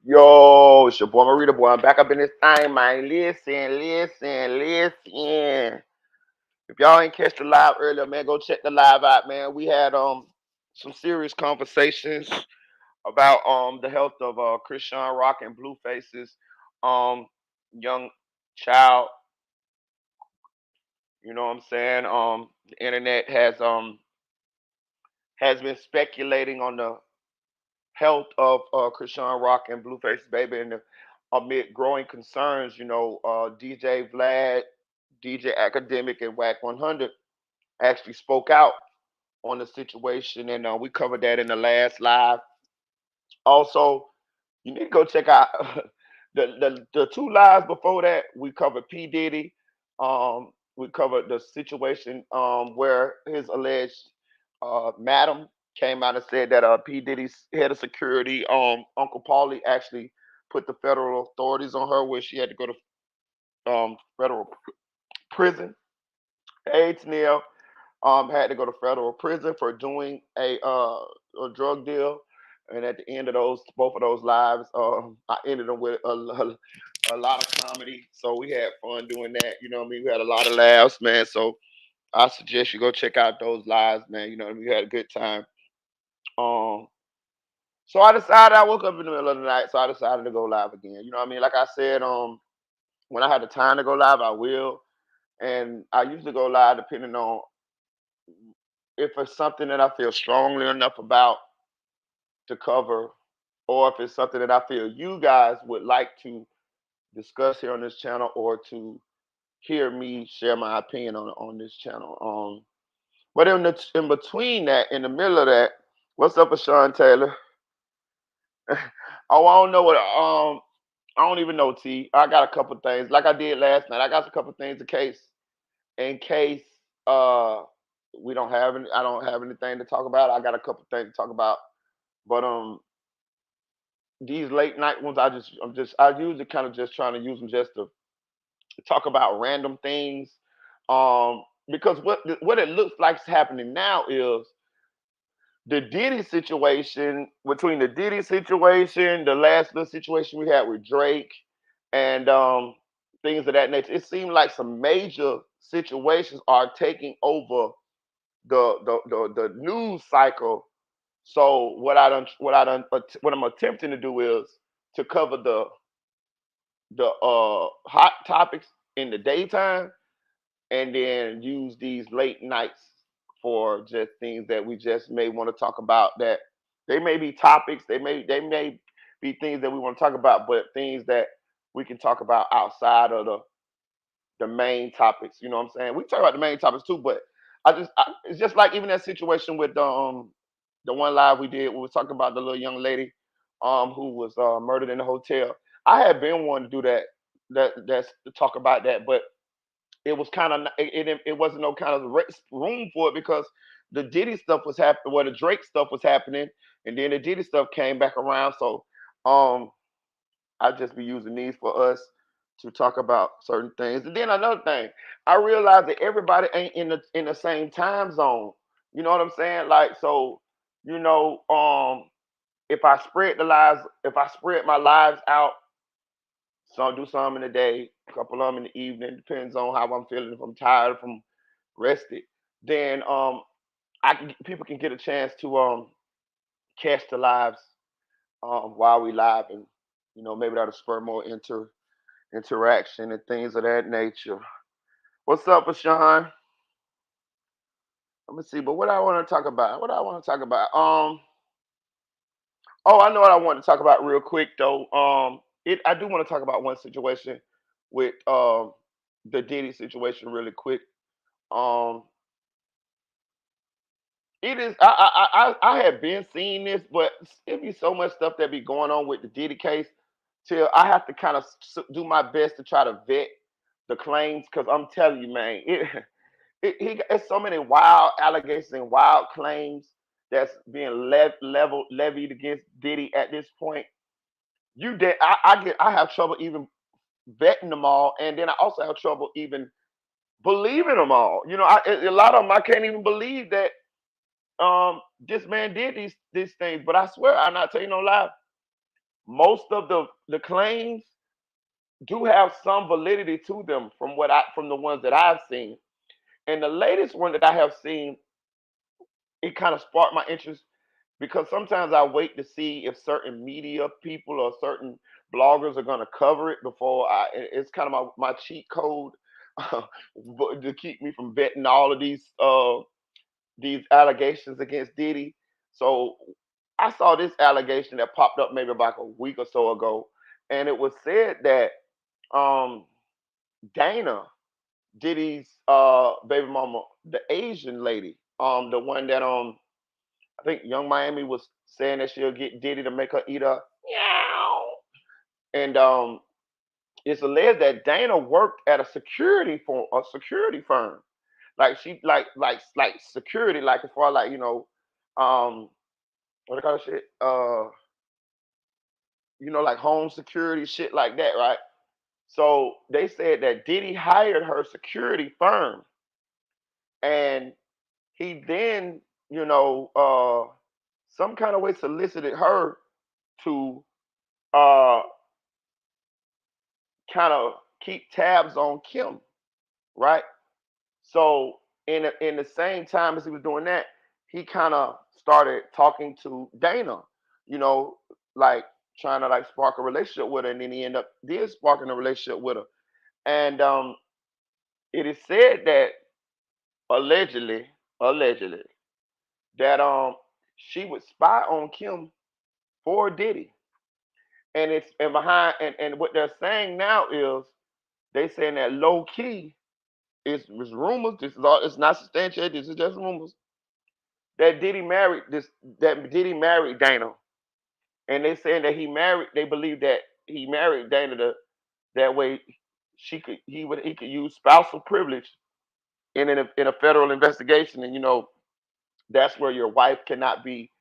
Yo, it's your boy Meritaboy. I'm back up in this thing, man. Listen. If y'all ain't catch the live earlier, man, go check the live out, man. We had some serious conversations about the health of Christian Rock and Blueface's young child. You know what I'm saying? The internet has been speculating on the health of Christian Rock and Blueface Baby, and amid growing concerns, DJ Vlad, DJ Academic, and Whack 100 actually spoke out on the situation, and we covered that in the last live. Also, you need to go check out the two lives before that. We covered P Diddy. We covered the situation where his alleged madam came out and said that P Diddy's head of security, Uncle Paulie, actually put the federal authorities on her, where she had to go to federal prison. AIDS Neil had to go to federal prison for doing a drug deal. And at the end of both of those lives, I ended them with a lot of comedy. So we had fun doing that. You know what I mean? We had a lot of laughs, man. So I suggest you go check out those lives, man. You know, we had a good time. Um, so I woke up in the middle of the night, so I decided to go live again. You know what I mean? Like I said, when I had the time to go live, I will. And I usually go live depending on if it's something that I feel strongly enough about to cover, or if it's something that I feel you guys would like to discuss here on this channel, or to hear me share my opinion on this channel. But in between that, in the middle of that, what's up with Sean Taylor? Oh, I don't know what I don't even know, T. I got a couple things like I did last night. I got a couple things in case uh we don't have any I don't have anything to talk about. I got a couple things to talk about. But these late night ones, I usually kind of just trying to use them just to talk about random things. Because what it looks like is happening now is the Diddy situation, between the Diddy situation, the last little situation we had with Drake, and things of that nature. It seemed like some major situations are taking over the news cycle. So what I'm attempting to do is to cover the hot topics in the daytime, and then use these late nights for just things that we just may want to talk about. That they may be topics, they may be things that we want to talk about, but things that we can talk about outside of the main topics. You know what I'm saying? We talk about the main topics too, but it's just like even that situation with the one live we did. We was talking about the little young lady who was murdered in the hotel. I had been wanting to do that's to talk about that, but it was kind of it wasn't no kind of room for it because the Diddy stuff was happening, well, the Drake stuff was happening, and then the Diddy stuff came back around. So um, I just be using these for us to talk about certain things. And then another thing, I realized that everybody ain't in the same time zone. You know what I'm saying? Like, so, you know, if I spread my lives out, so I'll do some in the day, a couple of them in the evening, depends on how I'm feeling. If I'm tired, if I'm rested, then people can get a chance to catch the lives while we live, and maybe that'll spur more interaction and things of that nature. What's up, Sean? Let me see. But what I want to talk about? What I want to talk about? Oh, I know what I want to talk about real quick though. I do want to talk about one situation with the Diddy situation really quick. Um, it is. I have been seeing this, but it be so much stuff that be going on with the Diddy case till I have to kind of do my best to try to vet the claims, because I'm telling you, man, it's so many wild allegations and wild claims that's being levied against Diddy at this point. I have trouble even vetting them all, and then I also have trouble even believing them all. A lot of them I can't even believe that this man did these things. But I swear, I'm not telling you no lie. most of the claims do have some validity to them from the ones that I've seen. And the latest one that I have seen, it kind of sparked my interest because sometimes I wait to see if certain media people or certain bloggers are going to cover it before it's kind of my cheat code to keep me from vetting all of these allegations against Diddy. So I saw this allegation that popped up maybe about a week or so ago, and it was said that um, Dana, Diddy's baby mama, the Asian lady, the one that I think Young Miami was saying that she'll get Diddy to make her eat a meow, and it's alleged that Dana worked at a security firm, like she like security, like as far like um what do they call that shit? Like home security shit like that, right? So they said that Diddy hired her security firm, and he then, you know, some kind of way solicited her to uh, kind of keep tabs on Kim, right? So in the same time as he was doing that, he kind of started talking to Dana, you know, like trying to like spark a relationship with her, and then he ended up did sparking a relationship with her. And it is said that allegedly, allegedly, that she would spy on Kim for Diddy. And it's and behind and what they're saying now is they saying that low key it's rumors. This is all. It's not substantiated. This is just rumors that Diddy married Dana, and they saying that he married. They believe that he married Dana that way he could use spousal privilege in a federal investigation, and that's where your wife cannot be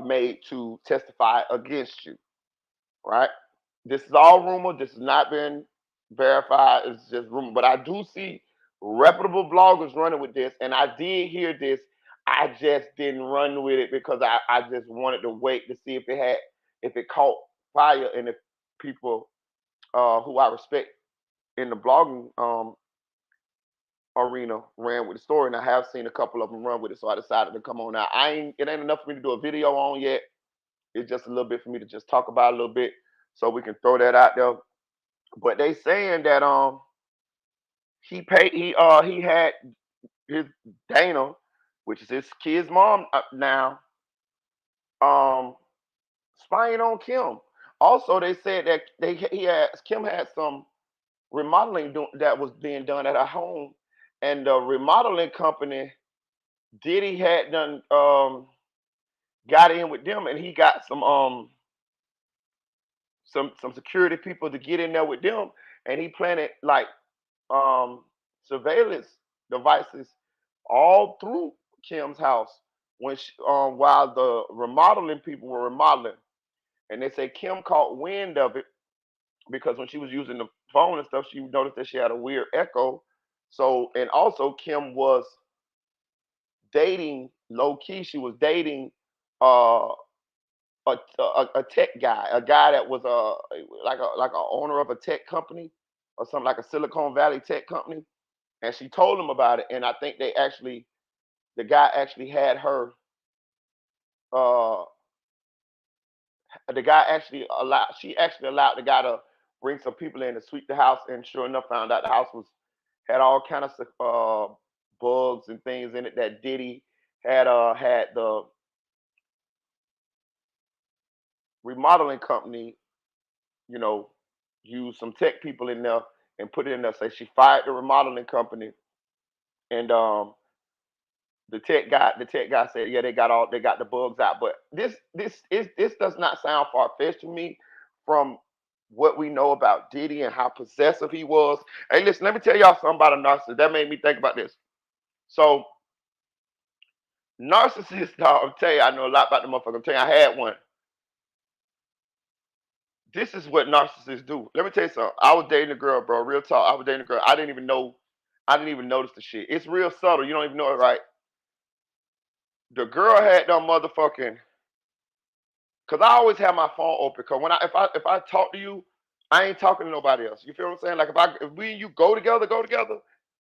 made to testify against you, right? This is all rumor. This has not been verified. It's just rumor. But I do see reputable bloggers running with this, and I did hear this. I just didn't run with it because I just wanted to wait to see if it caught fire and if people who I respect in the blogging arena ran with the story. And I have seen a couple of them run with it, so I decided to come on now. It ain't enough for me to do a video on yet. It's just a little bit for me to just talk about a little bit so we can throw that out there. But they saying that he had his Dana, which is his kid's mom now, um spying on Kim. Also, they said that Kim had some remodeling that was being done at her home, and the remodeling company Diddy had done got in with them, and he got some security people to get in there with them, and he planted like um, surveillance devices all through Kim's house while the remodeling people were remodeling, and they say Kim caught wind of it because when she was using the phone and stuff, she noticed that she had a weird echo. So, and also Kim was dating low key. She was dating uh, a tech guy, a guy that was like a owner of a tech company or something like a Silicon Valley tech company, and she told him about it. And I think the guy actually had her. Uh, the guy actually allowed. She actually allowed the guy to bring some people in to sweep the house, and sure enough, found out the house was had all kind of bugs and things in it that Diddy had the remodeling company, you know, use some tech people in there and put it in there. Say she fired the remodeling company, and the tech guy said, yeah, they got the bugs out. But this does not sound far fetched to me from what we know about Diddy and how possessive he was. Hey, listen, let me tell y'all something about a narcissist. That made me think about this. So narcissists, dog, I'm telling you, I know a lot about the motherfucker. I'm telling you, I had one. This is what narcissists do. Let me tell you something. I was dating a girl, bro. Real talk. I was dating a girl. I didn't even know. I didn't even notice the shit. It's real subtle. You don't even know it, right? The girl had them motherfucking Cause I always have my phone open. Cause when if I talk to you, I ain't talking to nobody else. You feel what I'm saying? Like if we and you go together.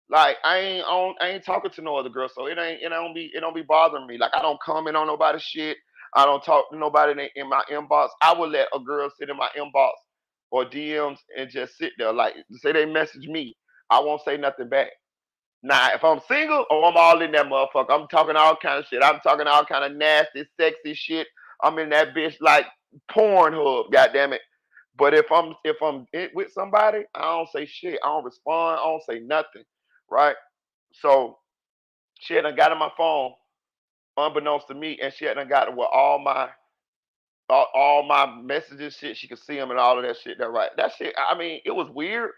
Like I ain't talking to no other girl. So it don't be bothering me. Like I don't comment on nobody's shit. I don't talk to nobody in my inbox. I would let a girl sit in my inbox or DMs and just sit there. Like say they message me, I won't say nothing back. Now, if I'm single, oh, I'm all in that motherfucker. I'm talking all kind of shit. I'm talking all kind of nasty, sexy shit. I'm in that bitch like Pornhub, goddamn it. But if I'm with somebody, I don't say shit. I don't respond. I don't say nothing, right? So she had done got on my phone, unbeknownst to me, and she had done got it with all my messages, shit. She could see them and all of that shit. That right. That shit. I mean, it was weird.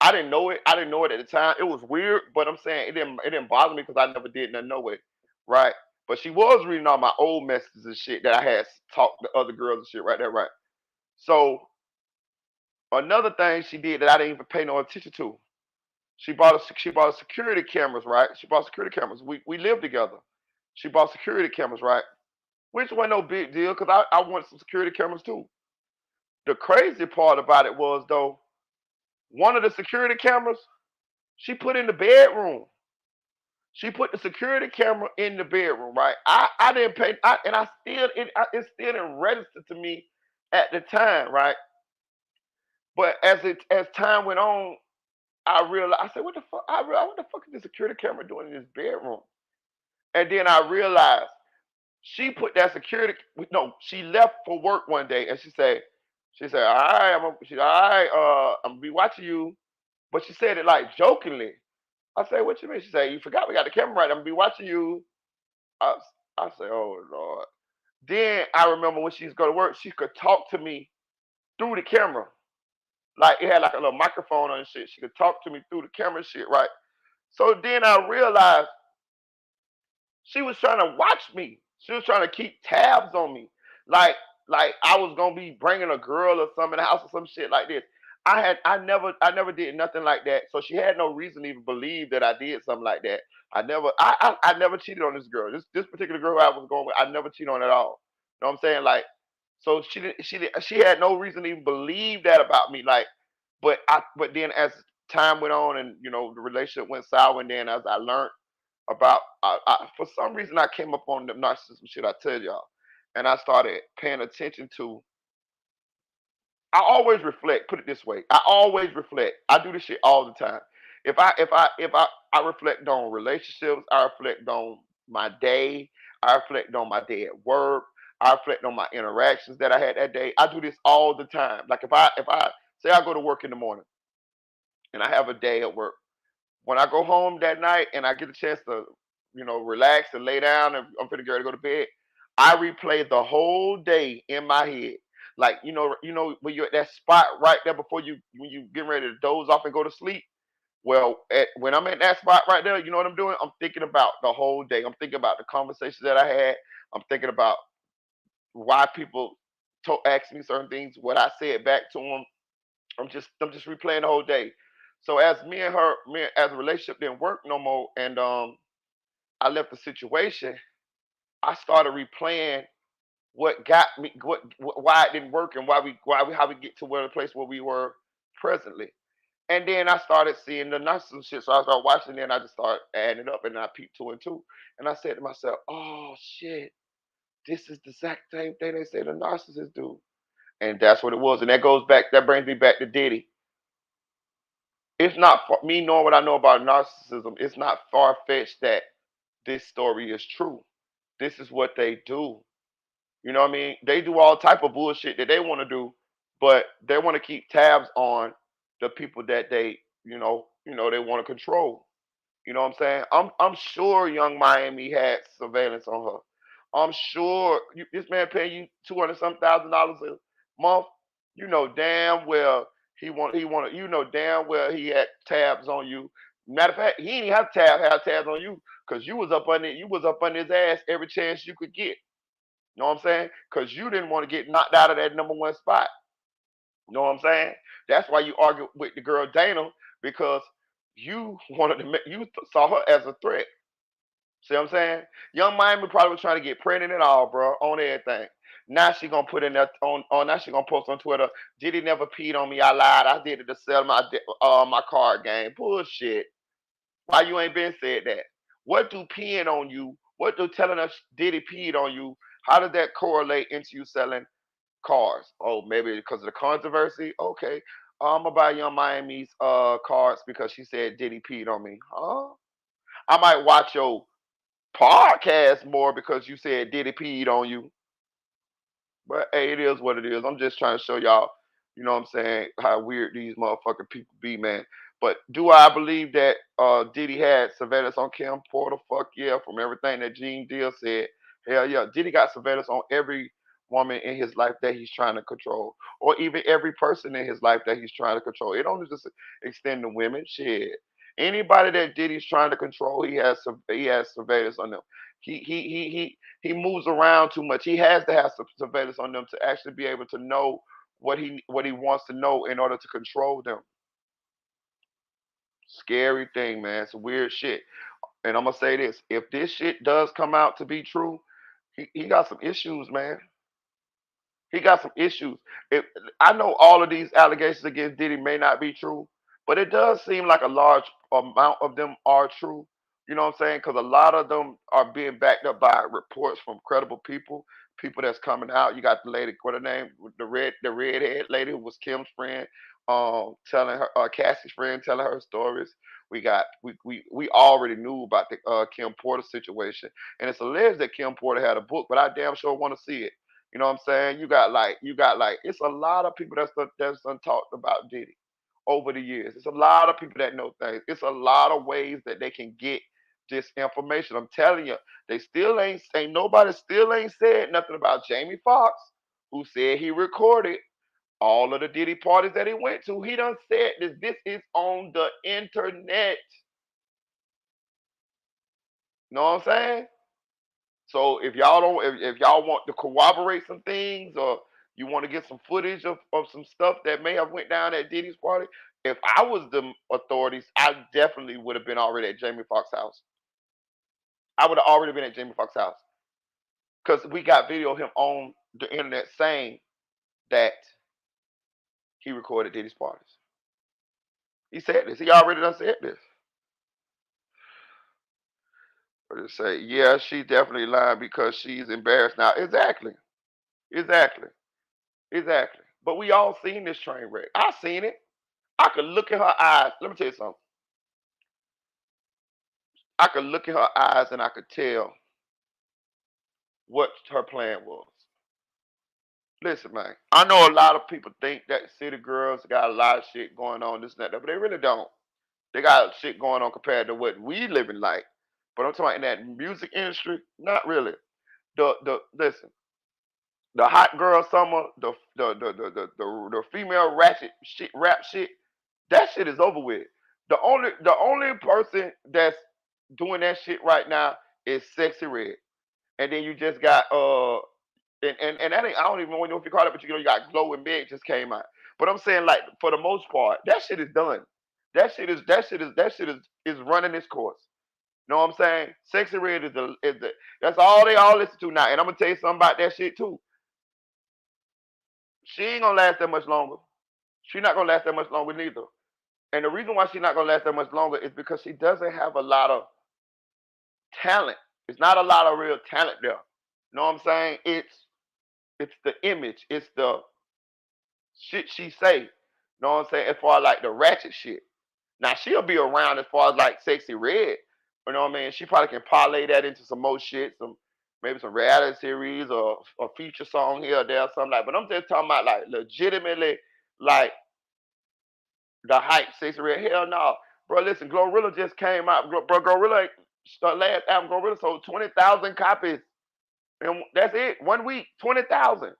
I didn't know it. I didn't know it at the time. It was weird, but I'm saying it didn't bother me because I never did nothing no way, right? But she was reading all my old messages and shit that I had talked to other girls and shit right there, right? So another thing she did that I didn't even pay no attention to. She bought security cameras, right? She bought security cameras. We lived together. She bought security cameras, right? Which wasn't no big deal because I wanted some security cameras too. The crazy part about it was though, one of the security cameras she put in the bedroom. She put the security camera in the bedroom, right? I didn't pay, and I still it still didn't register to me at the time, right? But as time went on, I realized I said, what the fuck? What the fuck is the security camera doing in this bedroom? And then I realized she put that security. No, she left for work one day, and she said, all right, all right, I'm gonna be watching you. But she said it like jokingly. I said, what you mean? She said, you forgot we got the camera right. I'm gonna be watching you. I, I said, oh Lord. Then I remember when she used to go to work, she could talk to me through the camera. Like it had like a little microphone on and shit. She could talk to me through the camera and shit, right? So then I realized she was trying to watch me. She was trying to keep tabs on me. Like like I was gonna be bringing a girl or something in the house or some shit like this. I never did nothing like that. So she had no reason to even believe that I did something like that. I never cheated on this girl. This particular girl I was going with, I never cheated on at all. You know what I'm saying? Like so she had no reason to even believe that about me. Like but then as time went on and the relationship went sour and then as I learned about for some reason I came up on the narcissism shit I tell y'all, and I started paying attention to. I always reflect. Put it this way, I always reflect. I do this shit all the time. If I reflect on relationships, I reflect on my day, I reflect on my day at work, I reflect on my interactions that I had that day. I do this all the time. Like if I say I go to work in the morning and I have a day at work. When I go home that night and I get a chance to, relax and lay down and I'm finna get ready to go to bed, I replay the whole day in my head. Like, when you're at that spot right there before when you getting ready to doze off and go to sleep. Well, when I'm at that spot right there, you know what I'm doing? I'm thinking about the whole day. I'm thinking about the conversations that I had. I'm thinking about why people asked me certain things, what I said back to them. I'm just replaying the whole day. So as as a relationship didn't work no more, and I left the situation, I started replaying what got me, why it didn't work, and how we get to where the place where we were presently. And then I started seeing the narcissism shit. So I started watching it and I just started adding it up and I peeped two and two. And I said to myself, oh shit, this is the exact same thing they say the narcissists do. And that's what it was. And that brings me back to Diddy. It's not me knowing what I know about narcissism. It's not far fetched that this story is true. This is what they do. You know what I mean? They do all type of bullshit that they want to do, but they want to keep tabs on the people that they want to control. You know what I'm saying? I'm sure Young Miami had surveillance on her. I'm sure this man paying you 200 some $1,000 a month. You know damn well he want you know damn well he had tabs on you. Matter of fact, he didn't even have tabs on you because you was up on his ass every chance you could get. You know what I'm saying? Because you didn't want to get knocked out of that number one spot. You know what I'm saying? That's why you argued with the girl Dana because you saw her as a threat. See what I'm saying? Young Miami probably was trying to get pregnant and all, bro, on everything. Now she gonna put in that on. Now she gonna post on Twitter. Diddy never peed on me. I lied. I did it to sell my card game. Bullshit. Why you ain't been said that? What do peeing on you? What do telling us Diddy peed on you? How does that correlate into you selling cars? Oh, maybe because of the controversy. Okay, I'm gonna buy Young Miami's cards because she said Diddy peed on me. Huh? I might watch your podcast more because you said Diddy peed on you. But hey, it is what it is. I'm just trying to show y'all, you know what I'm saying, how weird these motherfucking people be, man. But do I believe that Diddy had surveillance on Kim Porter? Fuck yeah, from everything that Gene Deal said. Hell yeah. Diddy got surveillance on every woman in his life that he's trying to control. Or even every person in his life that he's trying to control. It don't just extend to women. Shit. Anybody that Diddy's trying to control, he has surveillance on them. He moves around too much. He has to have some surveillance on them to actually be able to know what he wants to know in order to control them. Scary thing, man. It's weird shit. And I'm gonna say this: if this shit does come out to be true, he got some issues, man. He got some issues. If I know all of these allegations against Diddy may not be true, but it does seem like a large amount of them are true. You know what I'm saying? Because a lot of them are being backed up by reports from credible people, people that's coming out. You got the lady, what her name, the redhead lady who was Kim's friend, telling her Cassie's friend telling her stories. We already knew about the Kim Porter situation, and it's alleged that Kim Porter had a book, but I damn sure want to see it. You know what I'm saying? You got like it's a lot of people that's done talked about Diddy over the years. It's a lot of people that know things. It's a lot of ways that they can get this information. I'm telling you, they still ain't nobody still ain't said nothing about Jamie Foxx, who said he recorded all of the Diddy parties that he went to. He done said this. This is on the internet. You know what I'm saying? So if y'all don't, if y'all want to corroborate some things, or you want to get some footage of some stuff that may have went down at Diddy's party, if I was the authorities, I definitely would have been already at Jamie Foxx's house. I would have already been at Jamie Foxx's house because we got video of him on the internet saying that he recorded Diddy's parties. He said this. He already done said this. Or just say, yeah, she definitely lying because she's embarrassed now. Exactly. Exactly. Exactly. But we all seen this train wreck. I seen it. I could look in her eyes. Let me tell you something. I could look in her eyes and I could tell what her plan was. Listen, man. I know a lot of people think that city girls got a lot of shit going on, this and that, but they really don't. They got shit going on compared to what we living like. But I'm talking about in that music industry, not really. The listen, the hot girl summer, the female ratchet shit, rap shit, that shit is over with. The only person that's doing that shit right now is Sexy Red, and then you just got and that ain't, I don't even know if you call it, but you got Glow and Meg just came out. But I'm saying, like, for the most part, that shit is done. That shit is running its course. You know what I'm saying? Sexy Red is the that's all they all listen to now. And I'm gonna tell you something about that shit too. She ain't gonna last that much longer. She not gonna last that much longer neither. And the reason why she's not gonna last that much longer is because she doesn't have a lot of talent. It's not a lot of real talent there. You know what I'm saying? It's the image. It's the shit she say. You know what I'm saying? As far as like the ratchet shit. Now she'll be around as far as like Sexy Red. You know what I mean? She probably can parlay that into some more shit, some maybe some reality series or a feature song here or there, or something like. But I'm just talking about like legitimately like the hype Sexy Red. Hell no, bro. Listen, Glorilla just came out, bro. Glorilla last album, Glorilla sold 20,000 copies, and that's it. 1 week, 20,000.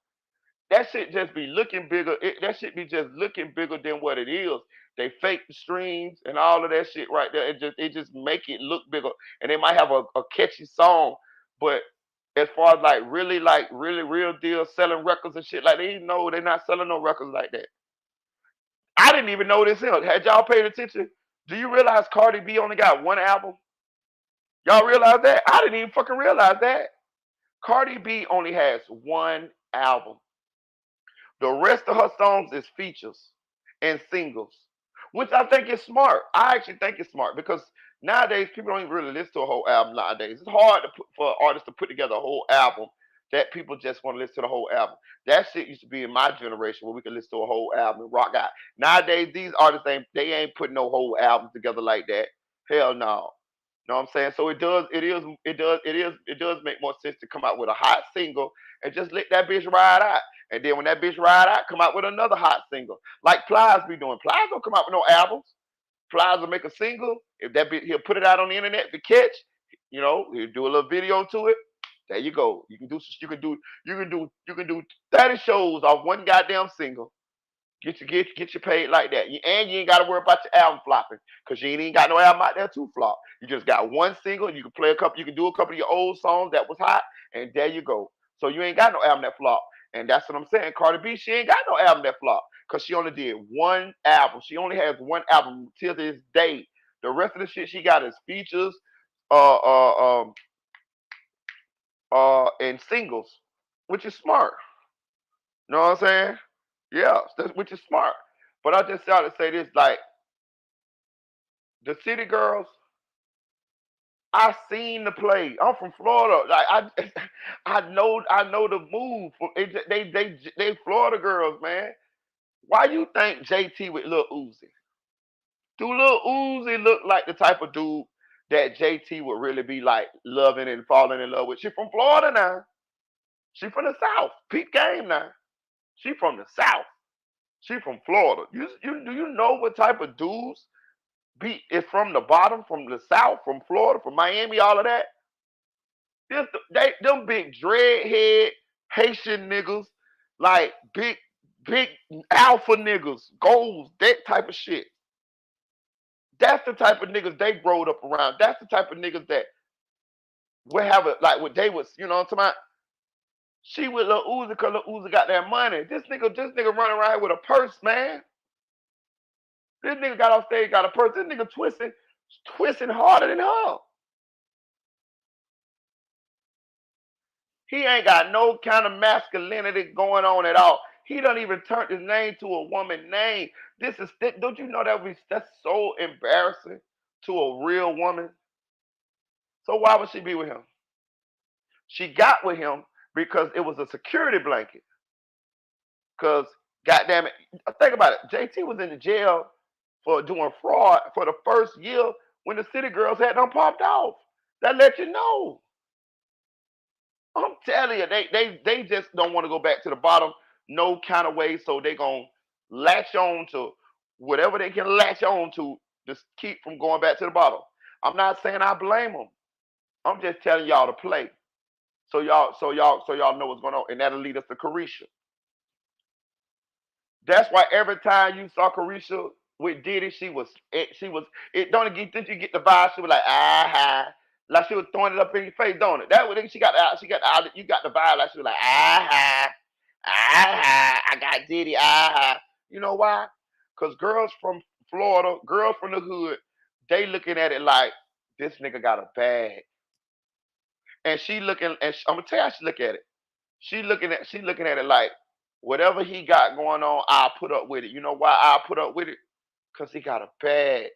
That shit just be looking bigger. That shit be just looking bigger than what it is. They fake the streams and all of that shit right there. It just make it look bigger. And they might have a catchy song, but as far as like really real deal selling records and shit, like they know they're not selling no records like that. I didn't even know this. Had y'all paid attention? Do you realize Cardi B only got one album? Y'all realize that? I didn't even fucking realize that. Cardi B only has one album. The rest of her songs is features and singles, which I think is smart. I actually think it's smart because nowadays people don't even really listen to a whole album nowadays. It's hard to for artists to put together a whole album that people just want to listen to the whole album. That shit used to be in my generation where we could listen to a whole album and rock out. Nowadays, these artists ain't putting no whole albums together like that. Hell no. You know what I'm saying? So it does make more sense to come out with a hot single and just let that bitch ride out. And then when that bitch ride out, come out with another hot single. Like Plies be doing. Plies don't come out with no albums. Plies will make a single. If that bitch, he'll put it out on the internet to catch. He'll do a little video to it. There you go. You can do 30 shows off one goddamn single. Get you paid like that. And you ain't gotta worry about your album flopping. Cause you ain't even got no album out there to flop. You just got one single, you can play a couple, you can do a couple of your old songs that was hot, and there you go. So you ain't got no album that flop. And that's what I'm saying. Cardi B, she ain't got no album that flop. Cause she only did one album. She only has one album till this day. The rest of the shit she got is features, uh uh um and singles, which is smart. You know what I'm saying? Yeah, which is smart. But I just got to say this, like the city girls, I seen the play. I'm from Florida. Like I know the move. They Florida girls, man. Why you think JT with Lil Uzi? Do Lil Uzi look like the type of dude that JT would really be like loving and falling in love with? She from Florida now. She from the South. Peep game now. She from the South. She from Florida. Do you know what type of dudes be is from the bottom, from the South, from Florida, from Miami, all of that? Them big dreadhead Haitian niggas, like big alpha niggas, goals, that type of shit. That's the type of niggas they growed up around. That's the type of niggas that would have it like what they was, what I'm talking about? She with Lil Uzi because Lil Uzi got that money. This nigga running around here with a purse, man. This nigga got off stage, got a purse. This nigga twisting harder than her. He ain't got no kind of masculinity going on at all. He don't even turn his name to a woman name. Don't you know that's so embarrassing to a real woman? So why would she be with him? She got with him because it was a security blanket. Cause goddamn it, think about it. JT was in the jail for doing fraud for the first year when the city girls had them popped off. That let you know. I'm telling you, they just don't want to go back to the bottom no kind of way. So they gonna latch on to whatever they can latch on to keep from going back to the bottom. I'm not saying I blame them. I'm just telling y'all to play. So y'all know what's going on, and that'll lead us to Carisha. That's why every time you saw Carisha with Diddy, she was it. Don't get did you get the vibe? She was like like she was throwing it up in your face, don't it? That was she got you got the vibe like she was like I got Diddy You know why? Because girls from Florida, girls from the hood, they looking at it like this nigga got a bag, and she looking and I'm gonna tell you how she look at it. She looking at it like whatever he got going on, I'll put up with it. You know why I'll put up with it? Cause he got a bag.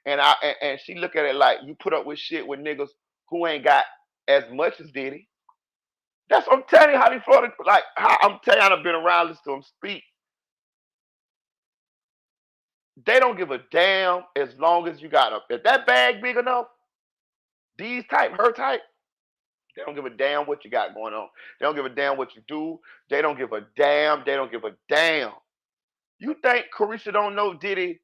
And she look at it like you put up with shit with niggas who ain't got as much as Diddy. That's what I'm telling you how they Florida like how I'm telling you I've been around listening to them speak. They don't give a damn as long as you got a if that bag big enough, her type, they don't give a damn what you got going on. They don't give a damn what you do. They don't give a damn. They don't give a damn. You think Carisha don't know Diddy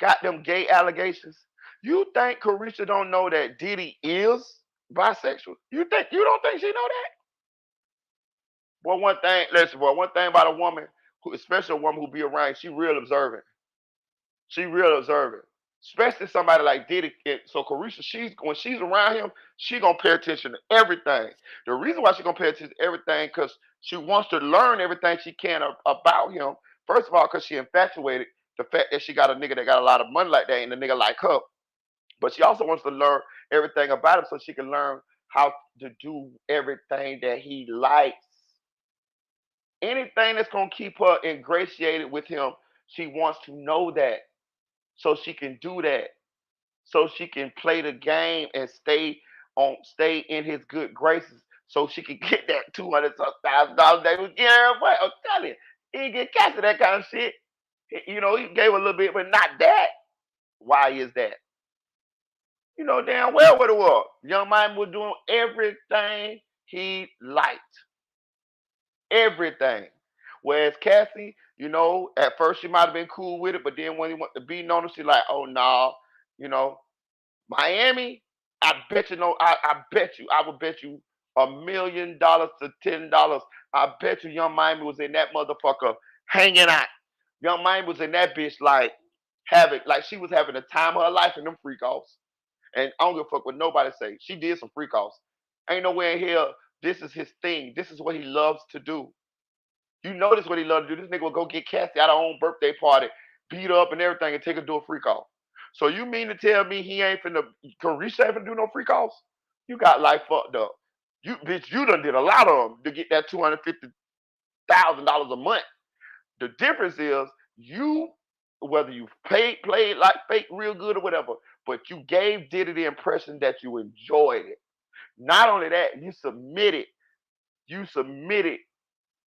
got them gay allegations? You think Carisha don't know that Diddy is bisexual? You don't think she know that? Well, one thing, listen, boy, one thing about a woman, especially a woman who be around, she real observant. She real observant. Especially somebody like Diddy. So Carisha, when she's around him, she gonna pay attention to everything. The reason why she gonna pay attention to everything, because she wants to learn everything she can about him. First of all, because she infatuated the fact that she got a nigga that got a lot of money like that and a nigga like her. But she also wants to learn everything about him so she can learn how to do everything that he likes. Anything that's gonna keep her ingratiated with him, she wants to know that so she can do that. So she can play the game and stay in his good graces so she can get that $200,000 they was getting her. But I'm telling you, he didn't get cash for that kind of shit. You know, he gave a little bit, but not that. Why is that? You know damn well what it was. Young Miami was doing everything he liked. Everything. Whereas Cassie, you know, at first she might have been cool with it, but then when he went to beating on her, she like, oh no, you know, Miami, I bet you know, I bet you, I would bet you $1 million to $10. I bet you Young Miami was in that motherfucker hanging out. Young Miami was in that bitch like she was having the time of her life in them freak offs. And I don't give a fuck what nobody say. She did some freak offs. Ain't nowhere in here. This is his thing. This is what he loves to do. You know this is what he loves to do. This nigga will go get Cassie at her own birthday party, beat her up and everything, and take her to a freak off. So you mean to tell me he ain't finna Carisha ain't finna do no freak offs? You got life fucked up. You bitch, you done did a lot of them to get that $250,000 a month. The difference is you, whether you played like fake real good or whatever, but you gave Diddy the impression that you enjoyed it. Not only that, you submitted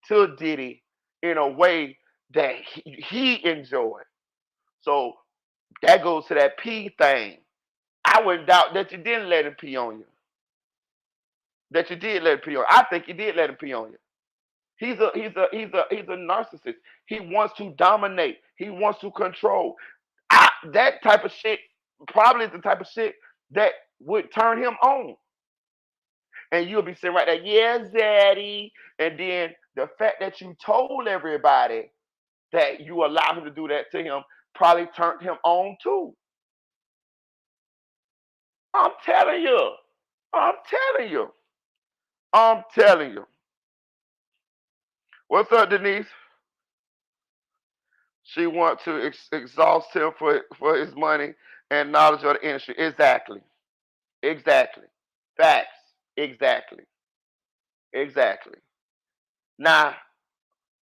to Diddy in a way that he enjoyed. So that goes to that P thing. I wouldn't doubt that you didn't let him pee on you. That you did let him pee on you. I think you did let him pee on you. He's a narcissist. He wants to dominate. He wants to control. That type of shit probably is the type of shit that would turn him on. And you'll be sitting right there, yeah, Zaddy. And then the fact that you told everybody that you allowed him to do that to him probably turned him on too. I'm telling you. I'm telling you. I'm telling you. What's up, Denise? She wants to exhaust him for his money and knowledge of the industry. Exactly. Exactly. Facts. Exactly. Exactly. Now,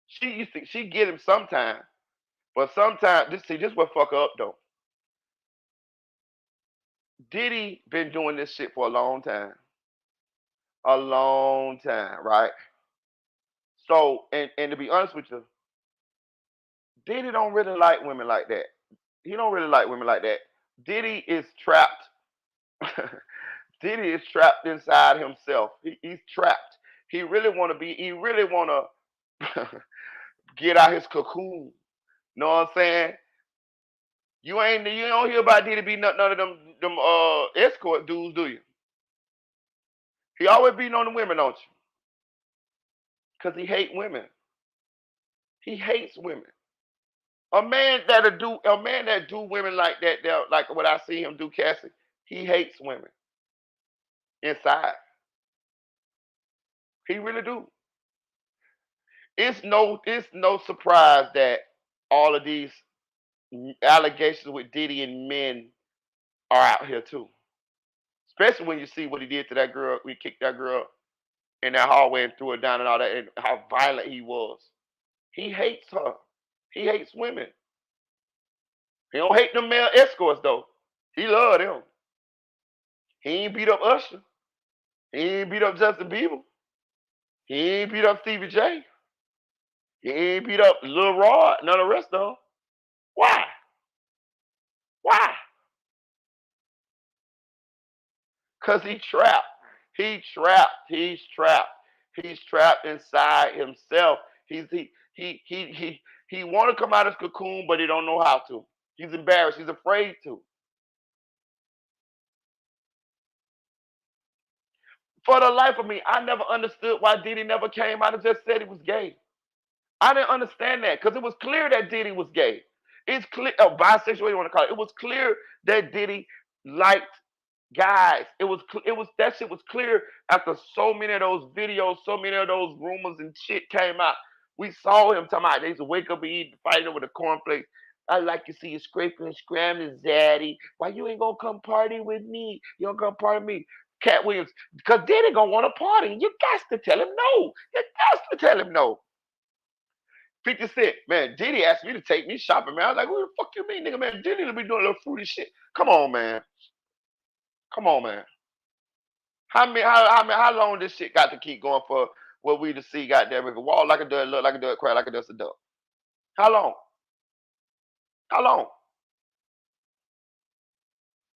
she get him sometime, but sometimes this what fuck her up though. Diddy been doing this shit for a long time, right? So, and to be honest with you, Diddy don't really like women like that. He don't really like women like that. Diddy is trapped. Diddy is trapped inside himself. He's trapped. He really want to be. He really want to get out his cocoon. Know what I'm saying? You don't hear about Diddy be none of them escort dudes, do you? He always beating on the women, don't you? Cause he hate women. He hates women. A man that do women like that, like what I see him do, Cassie. He hates women inside. He really do. It's no surprise that all of these allegations with Diddy and men are out here too. Especially when you see what he did to that girl. We kicked that girl in that hallway and threw her down and all that, and how violent he was. He hates her. He hates women. He don't hate them male escorts though. He love them. He ain't beat up Usher. He ain't beat up Justin Bieber. He ain't beat up Stevie J. He ain't beat up Lil Rod. None of the rest of them. Why? Why? Cause he trapped. He trapped. He's trapped. He's trapped inside himself. He want to come out of his cocoon, but he don't know how to. He's embarrassed. He's afraid to. For the life of me, I never understood why Diddy never came out and just said he was gay. I didn't understand that because it was clear that Diddy was gay. It's clear, bisexual, what you want to call it. It was clear that Diddy liked guys. It was that shit was clear after so many of those videos, so many of those rumors and shit came out. We saw him talking about they used to wake up and eat, fighting over the cornflakes. I like to see you scraping and scrambling, Zaddy. Why you ain't gonna come party with me? You don't come party with me. Cat Williams, because Diddy gonna want to party. You got to tell him no. You got to tell him no. 50 Cent, man, Diddy asked me to take me shopping, man. I was like, what the fuck you mean, nigga, man? Diddy to be doing a little fruity shit. Come on, man. Come on, man. How long this shit got to keep going for what we to see, goddamn, if it walk like a duck, look like a duck, cry like a duck. How long? How long?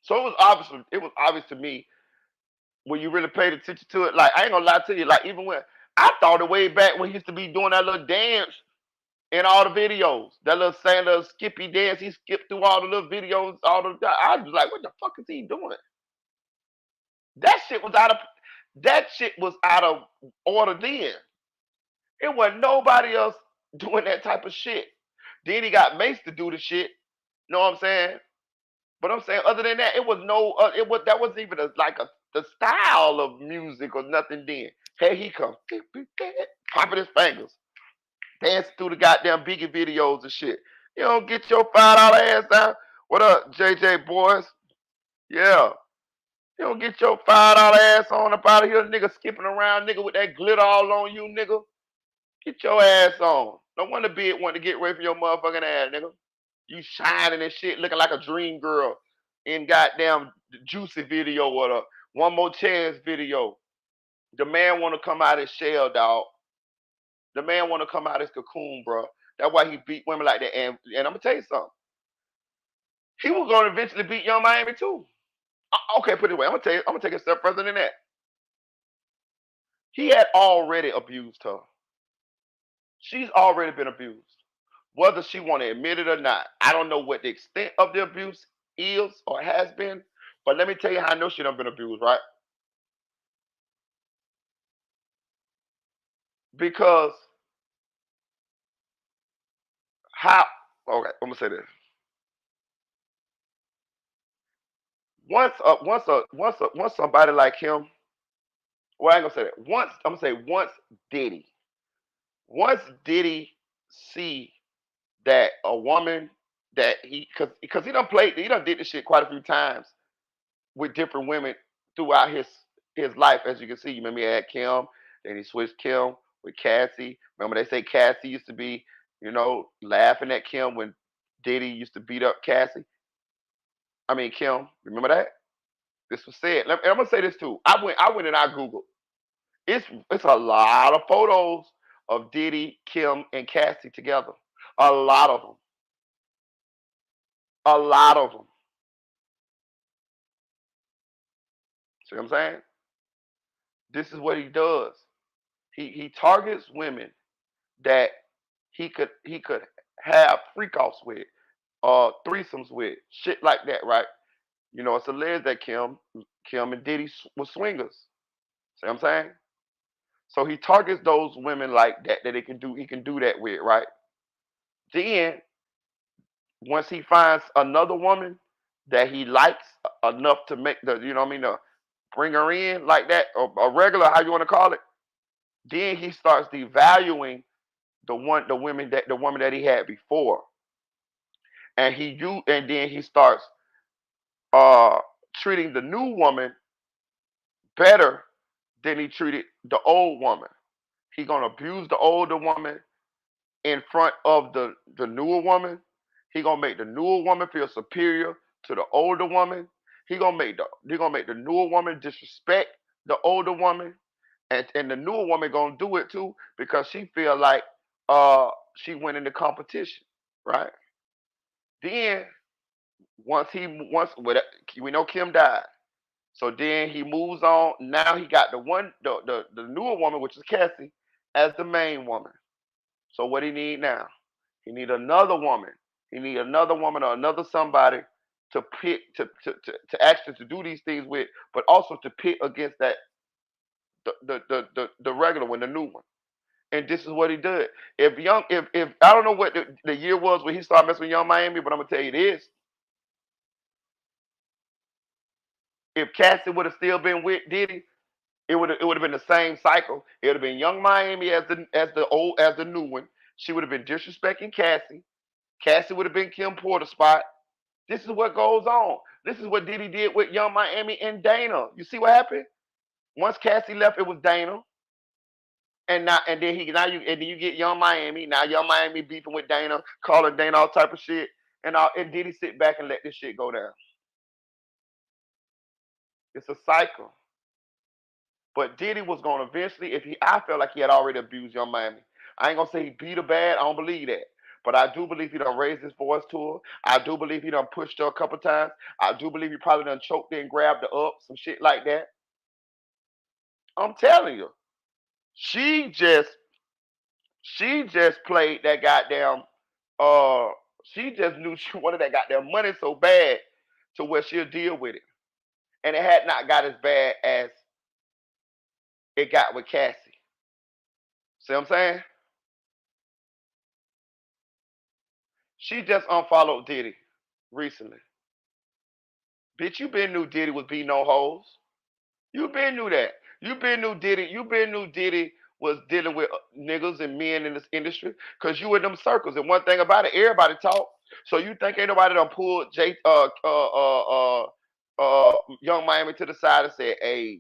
So it was obvious to me when you really paid attention to it. Like, I ain't gonna lie to you, like, even when I thought it way back when he used to be doing that little dance in all the videos, that little saying little skippy dance, he skipped through all the little videos, I was like, what the fuck is he doing? That shit was out of that shit was out of order then. It wasn't nobody else doing that type of shit. Then he got Mace to do the shit. You know what I'm saying? But I'm saying, other than that, it was no. That wasn't even the style of music or nothing. Then here he comes, popping his fingers, dancing through the goddamn Biggie videos and shit. You don't get your $5 ass down. What up, JJ boys? Yeah. You don't get your $5 ass on up out of here, nigga, skipping around, nigga, with that glitter all on you, nigga. Get your ass on. No wonder Big want to get away from your motherfucking ass, nigga. You shining and shit, looking like a dream girl in goddamn Juicy video or the One More Chance video. The man want to come out his shell, dog. The man want to come out his cocoon, bro. That's why he beat women like that. And I'm gonna tell you something. He was gonna eventually beat Young Miami too. Okay, put it away. I'm gonna tell you. I'm gonna take it a step further than that. He had already abused her. She's already been abused. Whether she want to admit it or not, I don't know what the extent of the abuse is or has been. But let me tell you how I know she done been abused, right? Because how? Okay, I'm gonna say this. Once somebody like him, well, I ain't gonna say that. Once I'm gonna say once Diddy, once Diddy see that a woman that because he done did this shit quite a few times with different women throughout his life. As you can see, you remember he had Kim, then he switched Kim with Cassie. Remember they say Cassie used to be, laughing at Kim when Diddy used to beat up Cassie. I mean Kim. Remember that? This was said. And I'm gonna say this too. I went and I googled. It's a lot of photos of Diddy, Kim, and Cassie together. A lot of them. A lot of them. See what I'm saying? This is what he does. He targets women that he could have freak offs with, threesomes with, shit like that, right? It's alleged that Kim and Diddy were swingers. See what I'm saying? So he targets those women like that he can do that with, right? Then once he finds another woman that he likes enough to make to bring her in like that, or a regular, how you want to call it, then he starts devaluing the woman that he had before, and then he starts uh treating the new woman better than he treated the old woman. He gonna abuse the older woman in front of the newer woman. He gonna make the newer woman feel superior to the older woman. He gonna make the newer woman disrespect the older woman, and the newer woman gonna do it too because she feel like she went in the competition, right? Then once we know Kim died, so then he moves on. Now he got the newer woman, which is Cassie, as the main woman. So what he need now? He need another woman. He need another woman or another somebody to pit to actually to do these things with, but also to pit against that the regular one, the new one. And this is what he did. If I don't know what the year was when he started messing with Young Miami, but I'm gonna tell you this: if Cassie would have still been with Diddy, it would have been the same cycle. It would have been Young Miami as the new one. She would have been disrespecting Cassie. Cassie would have been Kim Porter spot. This is what goes on. This is what Diddy did with Young Miami and Dana. You see what happened? Once Cassie left, it was Dana. And then you get Young Miami. Now Young Miami beefing with Dana, calling Dana all type of shit. And Diddy sit back and let this shit go down. It's a cycle. But Diddy was gonna eventually, if he I felt like he had already abused Young Miami. I ain't gonna say he beat her bad, I don't believe that. But I do believe he done raised his voice to her. I do believe he done pushed her a couple times. I do believe he probably done choked her and grabbed her up, some shit like that. I'm telling you. She just she just played that goddamn uh she just knew she wanted that goddamn money so bad to where she'll deal with it. And it had not got as bad as it got with Cassie. See what I'm saying? She just unfollowed Diddy recently. Bitch, you been knew Diddy was beating no hoes. You been knew that. You been knew Diddy. You been knew Diddy was dealing with niggas and men in this industry because you in them circles. And one thing about it, everybody talk. So you think ain't nobody done pulled Young Miami to the side and said, hey,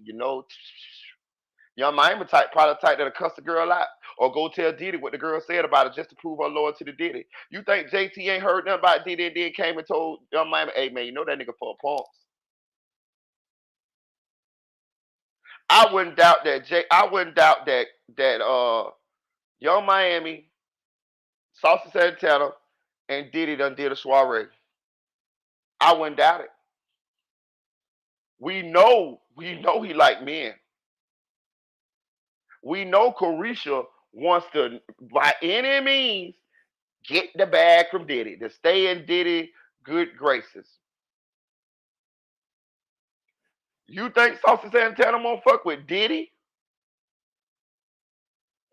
Young Miami type, probably type that'll cuss the girl out or go tell Diddy what the girl said about it just to prove her loyalty to Diddy. You think JT ain't heard nothing about Diddy and then came and told Young Miami, hey man, you know that nigga for punks. I wouldn't doubt that I wouldn't doubt that Young Miami, Saucy Santana, and Diddy done did a soiree. I wouldn't doubt it. We know he like men. We know Carisha wants to, by any means, get the bag from Diddy, to stay in Diddy good graces. You think Saucy Santana won't fuck with Diddy?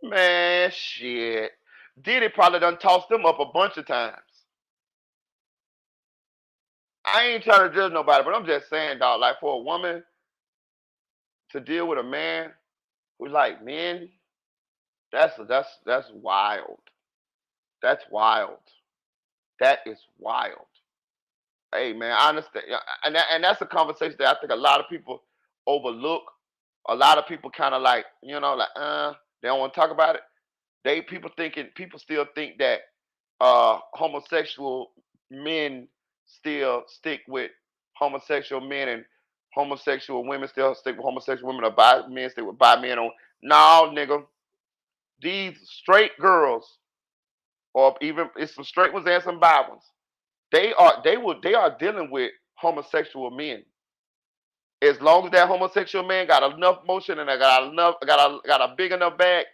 Man, shit. Diddy probably done tossed them up a bunch of times. I ain't trying to judge nobody, but I'm just saying, dog, like for a woman to deal with a man who like men, that's wild. That's wild. That is wild. Hey man, I understand, yeah, and that's a conversation that I think a lot of people overlook. A lot of people kind of like, they don't want to talk about it. People still think that homosexual men still stick with homosexual men and homosexual women still stick with homosexual women or bi men stick with bi men on. No, nigga, these straight girls or even it's some straight ones and some bi ones. They are dealing with homosexual men. As long as that homosexual man got enough motion and got a big enough bag,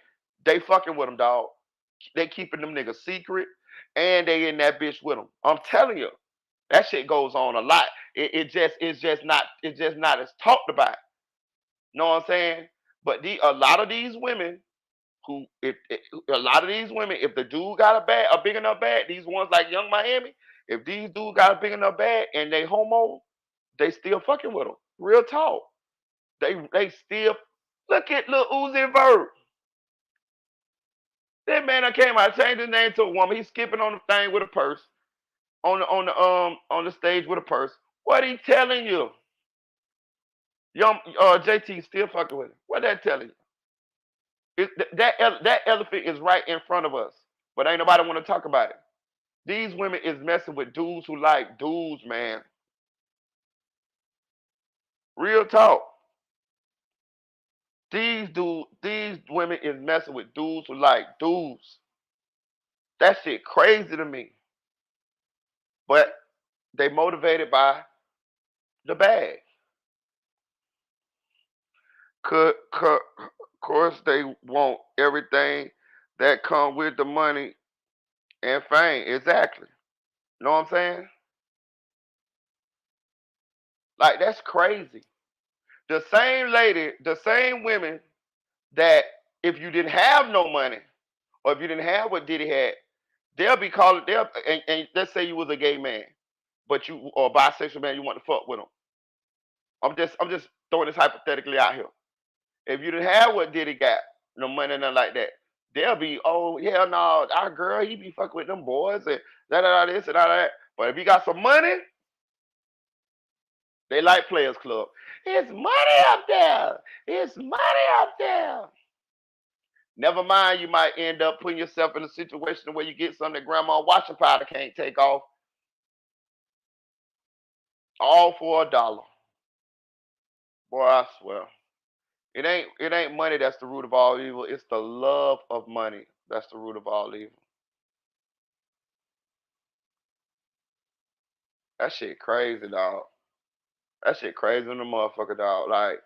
they fucking with them, dog. They keeping them niggas secret, and they in that bitch with them. I'm telling you, that shit goes on a lot. It's just not as talked about. Know what I'm saying? But a lot of these women who if a lot of these women, if the dude got a big enough bag, these ones like Young Miami, if these dudes got a big enough bag and they homo, they still fucking with them. Real talk. They still look at Lil Uzi Vert. That man that came out changed his name to a woman. He's skipping on the thing with a purse on the stage with a purse. What he telling you? Young JT still fucking with him. What that telling you? That elephant is right in front of us, but ain't nobody want to talk about it. These women is messing with dudes who like dudes, man. Real talk. These women is messing with dudes who like dudes. That shit crazy to me. But they motivated by the bag. Of course, they want everything that come with the money and fame. Exactly. Know what I'm saying? Like that's crazy. The same lady, the same women that if you didn't have no money or if you didn't have what Diddy had, they'll be calling. And let's say you was a gay man, but you or a bisexual man, you want to fuck with them. I'm just throwing this hypothetically out here. If you didn't have what Diddy got, no money, nothing like that, they'll be, oh hell no, our girl, he be fucking with them boys and this and all that. But if he got some money, they like Players Club. It's money up there. It's money up there. Never mind, you might end up putting yourself in a situation where you get something that grandma washing powder can't take off, all for $1. Boy, I swear. It ain't money that's the root of all evil. It's the love of money that's the root of all evil. That shit crazy, dog. That shit crazy in the motherfucker, dog. Like,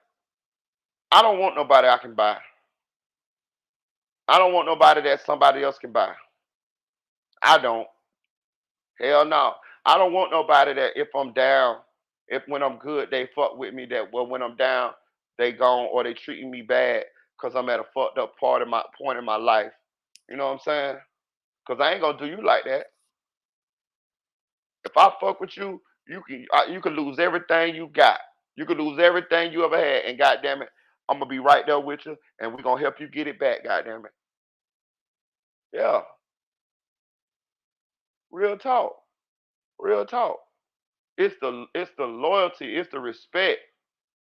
I don't want nobody I can buy. I don't want nobody that somebody else can buy. I don't. Hell no. I don't want nobody that if I'm down, if when I'm good they fuck with me. That well when I'm down they gone or they treating me bad because I'm at a fucked up part of my point in my life. You know what I'm saying? Because I ain't gonna do you like that. If I fuck with you, you can lose everything you got. You can lose everything you ever had, and goddamn it, I'm gonna be right there with you, and we're gonna help you get it back. Goddamn it, yeah, real talk, real talk. It's the loyalty, it's the respect.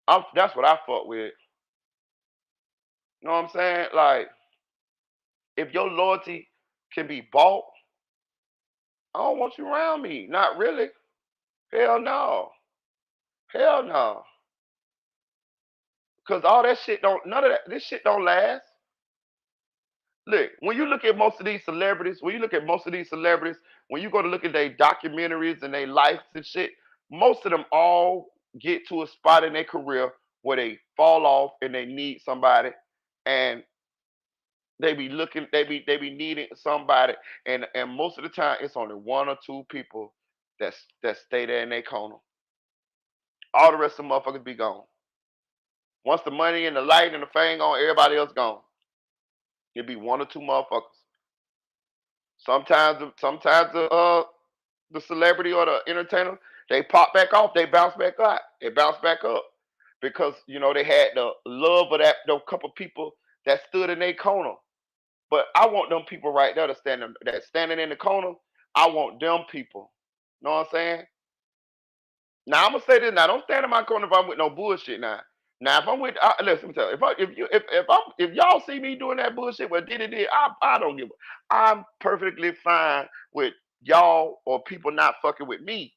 That's what I fuck with. You know what I'm saying? Like, if your loyalty can be bought, I don't want you around me. Not really. Hell no. Hell no. Cause all that shit don't. None of that. This shit don't last. Look, when you look at most of these celebrities, when you go to look at their documentaries and their lives and shit, most of them all get to a spot in their career where they fall off and they need somebody, and they be needing somebody, and most of the time it's only one or two people that stay there in their corner. All the rest of the motherfuckers be gone. Once the money and the light and the fame gone, everybody else gone. It be one or two motherfuckers. Sometimes the celebrity or the entertainer, they pop back off, they bounce back out, they bounce back up because they had the love of those couple people that stood in their corner. But I want them people right there that standing in the corner. I want them people. Know what I'm saying? Now I'm gonna say this. Now don't stand in my corner if I'm with no bullshit. Now if I'm with, listen, let me tell you, if y'all see me doing that bullshit, well, did I don't give. I'm perfectly fine with y'all or people not fucking with me.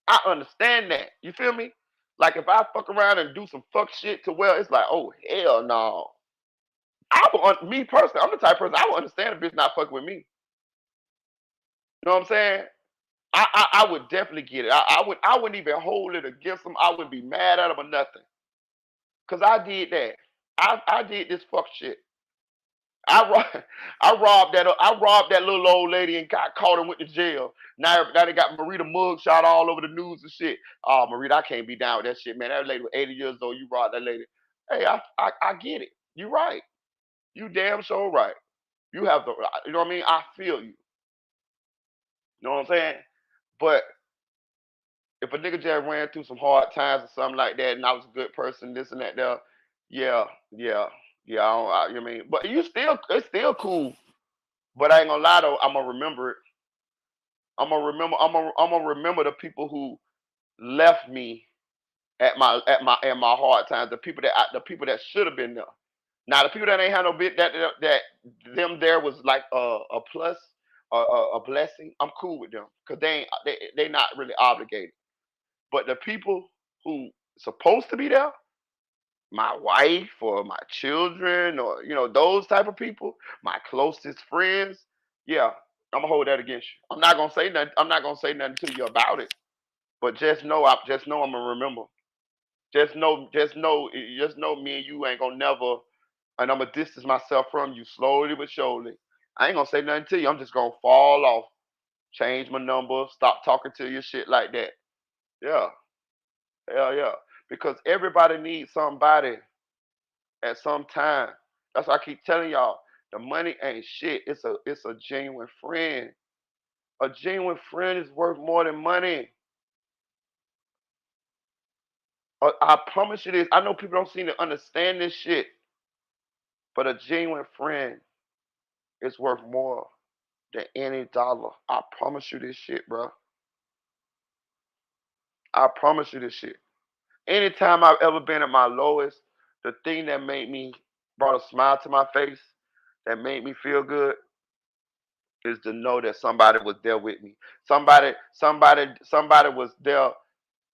I understand that. You feel me? Like if I fuck around and do some fuck shit to where it's like, oh hell no. Me personally, I'm the type of person I would understand a bitch not fucking with me. You know what I'm saying? I would definitely get it. I wouldn't even hold it against them. I wouldn't be mad at them or nothing. Cause I did that. I did this fuck shit. I ro- I robbed that little old lady and got caught and went to jail. Now they got Marita mug shot all over the news and shit. Oh, Marita, I can't be down with that shit, man. That lady was 80 years old. You robbed that lady. Hey, I get it. You right. You damn sure right. You have the, you know what I mean? I feel you. You know what I'm saying? But if a nigga just ran through some hard times or something like that, and I was a good person, this and that, there, yeah, yeah, yeah. You know what I mean? But it's still cool. But I ain't gonna lie though, I'm gonna remember it. I'm gonna remember the people who left me at my hard times. The people that should have been there. Now the people that ain't had no bit that them there was like a plus, a blessing. I'm cool with them because they not really obligated. But the people who supposed to be there, my wife or my children or those type of people, my closest friends, yeah, I'm gonna hold that against you. I'm not gonna say nothing. I'm not gonna say nothing to you about it. But just know I'm gonna remember. Just know me and you ain't gonna never, and I'm gonna distance myself from you slowly but surely. I ain't gonna say nothing to you. I'm just gonna fall off, change my number, stop talking to you, shit like that. Yeah, hell yeah. Because everybody needs somebody at some time. That's why I keep telling y'all, the money ain't shit. It's a genuine friend. A genuine friend is worth more than money. I promise you this. I know people don't seem to understand this shit, but a genuine friend is worth more than any dollar. I promise you this shit, bro. I promise you this shit. Anytime I've ever been at my lowest, the thing that made me brought a smile to my face, that made me feel good, is to know that somebody was there with me. Somebody was there,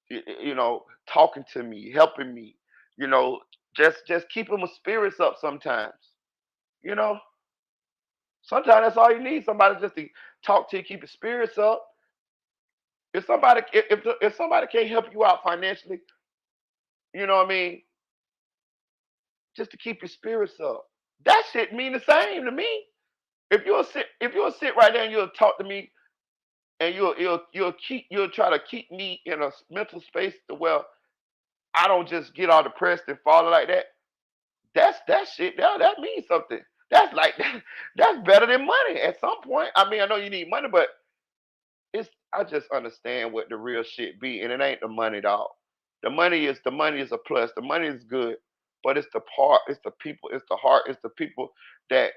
you know, talking to me, helping me, you know, just keeping my spirits up sometimes. You know, sometimes that's all you need. Somebody just to talk to you, keep your spirits up. If somebody can't help you out financially, you know what I mean, just to keep your spirits up. That shit mean the same to me. If you'll sit right there and you'll talk to me and you'll try to keep me in a mental space to where I don't just get all depressed and fall like that. That shit. That means something. That's like that's better than money at some point. I mean, I know you need money, but I just understand what the real shit be, and it ain't the money, dog. The money is a plus. The money is good, but it's the part, it's the people, it's the heart, it's the people that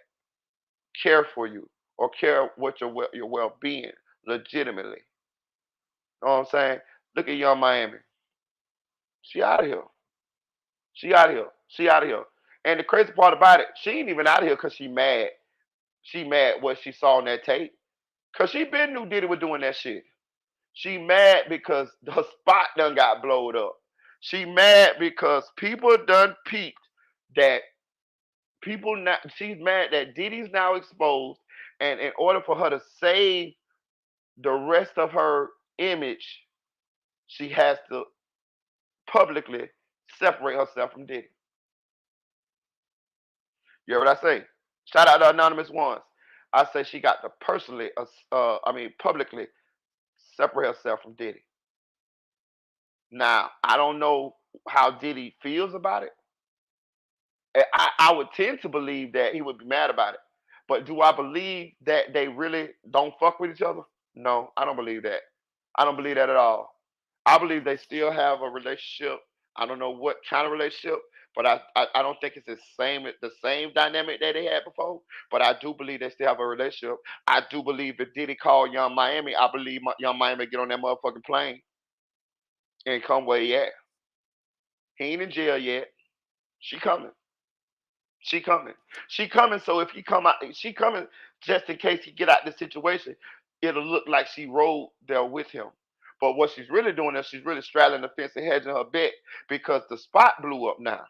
care for you or care what your well being legitimately. You know what I'm saying? Look at Young Miami. She out of here. She out of here. She out of here. And the crazy part about it, she ain't even out of here because she mad. She mad what she saw on that tape. Cause she been knew Diddy was doing that shit. She mad because the spot done got blowed up. She mad because people done peeped that people now. She's mad that Diddy's now exposed, and in order for her to save the rest of her image, she has to publicly separate herself from Diddy. You hear what I say? Shout out to anonymous ones. I say she got to personally, publicly separate herself from Diddy. Now, I don't know how Diddy feels about it. I would tend to believe that he would be mad about it. But do I believe that they really don't fuck with each other? No, I don't believe that. I don't believe that at all. I believe they still have a relationship. I don't know what kind of relationship, but I don't think it's the same dynamic that they had before. But I do believe they still have a relationship. I do believe if Diddy called Young Miami, I believe Young Miami get on that motherfucking plane and come where he at. He ain't in jail yet. She coming. She coming. She coming. So if he come out, she coming just in case he get out the situation. It'll look like she rode there with him. But what she's really doing is she's really straddling the fence and hedging her bet because the spot blew up now,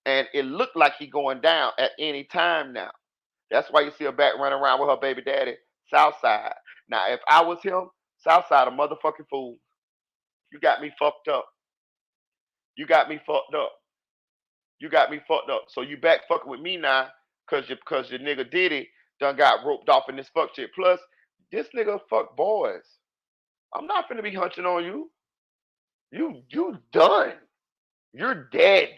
and it looked like he going down at any time now. That's why you see her back running around with her baby daddy, Southside. Now, if I was him, Southside a motherfucking fool. You got me fucked up. You got me fucked up. You got me fucked up. So you back fucking with me now, cause your nigga Diddy done got roped off in this fuck shit. Plus, this nigga fuck boys. I'm not finna be hunching on you. You done. You're dead.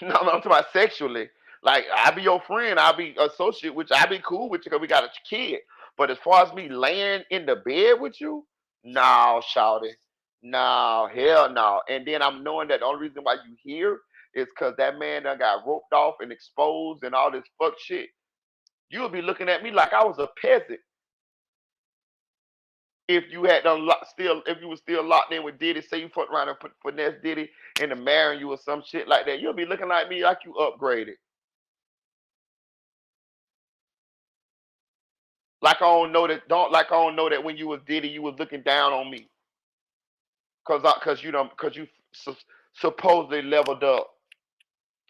No, I'm talking about sexually. Like I be your friend, I be associate with you, I be cool with you because we got a kid. But as far as me laying in the bed with you, no, shouty. No, hell no. And then I'm knowing that the only reason why you here is because that man done got roped off and exposed and all this fuck shit. You'll be looking at me like I was a peasant if you had done if you were still locked in with Diddy, say you fucked around and finesse Diddy into marrying you or some shit like that. You'll be looking like me like you upgraded. I don't know that when you was Diddy, you was looking down on me, cause you supposedly leveled up.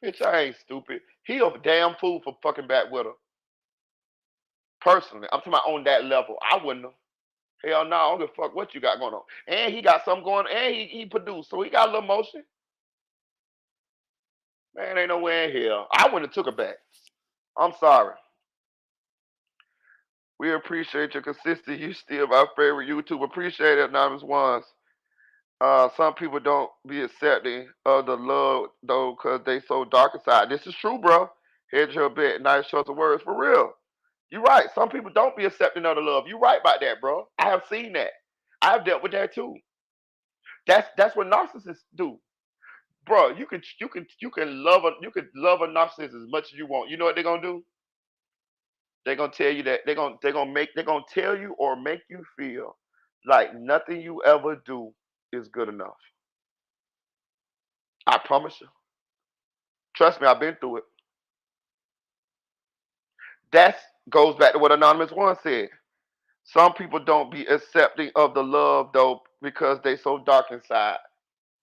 Bitch, I ain't stupid. He a damn fool for fucking back with her. Personally, I'm talking about on that level. I wouldn't have. Hell no, I don't give a fuck what you got going on. And he got something going. And he produced, so he got a little motion. Man, ain't nowhere in here. I wouldn't have took her back. I'm sorry. We appreciate your consistency. You still my favorite YouTube. Appreciate it, anonymous ones. Some people don't be accepting of the love though, cause they so dark inside. This is true, bro. Here's your bit. Nice choice of words for real. You right. Some people don't be accepting of the love. You right about that, bro. I have seen that. I've dealt with that too. That's what narcissists do, bro. You can love a narcissist as much as you want. You know what they're gonna do? They're gonna tell you that they're gonna tell you or make you feel like nothing you ever do is good enough. I promise you. Trust me, I've been through it. That goes back to what Anonymous One said. Some people don't be accepting of the love though because they so dark inside.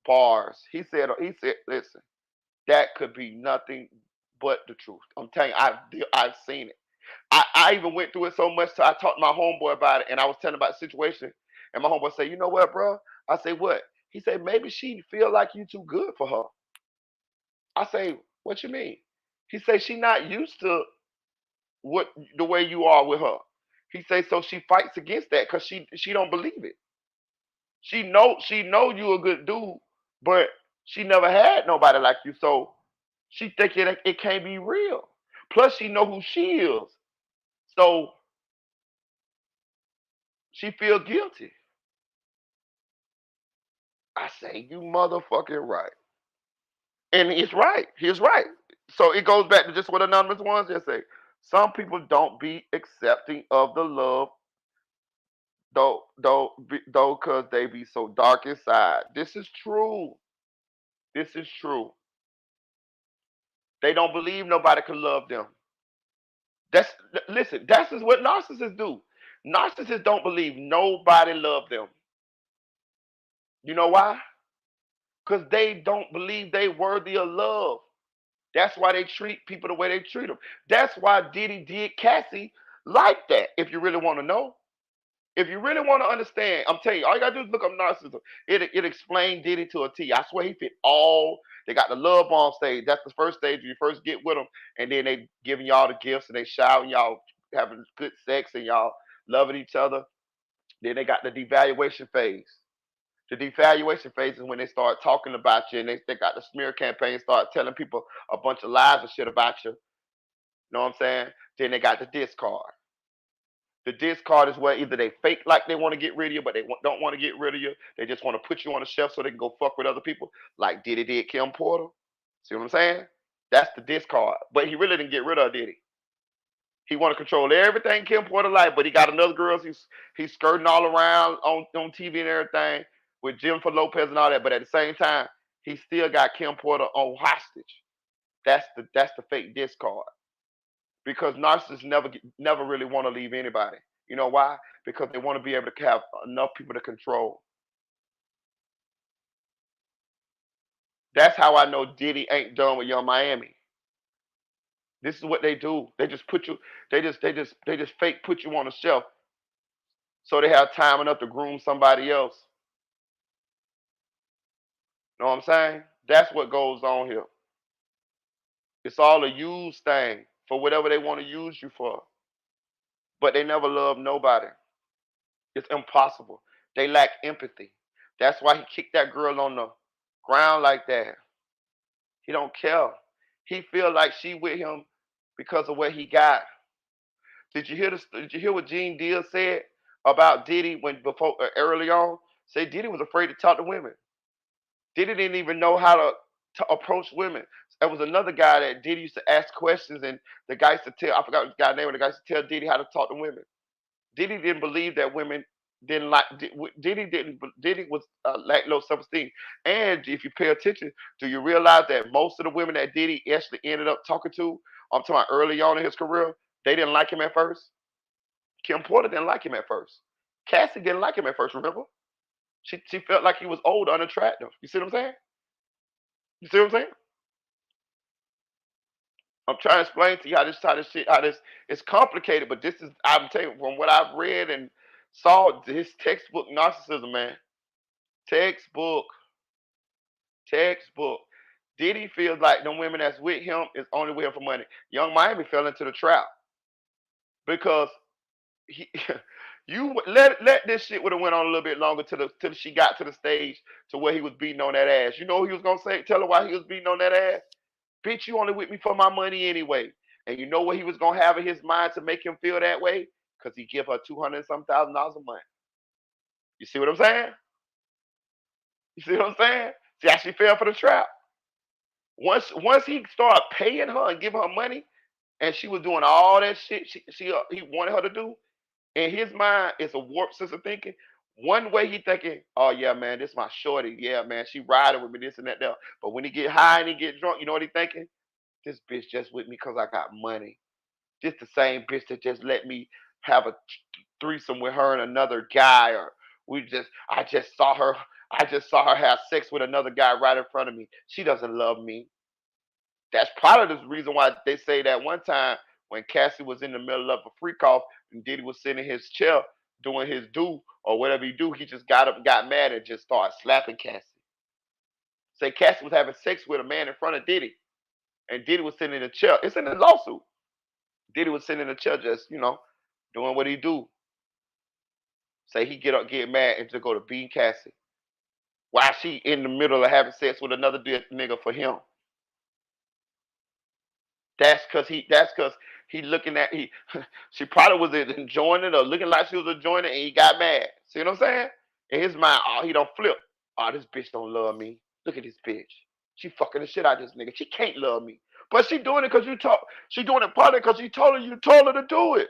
Bars. He said, listen, that could be nothing but the truth. I'm telling you, I've seen it. I even went through it so much so I talked to my homeboy about it and I was telling him about the situation. And my homeboy said, you know what, bro? I say, what? He said, maybe she feel like you too good for her. I say, what you mean? He said she not used to what the way you are with her. He say so she fights against that because she don't believe it. She know you a good dude, but she never had nobody like you. So she think it can't be real. Plus she know who she is. So she feel guilty. I say, you motherfucking right. And it's right. He's right. So it goes back to just what Anonymous Ones just say. Some people don't be accepting of the love though cause they be so dark inside. This is true. This is true. They don't believe nobody can love them. That's listen, that's just what narcissists do. Narcissists don't believe nobody love them. You know why? Because they don't believe they worthy of love. That's why they treat people the way they treat them. That's why Diddy did Cassie like that. If you really want to know, if you really want to understand, I'm telling you, all you gotta do is look up narcissism. It explained Diddy to a T. I swear he fit all. They got the love bomb stage. That's the first stage. You first get with them, and then they giving y'all the gifts, and they shouting y'all having good sex, and y'all loving each other. Then they got the devaluation phase. The devaluation phase is when they start talking about you, and they got the smear campaign, start telling people a bunch of lies and shit about you. You know what I'm saying? Then they got the discard. The discard is where either they fake like they want to get rid of you, but they don't want to get rid of you. They just want to put you on the shelf so they can go fuck with other people, like Diddy did Kim Porter. See what I'm saying? That's the discard. But he really didn't get rid of her, did he? He want to control everything Kim Porter like, but he got another girl he's skirting all around on TV and everything with Jennifer Lopez and all that. But at the same time, he still got Kim Porter on hostage. That's the fake discard because narcissists never really want to leave anybody. You know why? Because they want to be able to have enough people to control. That's how I know Diddy ain't done with Young Miami. This is what they do. They just put you. They just fake put you on the shelf so they have time enough to groom somebody else. You know what I'm saying? That's what goes on here. It's all a use thing for whatever they want to use you for. But they never love nobody. It's impossible. They lack empathy. That's why he kicked that girl on the ground like that. He don't care. He feel like she with him because of what he got. Did you hear what Gene Deal said about Diddy when before early on? Say Diddy was afraid to talk to women. Diddy didn't even know how to approach women. There was another guy that Diddy used to ask questions, and the guy used to tell I forgot the guy's name, but the guy used to tell Diddy how to talk to women. Diddy didn't believe that women didn't like Diddy didn't Diddy was lack low self esteem. And if you pay attention, do you realize that most of the women that Diddy actually ended up talking to, I'm talking about early on in his career, they didn't like him at first. Kim Porter didn't like him at first. Cassie didn't like him at first. Remember, she felt like he was old, unattractive. You see what I'm saying? You see what I'm saying? I'm trying to explain to you how this it's complicated, but this is I'm telling you from what I've read and saw his textbook narcissism, man. Textbook, textbook. Diddy feels like the women that's with him is only with him for money. Young Miami fell into the trap because he you let this shit would have went on a little bit longer till she got to the stage to where he was beating on that ass. You know what he was gonna say? Tell her why he was beating on that ass. Bitch, you only with me for my money anyway. And you know what he was gonna have in his mind to make him feel that way? Because he give her 200 and some $1,000 a month. You see what I'm saying? You see what I'm saying? See how she fell for the trap. Once he started paying her and giving her money, and she was doing all that shit he wanted her to do, in his mind, it's a warped sense of thinking. One way he thinking, oh yeah, man, this is my shorty. Yeah, man, she riding with me, this and that. There. But when he get high and he get drunk, you know what he thinking? This bitch just with me because I got money. This the same bitch that just let me have a threesome with her and another guy, or I just saw her have sex with another guy right in front of me. She doesn't love me. That's part of the reason why they say that one time when Cassie was in the middle of a freak off and Diddy was sitting in his chair doing his do or whatever he do, he just got up and got mad and just started slapping Cassie. Say Cassie was having sex with a man in front of Diddy, and Diddy was sitting in the chair. It's in the lawsuit. Diddy was sitting in the chair, just doing what he do. Say he get up, get mad, and just go to beating Cassie while she in the middle of having sex with another nigga for him. That's cause he looking at he she probably was enjoying it or looking like she was enjoying it and he got mad. See what I'm saying? In his mind, oh, he don't flip. Oh, this bitch don't love me. Look at this bitch. She fucking the shit out of this nigga. She can't love me. But she doing it because she doing it partly because you told her to do it.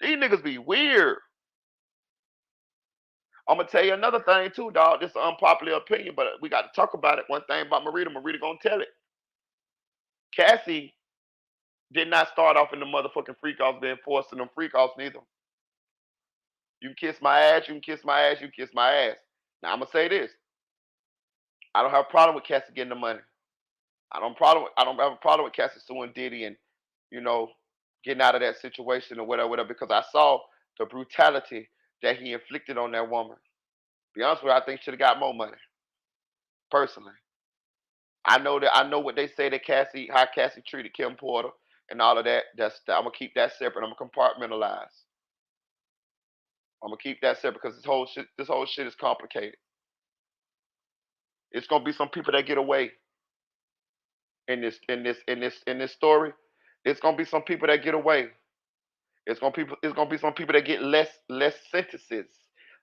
These niggas be weird. I'm gonna tell you another thing too, dog. This is an unpopular opinion, but we got to talk about it. One thing about Marita gonna tell it. Cassie did not start off in the motherfucking freak offs being forced in them freak offs neither. You can kiss my ass, you can kiss my ass, you can kiss my ass. Now I'm gonna say this. I don't have a problem with Cassie getting the money. I don't have a problem with Cassie suing Diddy and, you know, getting out of that situation or whatever, because I saw the brutality that he inflicted on that woman. Be honest with you, I think she should have got more money. Personally. I know what they say that how Cassie treated Kim Porter and all of that. I'm gonna keep that separate. I'm gonna compartmentalize. I'm gonna keep that separate because this whole shit is complicated. It's gonna be some people that get away in this story. It's gonna be some people that get away. It's gonna be some people that get less sentences,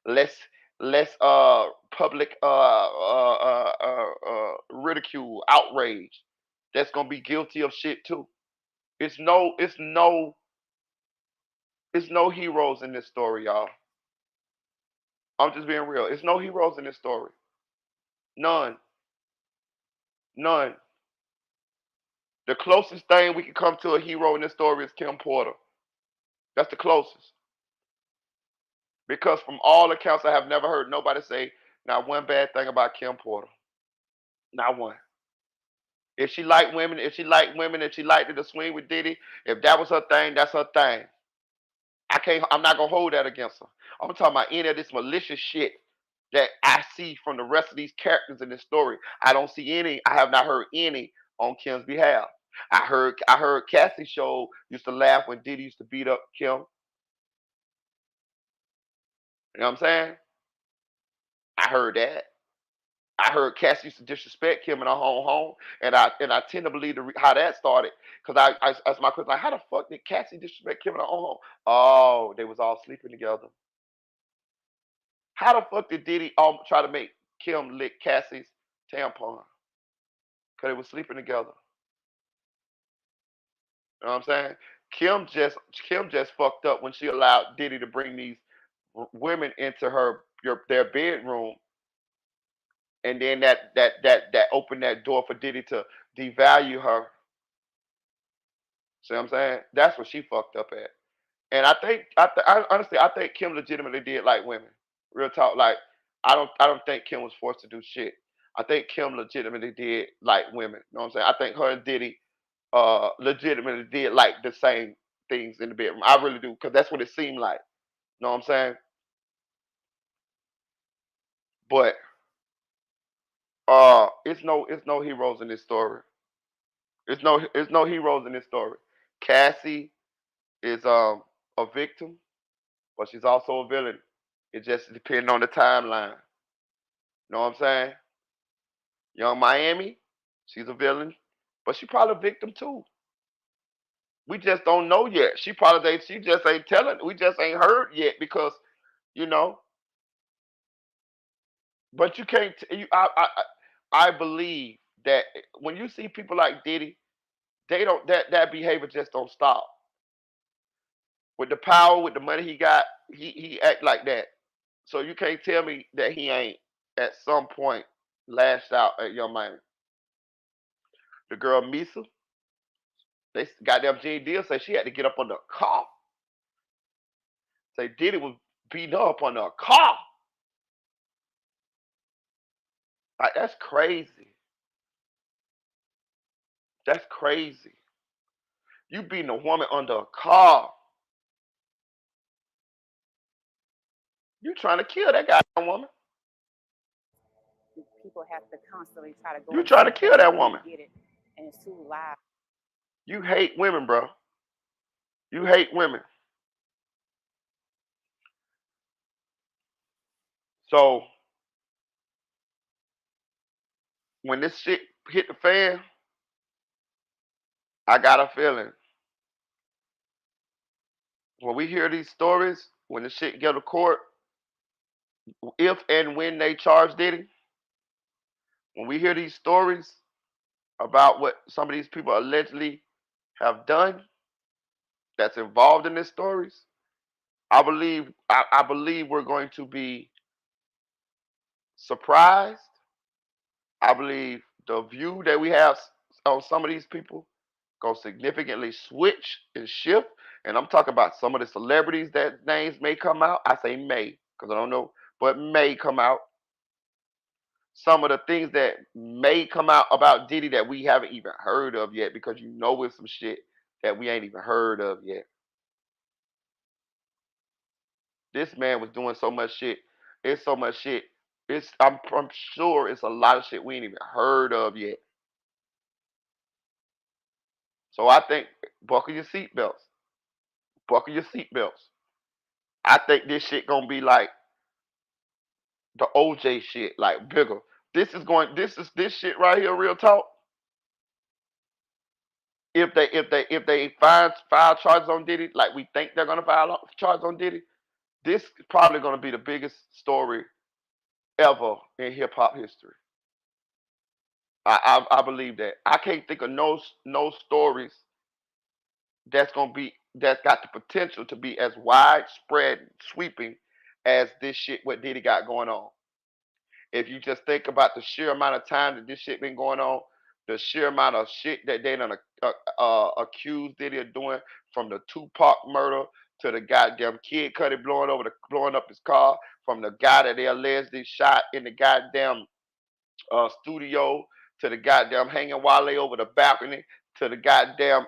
less less public ridicule, outrage. That's gonna be guilty of shit too. It's no it's no it's no heroes in this story, y'all. I'm just being real. It's no heroes in this story. None. None. The closest thing we can come to a hero in this story is Kim Porter. That's the closest. Because from all accounts, I have never heard nobody say not one bad thing about Kim Porter. Not one. If she liked to swing with Diddy, if that was her thing, that's her thing. I'm not gonna hold that against her. I'm talking about any of this malicious shit that I see from the rest of these characters in this story. I have not heard any on Kim's behalf. I heard Cassie show used to laugh when Diddy used to beat up Kim. You know what I'm saying? I heard that. I heard Cassie used to disrespect Kim in her home, and I tend to believe how that started. Cause I asked my question like, how the fuck did Cassie disrespect Kim in her own home? Oh, they was all sleeping together. How the fuck did Diddy try to make Kim lick Cassie's tampon? Cause they was sleeping together. You know what I'm saying? Kim just fucked up when she allowed Diddy to bring these women into their bedroom, and then that opened that door for Diddy to devalue her. See what I'm saying? That's what she fucked up at. And honestly, I think Kim legitimately did like women. Real talk. Like I don't think Kim was forced to do shit. I think Kim legitimately did like women. You know what I'm saying? I think her and Diddy legitimately did like the same things in the bedroom. I really do, because that's what it seemed like. You know what I'm saying? But it's no heroes in this story. It's no heroes in this story. Cassie is a victim, but she's also a villain. It just depends on the timeline. You know what I'm saying? Young Miami, she's a villain, but she probably a victim too. We just don't know yet. She just ain't telling. We just ain't heard yet because you know. But you can't. I believe that when you see people like Diddy, they don't that behavior just don't stop. With the power, with the money he got, he act like that. So you can't tell me that he ain't at some point lashed out at Young Miami. The girl Misa, They goddamn Gene Deal say she had to get up under a car. Say Diddy was beating her up under a car. Like that's crazy. That's crazy. You beating a woman under a car. You trying to kill that goddamn woman. People have to constantly try to go You and trying to seek kill that that money woman. to get it, and it's too loud. You hate women, bro. You hate women. So when this shit hit the fan, I got a feeling when we hear these stories, when the shit go to court, if and when they charge Diddy, when we hear these stories about what some of these people allegedly have done that's involved in these stories, I believe we're going to be surprised. I believe the view that we have on some of these people gonna significantly switch and shift. And I'm talking about some of the celebrities that names may come out. I say may because I don't know, but may come out. Some of the things that may come out about Diddy that we haven't even heard of yet because you know it's some shit that we ain't even heard of yet. This man was doing so much shit. It's so much shit. I'm sure it's a lot of shit we ain't even heard of yet. So I think buckle your seatbelts. Buckle your seatbelts. I think this shit gonna be like the OJ shit, like bigger. This shit right here, real talk. If they file charges on Diddy, like we think they're gonna file charges on Diddy, this is probably gonna be the biggest story ever in hip hop history. I believe that. I can't think of no stories that's got the potential to be as widespread, sweeping as this shit what Diddy got going on. If you just think about the sheer amount of time that this shit been going on, the sheer amount of shit that they done accused Diddy of doing, from the Tupac murder to the goddamn Kid Cudi blowing up his car, from the guy that they allegedly shot in the goddamn studio, to the goddamn hanging Wale over the balcony, to the goddamn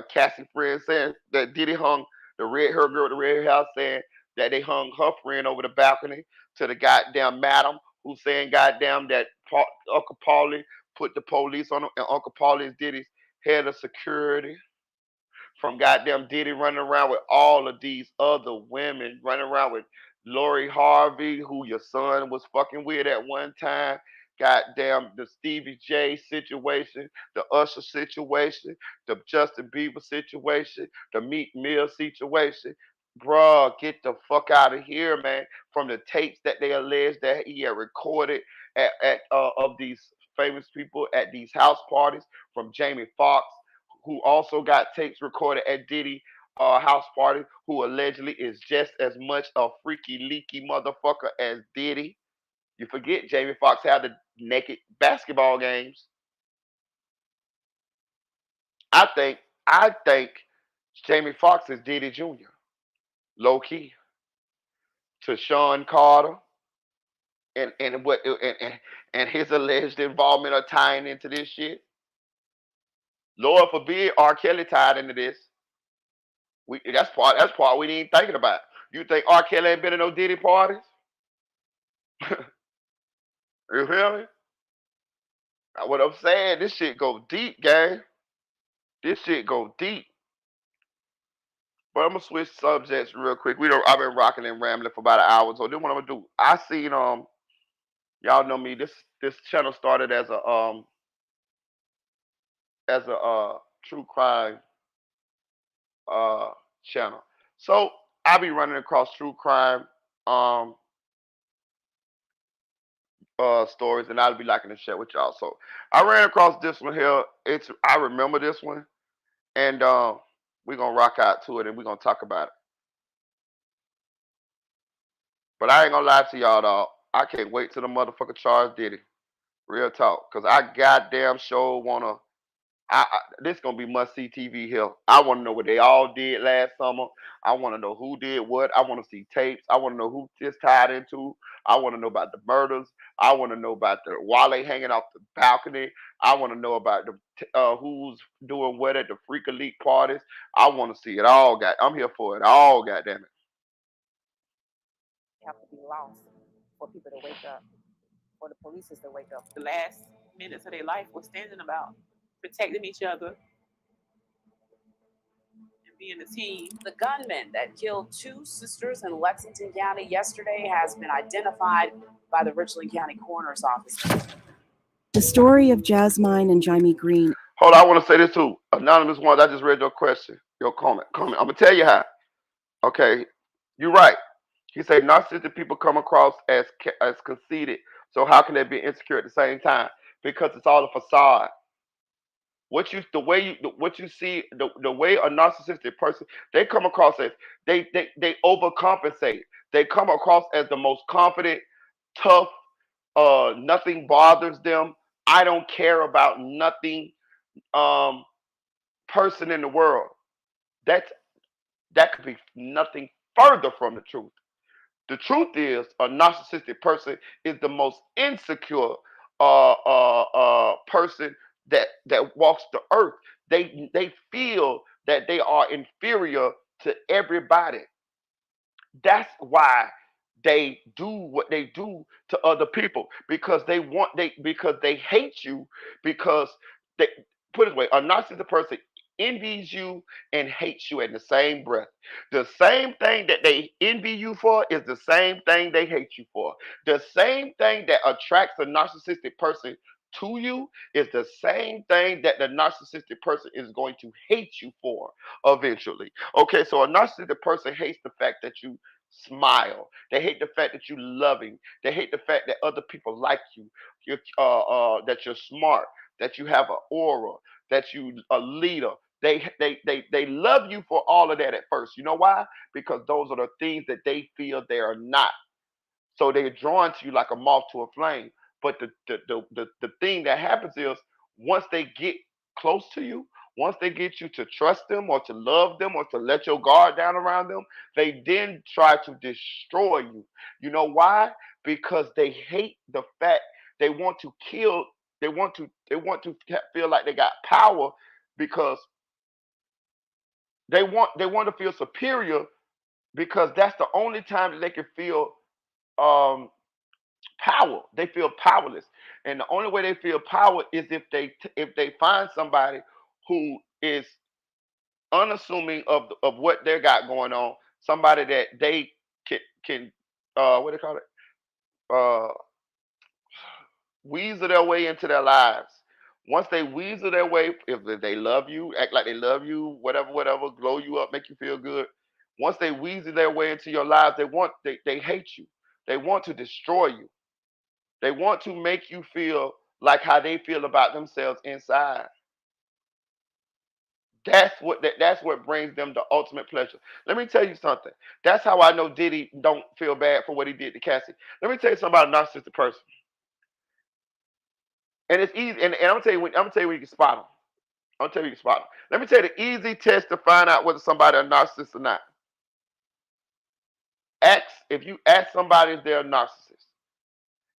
Cassie friend saying that Diddy hung her girl with the red house saying that they hung her friend over the balcony, to the goddamn madam who's saying goddamn that Uncle Paulie put the police on him, and Uncle Paulie is Diddy's head of security, from goddamn Diddy running around with all of these other women, running around with Lori Harvey, who your son was fucking with at one time. Goddamn the Stevie J situation, the Usher situation, the Justin Bieber situation, the Meek Mill situation. Bruh, get the fuck out of here, man. From the tapes that they allege that he had recorded at of these famous people at these house parties, from Jamie Foxx, who also got tapes recorded at Diddy house party, who allegedly is just as much a freaky leaky motherfucker as Diddy. You forget Jamie Foxx had the naked basketball games. I think Jamie Foxx is Diddy Jr. Low key to Sean Carter and his alleged involvement or tying into this shit. Lord forbid R. Kelly tied into this. That's part we ain't thinking about. You think R. Kelly ain't been in no Diddy parties? You feel me? What I'm saying, this shit go deep, gang. This shit go deep. But I'm gonna switch subjects real quick. I've been rocking and rambling for about an hour, so then what I'm gonna do? I seen y'all know me. This channel started as a true crime uh channel. So I be running across true crime um stories, and I'll be liking to share with y'all. So I ran across this one here. I remember this one, and we're gonna rock out to it, and we're gonna talk about it. But I ain't gonna lie to y'all, dog. I can't wait till the motherfucker charge Diddy. Real talk, cause I goddamn sure wanna. This gonna be must see TV here. I want to know what they all did last summer. I want to know who did what. I want to see tapes. I want to know who this tied into. I want to know about the murders. I want to know about the Wale hanging off the balcony. I want to know about the who's doing what at the freak elite parties. I want to see it all. I'm here for it all. Goddamn it. have to be lost for people to wake up, for the police to wake up. The last minutes of their life was standing about protecting each other and being a team. The gunman that killed two sisters in Lexington County yesterday has been identified by the Richland County Coroner's Office. The story of Jasmine and Jaime Green. Hold on, I want to say this too. Anonymous ones, I just read your question, your comment. Comment. I'm gonna tell you how. Okay, you're right. He said narcissistic people come across as conceited. So how can they be insecure at the same time? Because it's all a facade. What you see the way a narcissistic person, they come across as they overcompensate. They come across as the most confident, tough, nothing bothers them. I don't care about nothing um person in the world. That's that could be nothing further from the truth. The truth is, a narcissistic person is the most insecure person that walks the earth. They feel that they are inferior to everybody. That's why they do what they do to other people because they hate you because they put it this way, a narcissistic person envies you and hates you in the same breath. The same thing that they envy you for is the same thing they hate you for. The same thing that attracts a narcissistic person to you is the same thing that the narcissistic person is going to hate you for eventually. Okay, so a narcissistic person hates the fact that you smile. They hate the fact that you loving. They hate the fact that other people like you. That you're smart. That you have an aura. That you a leader. They love you for all of that at first. You know why? Because those are the things that they feel they are not. So they're drawn to you like a moth to a flame. But the thing that happens is once they get close to you, once they get you to trust them or to love them or to let your guard down around them, they then try to destroy you. You know why? Because they hate the fact they want to kill, they want to feel like they got power because they want to feel superior because that's the only time that they can feel um power. They feel powerless, and the only way they feel power is if they find somebody who is unassuming of what they got going on. Somebody that they can what do they call it? Uh, Weasel their way into their lives. Once they weasel their way, if they love you, act like they love you, whatever, whatever, glow you up, make you feel good. Once they weasel their way into your lives, they hate you. They want to destroy you. They want to make you feel like how they feel about themselves inside. That's what brings them the ultimate pleasure. Let me tell you something. That's how I know Diddy don't feel bad for what he did to Cassie. Let me tell you something about a narcissistic person. And it's easy. And I'm gonna tell you when you can spot them. I'm gonna tell you can spot them. Let me tell you the easy test to find out whether somebody a narcissist or not. If you ask somebody if they're a narcissist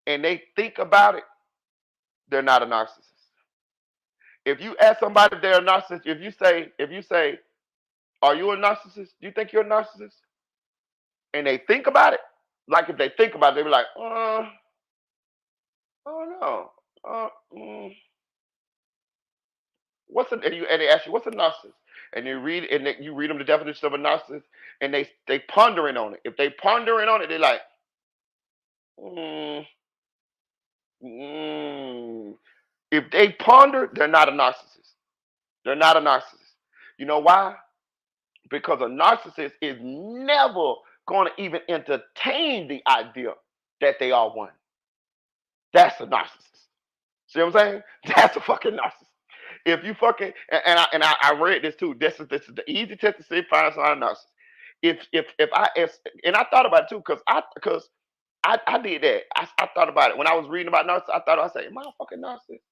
and they think about it, they're not a narcissist. If you ask somebody if they're a narcissist, if you say, are you a narcissist? Do you think you're a narcissist? And they think about it, like if they think about it, they be like, oh no. Uh, mm, and they ask you what's a narcissist, and you read them the definition of a narcissist, and they pondering on it. If they pondering on it, they're like, mm, mm. If they ponder, they're not a narcissist. They're not a narcissist. You know why? Because a narcissist is never going to even entertain the idea that they are one. That's a narcissist. See what I'm saying? That's a fucking narcissist. If you fucking and I read this too. This is the easy test to see find somebody narcissist. If and I thought about it too because I did that. I thought about it when I was reading about narcissists. I said, am I a fucking narcissist?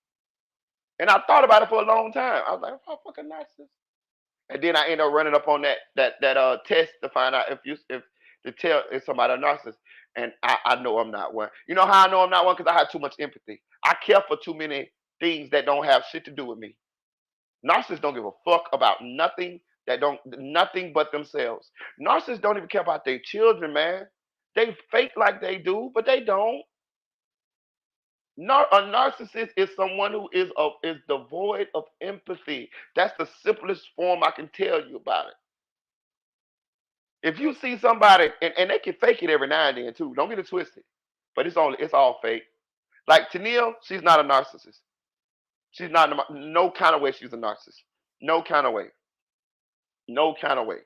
And I thought about it for a long time. I was like, I'm fucking narcissist. And then I end up running up on that test to find out if to tell if somebody a narcissist. And I know I'm not one. You know how I know I'm not one? Because I have too much empathy. I care for too many things that don't have shit to do with me. Narcissists don't give a fuck about nothing but themselves. Narcissists don't even care about their children, man. They fake like they do, but they don't. A narcissist is someone who is devoid of empathy. That's the simplest form I can tell you about it. If you see somebody, and they can fake it every now and then too. Don't get it twisted, but it's all fake. Like Tennille, she's not a narcissist. She's not no kind of way. She's a narcissist. No kind of way. No kind of way.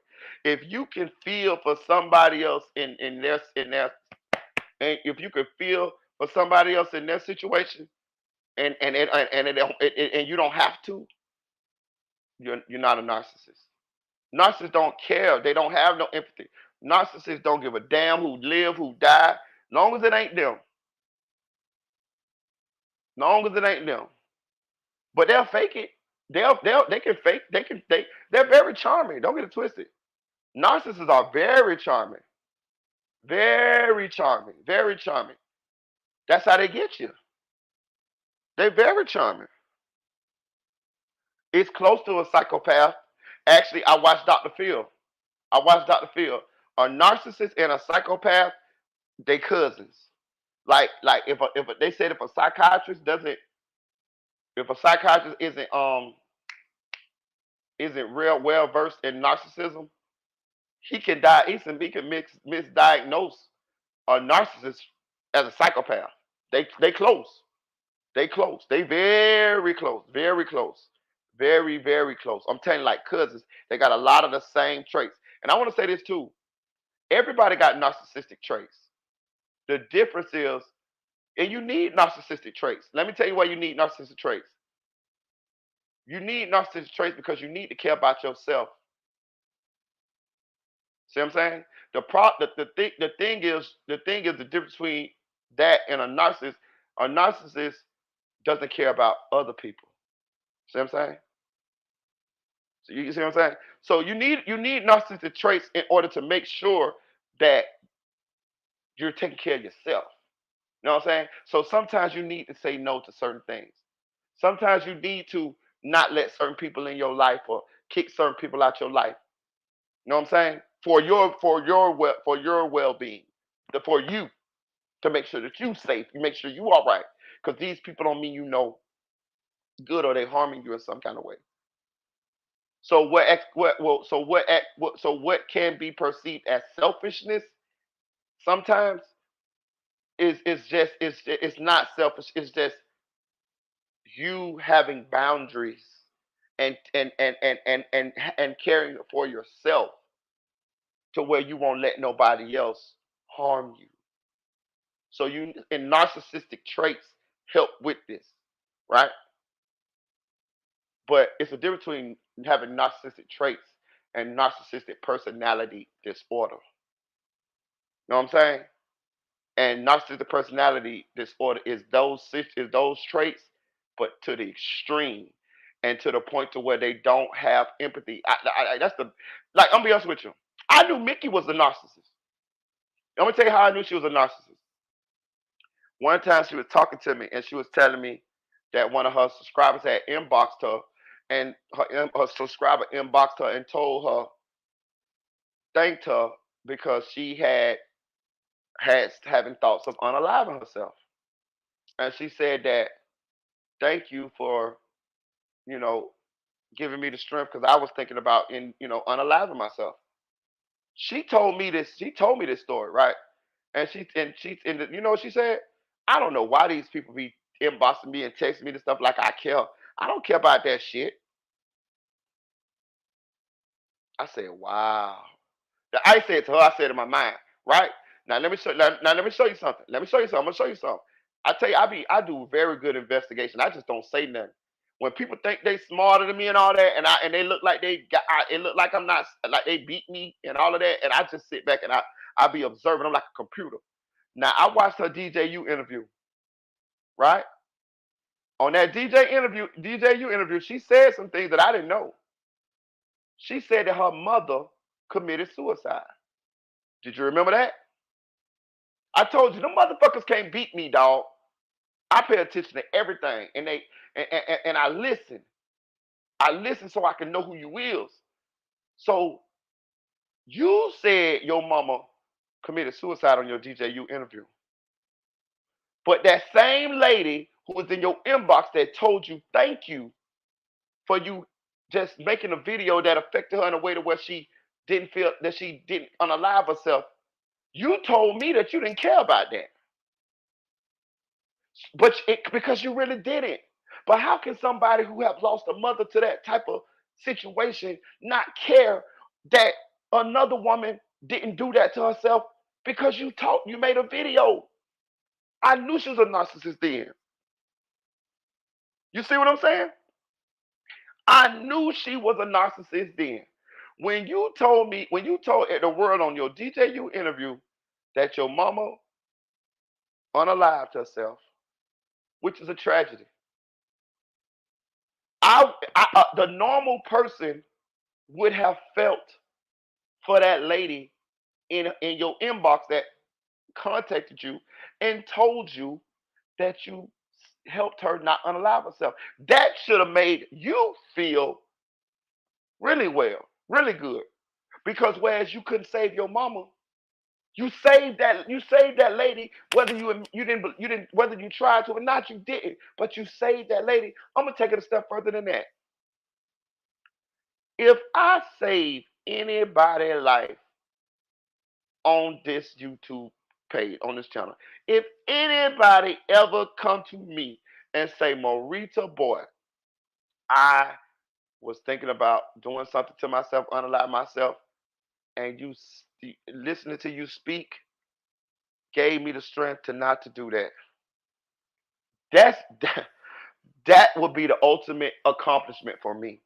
If you can feel for somebody else in their and if you can feel for somebody else in their situation, and you don't have to, you're not a narcissist. Narcissists don't care. They don't have no empathy. Narcissists don't give a damn who live, who die, long as it ain't them. Long as it ain't them. But they'll fake it. They can fake. They're very charming. Don't get it twisted. Narcissists are very charming. Very charming. Very charming. That's how they get you. They're very charming. It's close to a psychopath. Actually, I watched Dr. Phil. I watched Dr. Phil. A narcissist and a psychopath, they cousins. Like they said if a psychiatrist doesn't if a psychiatrist isn't real well versed in narcissism, he can misdiagnose a narcissist as a psychopath. They close. They close. They very close. Very close. Very, very close. I'm telling you, like cousins, they got a lot of the same traits. And I want to say this too. Everybody got narcissistic traits. The difference is, and you need narcissistic traits. Let me tell you why you need narcissistic traits. You need narcissistic traits because you need to care about yourself. See what I'm saying? The thing is the difference between that and a narcissist. A narcissist doesn't care about other people. See what I'm saying? So you see what I'm saying? So you need narcissistic traits in order to make sure that you're taking care of yourself. You know what I'm saying? So sometimes you need to say no to certain things. Sometimes you need to not let certain people in your life or kick certain people out your life. You know what I'm saying? For your well being, for you to make sure that you safe, you make sure you all right. Because these people don't mean you know good or they harming you in some kind of way. So what can be perceived as selfishness sometimes it's not selfish. It's just you having boundaries and caring for yourself to where you won't let nobody else harm you. So you and narcissistic traits help with this, right? But it's a difference between having narcissistic traits and narcissistic personality disorder. You know what I'm saying? And narcissistic personality disorder is those traits, but to the extreme and to the point to where they don't have empathy. That's the like. I'm gonna be honest with you. I knew Mickey was a narcissist. I'm gonna tell you how I knew she was a narcissist. One time she was talking to me and she was telling me that one of her subscribers had inboxed her, and her subscriber inboxed her and told her, thanked her because she had having thoughts of unaliving herself. And she said that thank you for you know giving me the strength because I was thinking about unaliving myself. She told me this story, right? And you know what she said? I don't know why these people be inboxing me and texting me the stuff like I care. I don't care about that shit. I said, wow. I said to her, I said in my mind, right? Now let me show you something. Let me show you something. I'm gonna show you something. I tell you, I do very good investigation. I just don't say nothing. When people think they smarter than me and all that, and they look like it look like I'm not like they beat me and all of that, and I just sit back and I be observing. I'm like a computer. Now I watched her DJU interview, right? On that DJU interview, she said some things that I didn't know. She said that her mother committed suicide. Did you remember that? I told you, them motherfuckers can't beat me, dog. I pay attention to everything, and I listen. I listen so I can know who you is. So you said your mama committed suicide on your DJU interview, but that same lady who was in your inbox that told you thank you for you just making a video that affected her in a way to where she didn't feel that she didn't unalive herself. You told me that you didn't care about that, because you really didn't. But how can somebody who has lost a mother to that type of situation not care that another woman didn't do that to herself because you made a video? I knew she was a narcissist then. You see what I'm saying? I knew she was a narcissist then. When you told the world on your DJU interview that your mama unalived herself, which is a tragedy. The normal person would have felt for that lady in your inbox that contacted you and told you that you helped her not unalive herself. That should have made you feel really well, really good. Because whereas you couldn't save your mama, you saved that lady, whether you didn't whether you tried to or not, you didn't. But you saved that lady. I'm gonna take it a step further than that. If I save anybody's life on this YouTube page, on this channel, if anybody ever come to me and say, Meritaboy, I was thinking about doing something to myself, unalive myself, and listening to you speak gave me the strength to not to do that. That's that would be the ultimate accomplishment for me.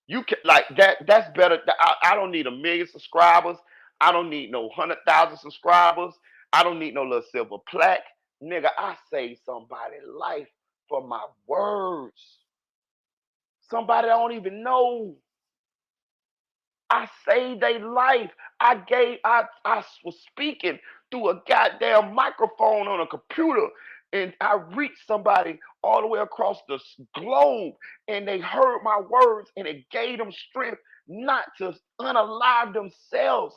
You can like that. That's better. I don't need 1 million subscribers. I don't need no 100,000 subscribers. I don't need no little silver plaque, nigga. I saved somebody's life for my words. Somebody I don't even know. I saved their life. I was speaking through a goddamn microphone on a computer, and I reached somebody all the way across the globe, and they heard my words, and it gave them strength not to unalive themselves.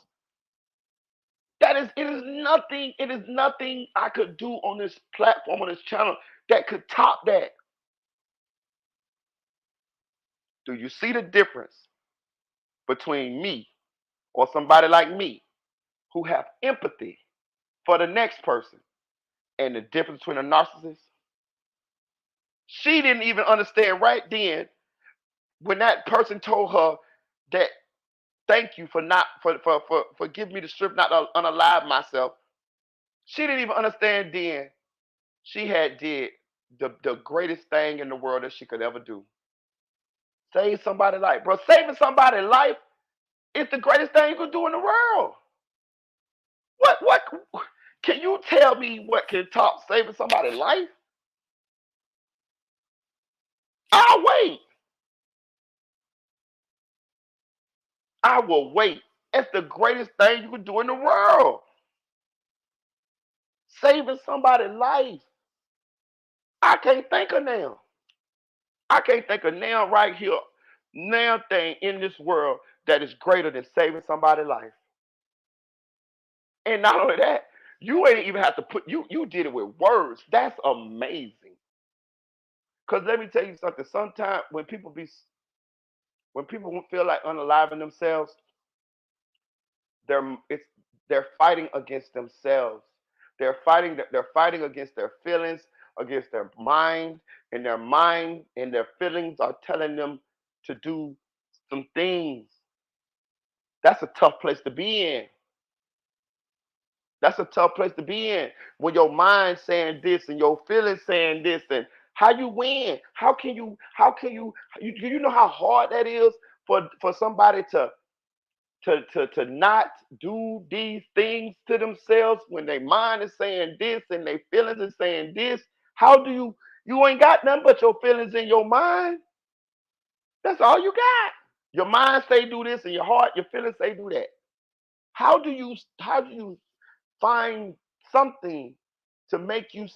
It is nothing I could do on this platform, on this channel, that could top that. Do you see the difference between me or somebody like me who have empathy for the next person and the difference between a narcissist? She didn't even understand right then when that person told her that thank you for not for giving me the strength not to unalive myself. She didn't even understand then she had did the greatest thing in the world that she could ever do. Save somebody's life. Bro, saving somebody's life is the greatest thing you could do in the world. What can you tell me what can top saving somebody's life? I'll wait. I will wait. It's the greatest thing you can do in the world. Saving somebody's life. I can't think of now. I can't think of now right here, now thing in this world that is greater than saving somebody's life. And not only that, you ain't even have to you did it with words. That's amazing. Cause let me tell you something. Sometimes when people feel like unaliving themselves, they're it's they're fighting against themselves. They're fighting against their feelings, against their mind, and their feelings are telling them to do some things. That's a tough place to be in. That's a tough place to be in when your mind saying this and your feelings saying this, and how you win? Do you know how hard that is for somebody to not do these things to themselves when their mind is saying this and their feelings is saying this? How do you? You ain't got nothing but your feelings in your mind. That's all you got. Your mind say do this, and your heart, your feelings say do that. How do you find something to make you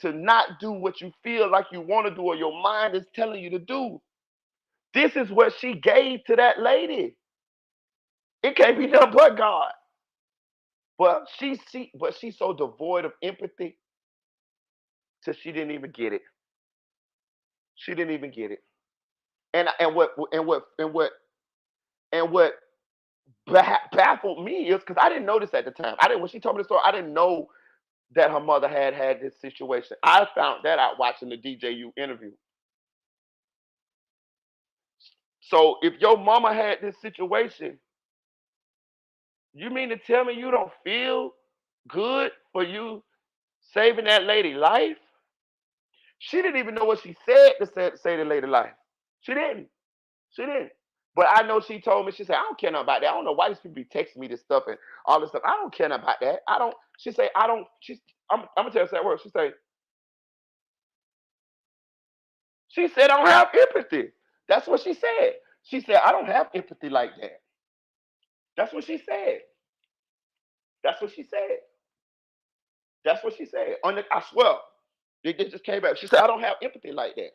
to not do what you feel like you want to do or your mind is telling you to do? This is what she gave to that lady. It can't be done but God. But she's so devoid of empathy till she didn't even get it. She didn't even get it. And what baffled me is because I didn't know this at the time. I didn't when she told me the story. I didn't know that her mother had this situation. I found that out watching the DJU interview. So if your mama had this situation, you mean to tell me you don't feel good for you saving that lady life? She didn't even know what she said to say the lady life. She didn't. She didn't. But I know she told me, she said, I don't care nothing about that. I don't know why these people be texting me this stuff and all this stuff. I don't care nothing about that. I don't, she say, I don't, I'm gonna tell you that word. She said, I don't have empathy. That's what she said. She said, I don't have empathy like that. That's what she said. That's what she said. That's what she said. I swear. It just came back. She said, I don't have empathy like that.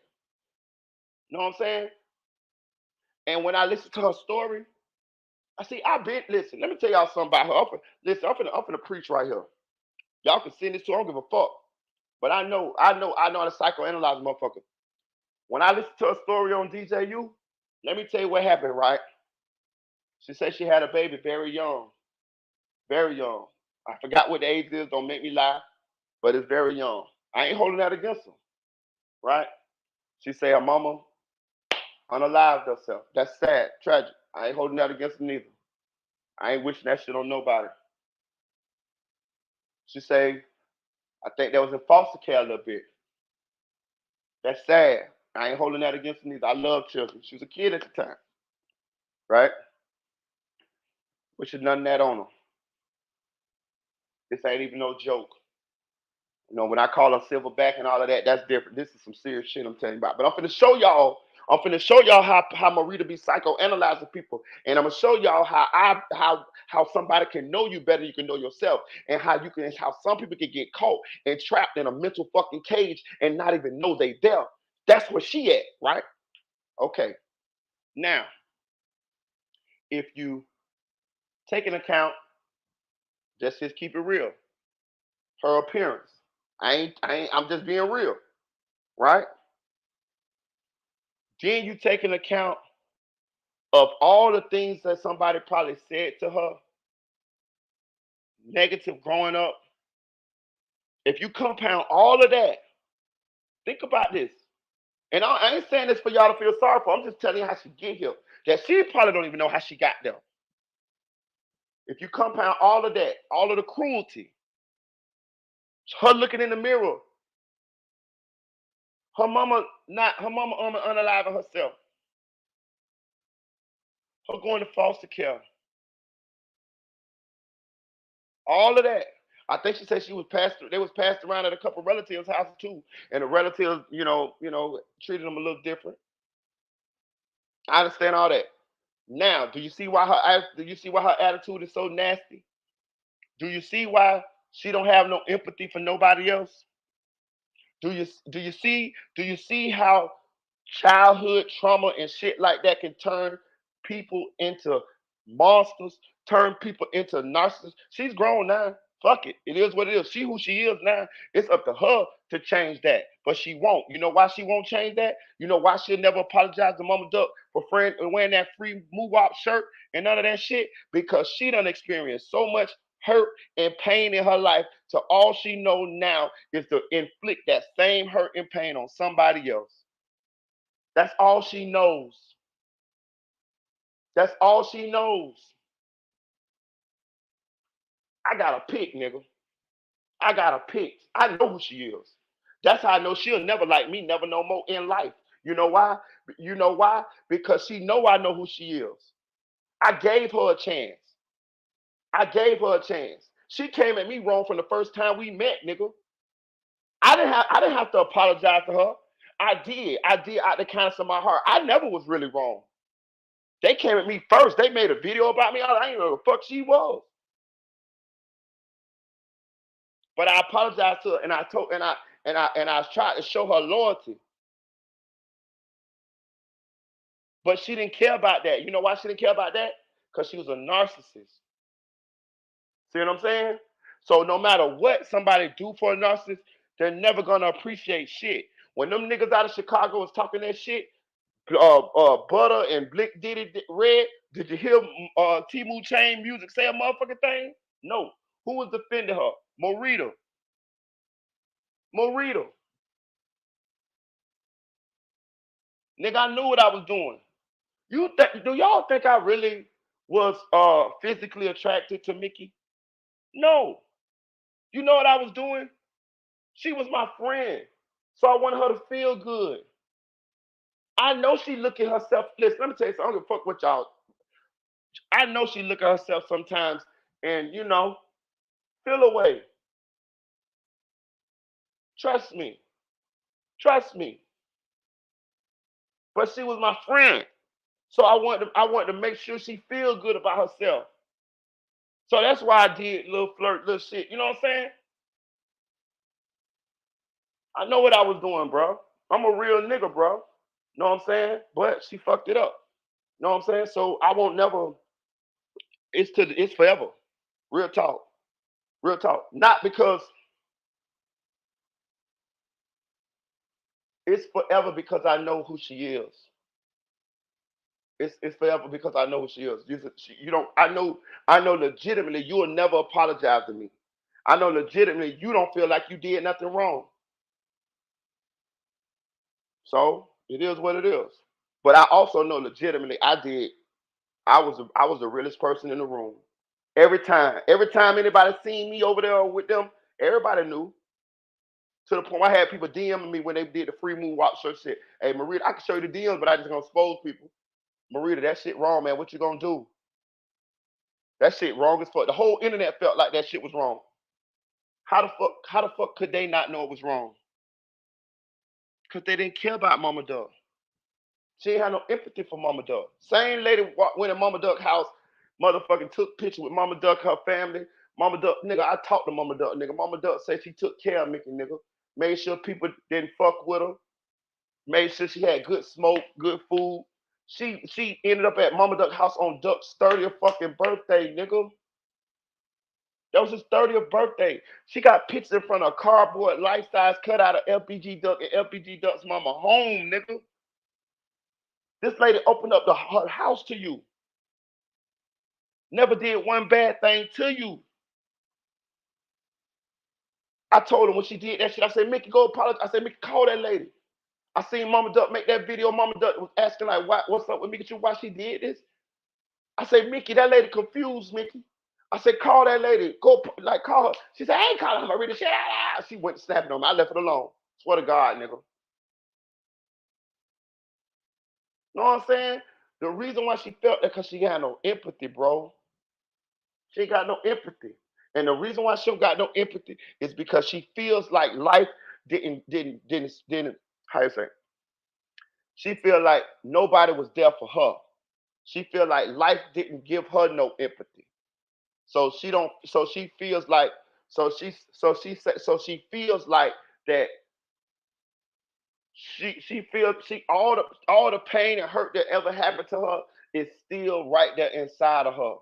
You know what I'm saying? And when I listened to her story, listen, let me tell y'all something about her. Listen, I'm finna preach right here. Y'all can send this to her, I don't give a fuck. But I know how to psychoanalyze a motherfucker. When I listened to her story on DJU, let me tell you what happened, right? She said she had a baby very young. Very young. I forgot what the age is, don't make me lie, but it's very young. I ain't holding that against her, right? She said her mama unalived herself. That's sad, tragic. I ain't holding that against her neither. I ain't wishing that shit on nobody. She say, I think that was in foster care a little bit. That's sad. I ain't holding that against her neither. I love children. She was a kid at the time, right? Wishing none of that on her. This ain't even no joke. When I call her silverback and all of that, that's different. This is some serious shit I'm telling you about. But I'm finna show y'all. I'm finna show y'all how Marita be psychoanalyzing people, and I'm gonna show y'all how somebody can know you better than you can know yourself, and how some people can get caught and trapped in a mental fucking cage and not even know they there. That's where she at, right? Okay. Now, if you take into account, just keep it real, her appearance. I'm just being real, right? Then you take into account of all the things that somebody probably said to her, negative growing up. If you compound all of that, think about this. And I ain't saying this for y'all to feel sorry for. I'm just telling you how she get here. That she probably don't even know how she got there. If you compound all of that, all of the cruelty, her looking in the mirror, her mama unaliving herself, her going to foster care, all of that. I think she said she was passed. They was passed around at a couple relatives' houses too, and the relatives, treated them a little different. I understand all that. Now, do you see why her attitude is so nasty? Do you see why she don't have no empathy for nobody else? Do you see how childhood trauma and shit like that can turn people into monsters, turn people into narcissists? She's grown now. Fuck it. It is what it is. She who she is now. It's up to her to change that. But she won't. You know why she won't change that? You know why she'll never apologize to Mama Duck for wearing that free move up shirt and none of that shit? Because she done experienced so much hurt and pain in her life to all she know now is to inflict that same hurt and pain on somebody else. That's all she knows. That's all she knows. I got a pick, nigga. I got a pick. I know who she is. That's how I know she'll never like me, never no more in life. You know why? You know why? Because she know I know who she is. I gave her a chance. I gave her a chance. She came at me wrong from the first time we met, nigga. I didn't have to apologize to her. I did out the kindness of my heart. I never was really wrong. They came at me first. They made a video about me. I didn't know the fuck she was. But I apologized to her, and I told, and I tried to show her loyalty. But she didn't care about that. You know why she didn't care about that? Because she was a narcissist. See what I'm saying? So no matter what somebody do for a narcissist, they're never gonna appreciate shit. When them niggas out of Chicago was talking that shit, Butter and Blick Diddy Red, did you hear Timu Chain Music say a motherfucking thing? No. Who was defending her? Morita. Morita. Nigga, I knew what I was doing. Do y'all think I really was physically attracted to Mickey? No. You know what I was doing? She was my friend. So I wanted her to feel good. I know she look at herself. Listen, let me tell you something. I don't give a fuck what y'all. I know she look at herself sometimes and feel away. Trust me. Trust me. But she was my friend. So I wanted to make sure she feel good about herself. So that's why I did little flirt, little shit. You know what I'm saying? I know what I was doing, bro. I'm a real nigga, bro. Know what I'm saying? But she fucked it up. Know what I'm saying? So I won't never. It's forever. Real talk. Real talk. Not because it's forever because I know who she is. It's forever because I know who she is. You don't. I know legitimately you will never apologize to me. I know legitimately you don't feel like you did nothing wrong. So it is what it is. But I also know legitimately I did. I was the realest person in the room. Every time anybody seen me over there with them, everybody knew. To the point I had people DMing me when they did the free moonwalk shirt shit. Hey Marita, I can show you the DMs, but I just gonna expose people. Marita, that shit wrong, man. What you gonna do? That shit wrong as fuck. The whole internet felt like that shit was wrong. How the fuck could they not know it was wrong? Cause they didn't care about Mama Duck. She ain't had no empathy for Mama Duck. Same lady went in Mama Duck house, motherfucking took pictures with Mama Duck, her family. Mama Duck, nigga, I talked to Mama Duck, nigga. Mama Duck said she took care of Mickey, nigga. Made sure people didn't fuck with her. Made sure she had good smoke, good food. She ended up at Mama Duck house on Duck's 30th fucking birthday, nigga. That was his 30th birthday. She got pictures in front of a cardboard life size cut out of LPG Duck and LPG Duck's mama home, nigga. This lady opened up her house to you. Never did one bad thing to you. I told her when she did that shit, I said, Mickey, go apologize. I said, Mickey, call that lady. I seen Mama Duck make that video. Mama Duck was asking, like, what's up with Mickey? Why she did this? I said, Mickey, that lady confused Mickey. I said, call that lady. Go, like, call her. She said, I ain't calling her, Marita. She went snapping on me. I left it alone. Swear to God, nigga. Know what I'm saying? The reason why she felt that because she had no empathy, bro. She ain't got no empathy. And the reason why she don't got no empathy is because she feels like life didn't how you say? She feel like nobody was there for her. She feel like life didn't give her no empathy. So she don't so she feels like so she feels like that she feels she all the pain and hurt that ever happened to her is still right there inside of her.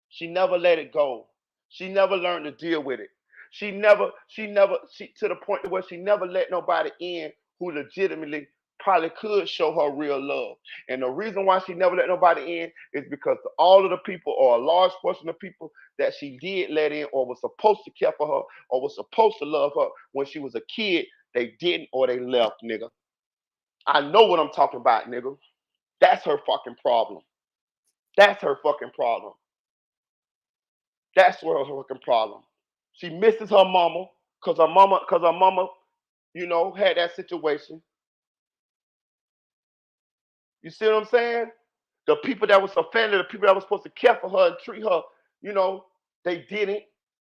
She never let it go. She never learned to deal with it. She to the point where she never let nobody in who legitimately probably could show her real love. And the reason why she never let nobody in is because all of the people or a large portion of people that she did let in or was supposed to care for her or was supposed to love her when she was a kid, they didn't or they left, nigga. I know what I'm talking about, nigga. That's her fucking problem. That's her fucking problem. That's where her fucking problem. She misses her mama because her mama, had that situation. You see what I'm saying? The people that was offended, the people that was supposed to care for her and treat her, you know, they didn't.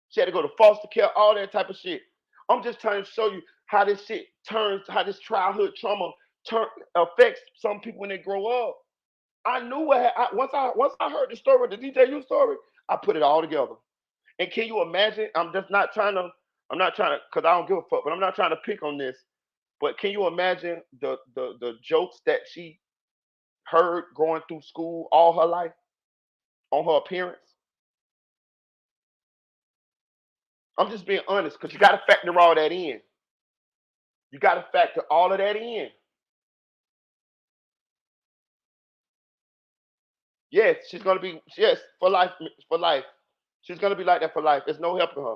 She had to go to foster care, all that type of shit. I'm just trying to show you how this shit turns, how this childhood trauma affects some people when they grow up. I knew once I heard the story, the DJU story, I put it all together. And can you imagine? I'm not trying to, because I don't give a fuck, but I'm not trying to pick on this. But can you imagine the jokes that she heard going through school all her life on her appearance? I'm just being honest, because you got to factor all that in. You got to factor all of that in. Yes, she's gonna be, yes, for life, for life. She's gonna be like that for life. There's no helping her.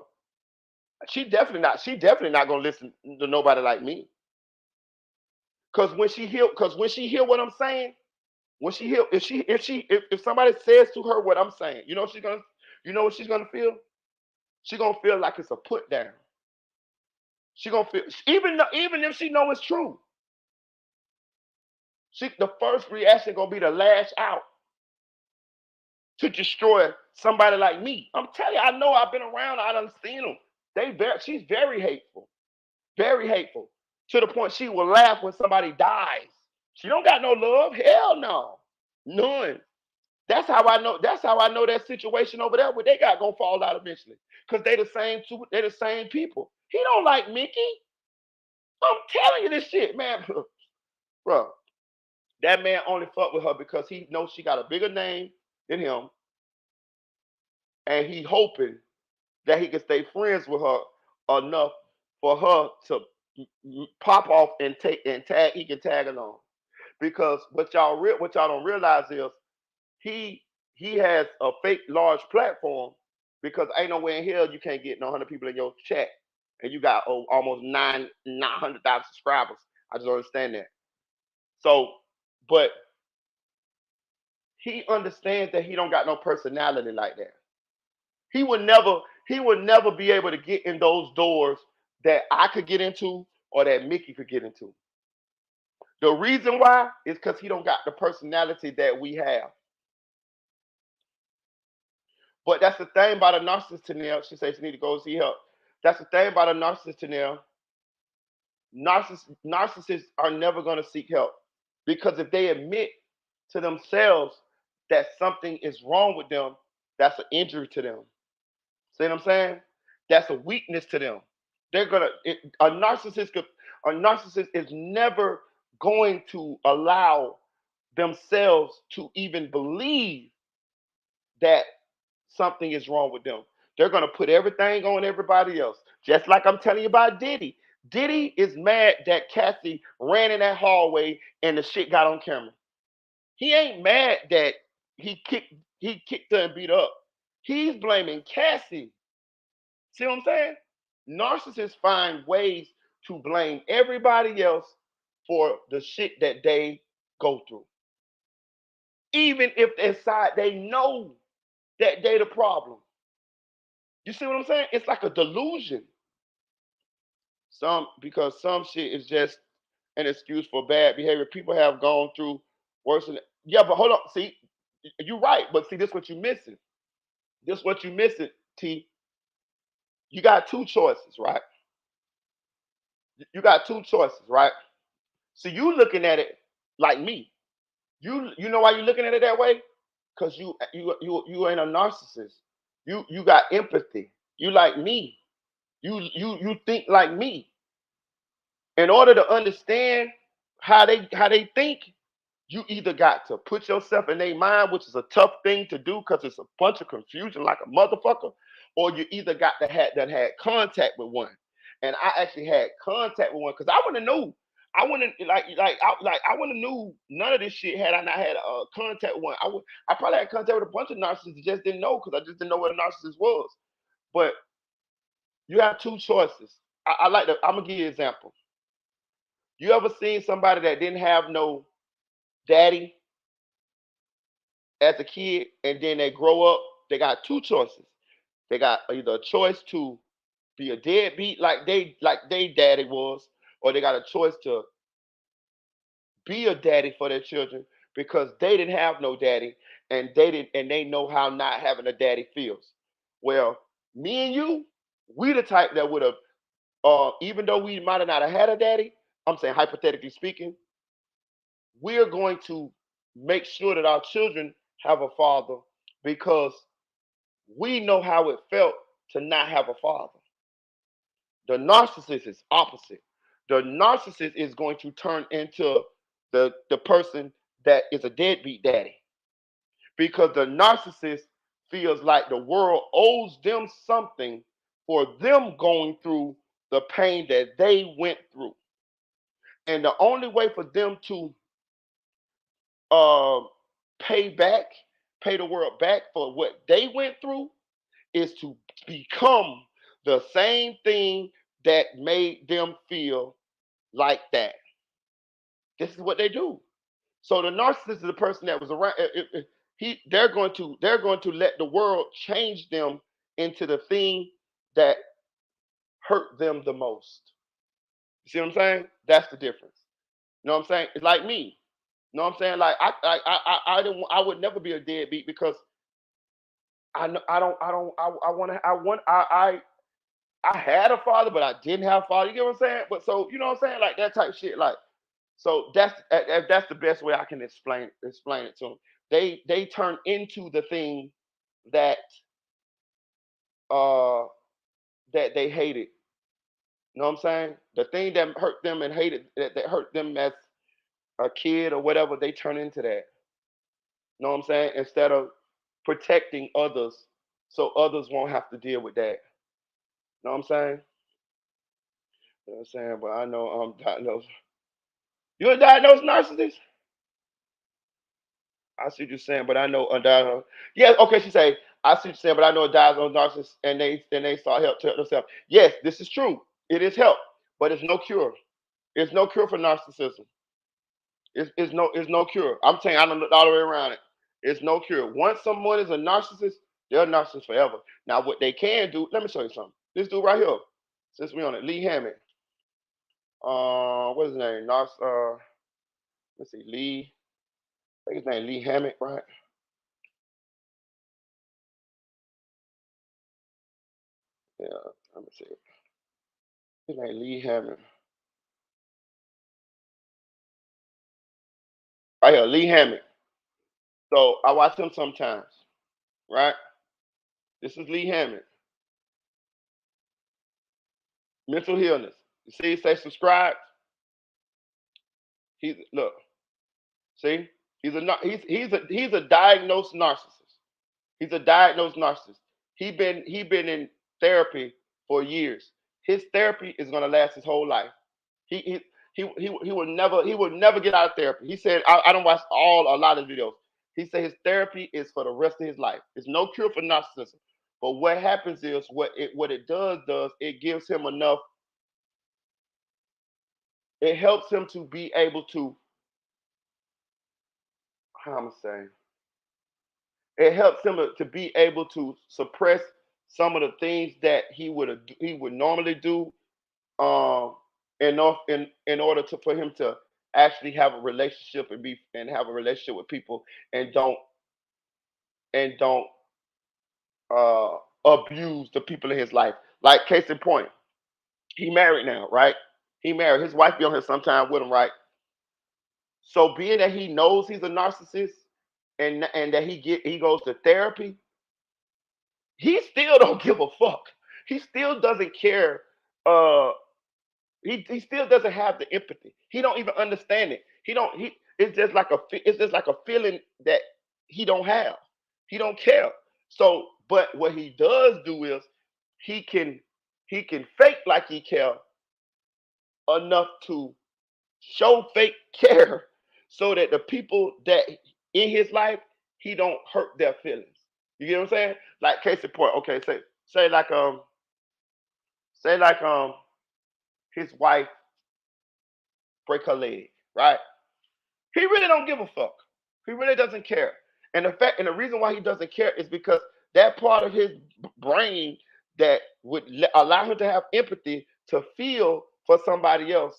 She definitely not. She definitely not gonna listen to nobody like me. Cause when she hear what I'm saying, when she hear if somebody says to her what I'm saying, you know what she's gonna feel. She's gonna feel like it's a put down. She gonna feel, even if she know it's true. The first reaction gonna be to lash out, to destroy somebody like me. I'm telling you, I know, I've been around. I done seen them. She's very hateful, very hateful, to the point she will laugh when somebody dies. She don't got no love. Hell no, none. That's how I know. That's how I know that situation over there, what they got, gonna fall out eventually. Cause they the same two. They the same people. He don't like Mickey. I'm telling you this shit, man, bro. That man only fuck with her because he knows she got a bigger name than him, and he hoping that he can stay friends with her enough for her to pop off and take and tag. He can tag along, because what y'all don't realize is he he has a fake large platform, because ain't nowhere in hell you can't get no 100 people in your chat, and you got almost 900,000 subscribers. I just don't understand that. So, but he understands that he don't got no personality like that. He would never he would never be able to get in those doors that I could get into or that Mickey could get into. The reason why is because he don't got the personality that we have. But that's the thing about a narcissist, Tanel. She says she need to go see help. That's the thing about a narcissist, Tanel. Narcissists are never going to seek help, because if they admit to themselves that something is wrong with them, that's an injury to them. See what I'm saying? That's a weakness to them. They're gonna a narcissist is never going to allow themselves to even believe that something is wrong with them. They're gonna put everything on everybody else. Just like I'm telling you about Diddy. Diddy is mad that Cassie ran in that hallway and the shit got on camera. He ain't mad that he kicked her and beat her up. He's blaming Cassie. See what I'm saying? Narcissists find ways to blame everybody else for the shit that they go through. Even if inside they know that they the problem. You see what I'm saying? It's like a delusion. Because some shit is just an excuse for bad behavior. People have gone through worse than, yeah, but hold on. See, you're right, but see, this what you missing. This what you missing, T. You got two choices, right? You got two choices, right? So you looking at it like me. You know why you looking at it that way? Because you ain't a narcissist. You got empathy. You like me. You think like me. In order to understand how they think, you either got to put yourself in their mind, which is a tough thing to do because it's a bunch of confusion like a motherfucker, or you either got to had that had contact with one. And I actually had contact with one because I wouldn't have knew. I wouldn't I wouldn't have knew none of this shit had I not had contact with one. I probably had contact with a bunch of narcissists, just didn't know because I just didn't know what a narcissist was. But you have two choices. I'm gonna give you an example. You ever seen somebody that didn't have no daddy as a kid, and then they grow up? They got two choices. They got either a choice to be a deadbeat like they daddy was, or they got a choice to be a daddy for their children because they didn't have no daddy, and they know how not having a daddy feels. Well, me and you, we the type that would have Even though we might have not have had a daddy, I'm saying hypothetically speaking, we're going to make sure that our children have a father because we know how it felt to not have a father. The narcissist is opposite. The narcissist is going to turn into the person that is a deadbeat daddy because the narcissist feels like the world owes them something for them going through the pain that they went through. And the only way for them to uh, pay back, pay the world back for what they went through is to become the same thing that made them feel like that. This is what they do. So the narcissist is the person that was around. They're going to let the world change them into the thing that hurt them the most. You see what I'm saying? That's the difference. You know what I'm saying? It's like me. You know what I'm saying? Like I would never be a deadbeat because I know I had a father, but I didn't have a father. You get what I'm saying? But so you know what I'm saying? Like that type shit. Like so that's the best way I can explain it to them. They turn into the thing that uh that they hated. You know what I'm saying? The thing that hurt them and hated that hurt them as a kid or whatever, they turn into that. You know what I'm saying? Instead of protecting others so others won't have to deal with that. You know what I'm saying? You know what I'm saying? But I know I'm diagnosed. You a diagnosed narcissist? I see what you're saying, but I know undiagnosed. Yeah, okay, she say, I see what you're saying, but I know a diagnosed narcissist and they sought help to help themselves. Yes, this is true. It is help, but it's no cure. It's no cure for narcissism. It's no cure. I'm saying I don't look all the way around it. It's no cure. Once someone is a narcissist, they're a narcissist forever. Now, what they can do, let me show you something. This dude right here, since we on it, Lee Hammett. What's his name? Let's see, Lee. I think his name Lee Hammett, right? Yeah, let me see. His name Lee Hammett. Right here, Lee Hammett. So I watch him sometimes, right? This is Lee Hammett. Mental illness. You see, it say subscribe. He's look. See, he's a diagnosed narcissist. He's a diagnosed narcissist. He been in therapy for years. His therapy is gonna last his whole life. He he he will never get out of therapy. He said I don't watch a lot of videos. He said his therapy is for the rest of his life. There's no cure for narcissism. But what happens is what it does it gives him enough. It helps him to be able to how I'm saying it helps him to be able to suppress some of the things that he would normally do in order to for him to actually have a relationship and have a relationship with people and don't uh abuse the people in his life. Like case in point, he married now, right? He married. His wife be on here sometime with him, right? So being that he knows he's a narcissist and that he goes to therapy, he still don't give a fuck. He still doesn't care. Uh, he still doesn't have the empathy. He don't even understand it. He don't. He it's just like a feeling that he don't have. He don't care. So, but what he does do is he can he can fake like he care enough to show fake care, so that the people that in his life he don't hurt their feelings. You get what I'm saying? Like case in point. Okay, say like his wife break her leg, right? He really don't give a fuck. He really doesn't care. And the reason why he doesn't care is because that part of his brain that would allow him to have empathy to feel for somebody else,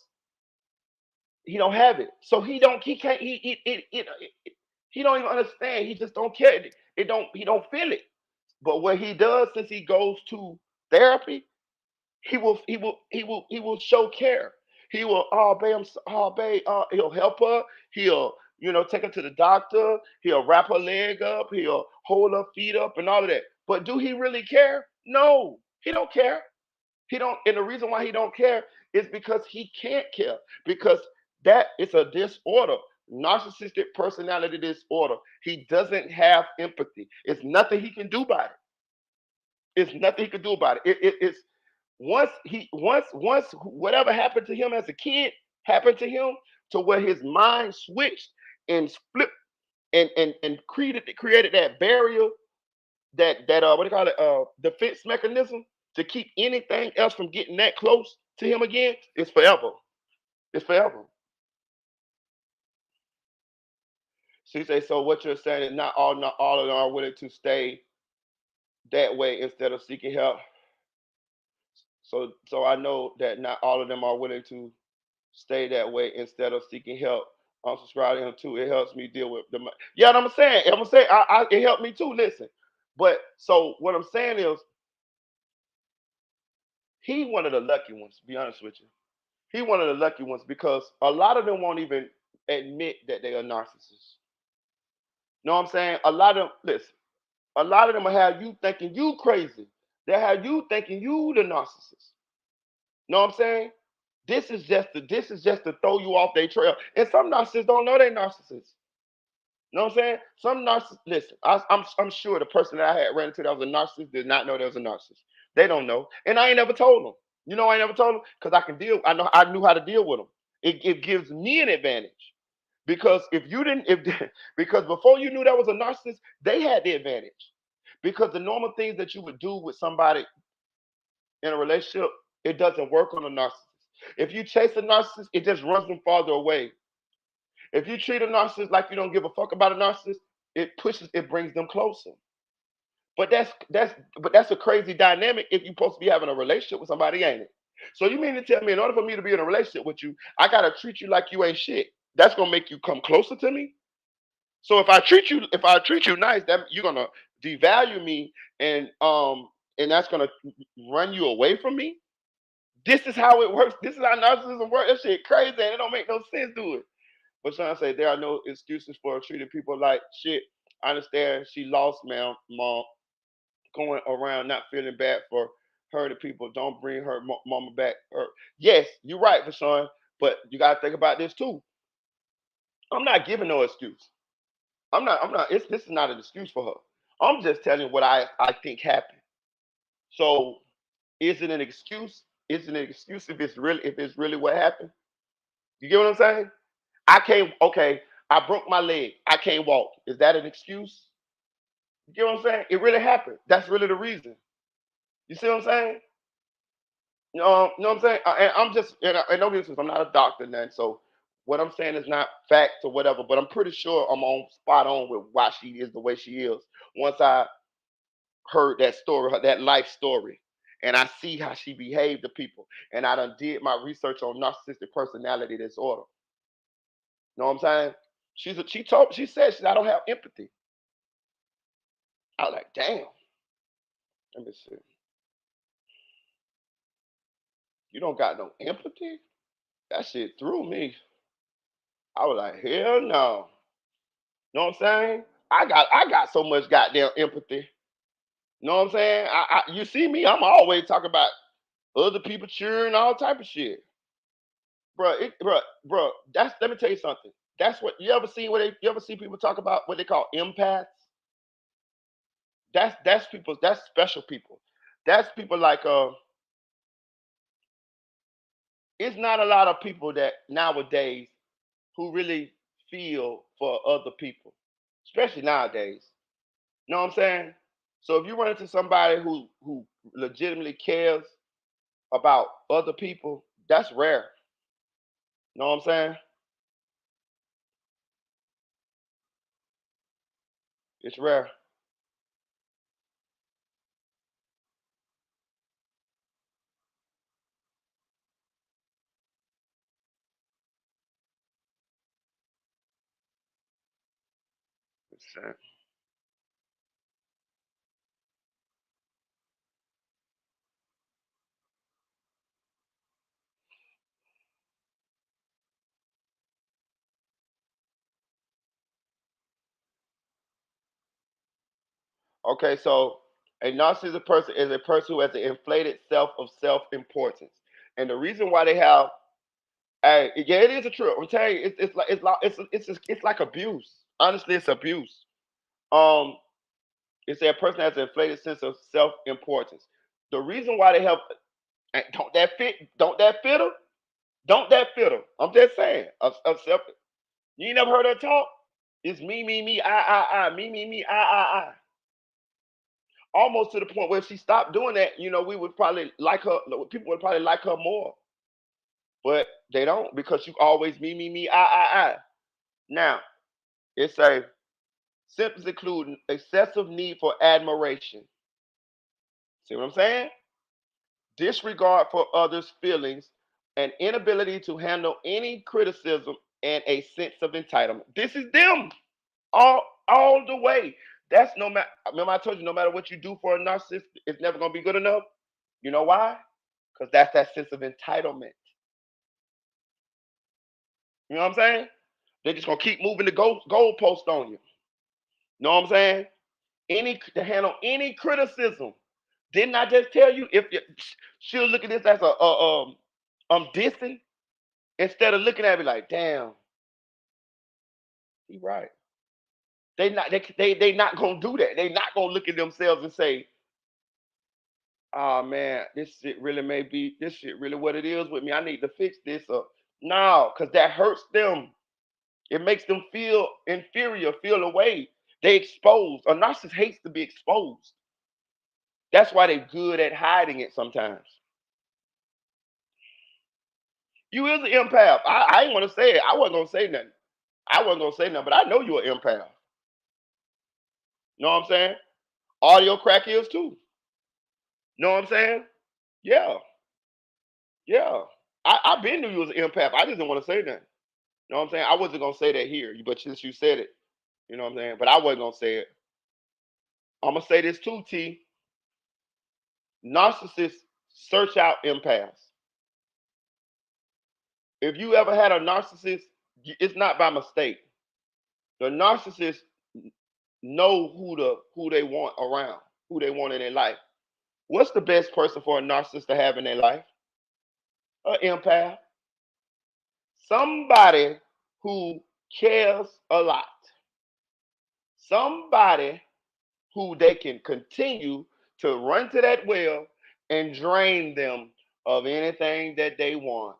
he don't have it. So he don't. He can't. He don't even understand. He just don't care. It don't. He don't feel it. But what he does since he goes to therapy, he will show care. He will, oh babe, oh babe, he'll help her. He'll, take her to the doctor. He'll wrap her leg up. He'll hold her feet up and all of that. But do he really care? No, he don't care. He don't, and the reason why he don't care is because he can't care. Because that is a disorder, narcissistic personality disorder. He doesn't have empathy. It's nothing he can do about it. It's nothing he can do about it. It's once whatever happened to him as a kid happened to him, to where his mind switched and split and created that barrier, that what do you call it, defense mechanism, to keep anything else from getting that close to him again. It's forever. It's forever. She say, so what you're saying is not all of them are willing to stay that way instead of seeking help. So I know that not all of them are willing to stay that way instead of seeking help. I'm subscribed to him too. It helps me deal with the. Yeah, and I'm saying, it helped me too. Listen, but so what I'm saying is, he one of the lucky ones. To be honest with you, he one of the lucky ones, because a lot of them won't even admit that they are narcissists. Know what I'm saying? A lot of them, listen. A lot of them will have you thinking you crazy. They have you thinking you the narcissist. Know what I'm saying? This is just to throw you off their trail. And some narcissists don't know they narcissists. Know what I'm saying? Some narcissists, listen, I'm sure the person that I had ran into that was a narcissist did not know there was a narcissist. They don't know. And I ain't never told them. I ain't never told them, because I knew how to deal with them. It gives me an advantage. Because if you didn't, if because before you knew that was a narcissist, they had the advantage. Because the normal things that you would do with somebody in a relationship, it doesn't work on a narcissist. If you chase a narcissist, it just runs them farther away. If you treat a narcissist like you don't give a fuck about a narcissist, it brings them closer. But that's a crazy dynamic if you're supposed to be having a relationship with somebody, ain't it? So you mean to tell me, in order for me to be in a relationship with you, I gotta treat you like you ain't shit? That's gonna make you come closer to me. So if I treat you nice, that you're gonna devalue me, and that's gonna run you away from me. This is how it works. This is how narcissism works. That shit crazy, and it don't make no sense to it. But Sean say there are no excuses for treating people like shit. I understand she lost, mom, going around not feeling bad for hurting people. Don't bring her mama back. Yes, you're right, Vashawn. But you gotta think about this too. I'm not giving no excuse. I'm not. This is not an excuse for her. I'm just telling what I think happened. So is it an excuse? Is it an excuse if it's really what happened? You get what I'm saying? I can't. Okay, I broke my leg. I can't walk. Is that an excuse? You get what I'm saying? It really happened. That's really the reason. You see what I'm saying? You know what I'm saying? And I'm just, and no business. I'm not a doctor, then. So what I'm saying is not facts or whatever. But I'm pretty sure I'm on spot on with why she is the way she is. Once I heard that story, that life story, and I see how she behaved to people, and I done did my research on narcissistic personality disorder. You know what I'm saying? She said I don't have empathy. I was like, damn. Let me see. You don't got no empathy? That shit threw me. I was like, hell no. You know what I'm saying? I got so much goddamn empathy. You know what I'm saying? You see me, I'm always talking about other people cheering, all type of shit. Bro, let me tell you something. That's what you ever see people talk about what they call empaths? That's special people. That's people like it's not a lot of people that nowadays who really feel for other people, especially nowadays. You know what I'm saying? So if you run into somebody who legitimately cares about other people, that's rare. You know what I'm saying? It's rare. It's, Okay, so a narcissistic person is a person who has an inflated self of self-importance. And the reason why they have, hey, yeah, it is a trip. I'm telling you, it's like abuse. Honestly, it's abuse. Um, it's a person that has an inflated sense of self-importance. The reason why they have, don't that fit? Don't that fit them? Don't that fit them? I'm just saying. Of self. You ain't never heard her talk? It's me, I, me, I. Almost to the point where if she stopped doing that, we would probably like her. People would probably like her more, but they don't because you always me, I. Now it's a symptoms include excessive need for admiration. See what I'm saying? Disregard for others' feelings, an inability to handle any criticism, and a sense of entitlement. This is them all the way. That's no matter. Remember, I told you, no matter what you do for a narcissist, it's never gonna be good enough. You know why? Because that's that sense of entitlement. You know what I'm saying? They're just gonna keep moving the goalpost on you. You know what I'm saying? Any to handle any criticism. Didn't I just tell you if she'll look at this as dissing instead of looking at me like, damn, he right. They not gonna do that. They not gonna look at themselves and say, oh man, this shit really what it is with me. I need to fix this up. No, because that hurts them. It makes them feel inferior, feel away. They exposed. A narcissist hates to be exposed. That's why they're good at hiding it sometimes. You is an empath. I ain't want to say it. I wasn't gonna say nothing. I wasn't gonna say nothing, but I know you're an empath. Know what I'm saying? Audio crack is too. Know what I'm saying? Yeah, yeah. I been knew you was an empath. I just didn't want to say nothing. Know what I'm saying? I wasn't gonna say that here, but since you said it, you know what I'm saying. But I wasn't gonna say it. I'm gonna say this too, T. Narcissists search out empaths. If you ever had a narcissist, it's not by mistake. The narcissist know who they want around, who they want in their life. What's the best person for a narcissist to have in their life? An empath. Somebody who cares a lot. Somebody who they can continue to run to that well and drain them of anything that they want.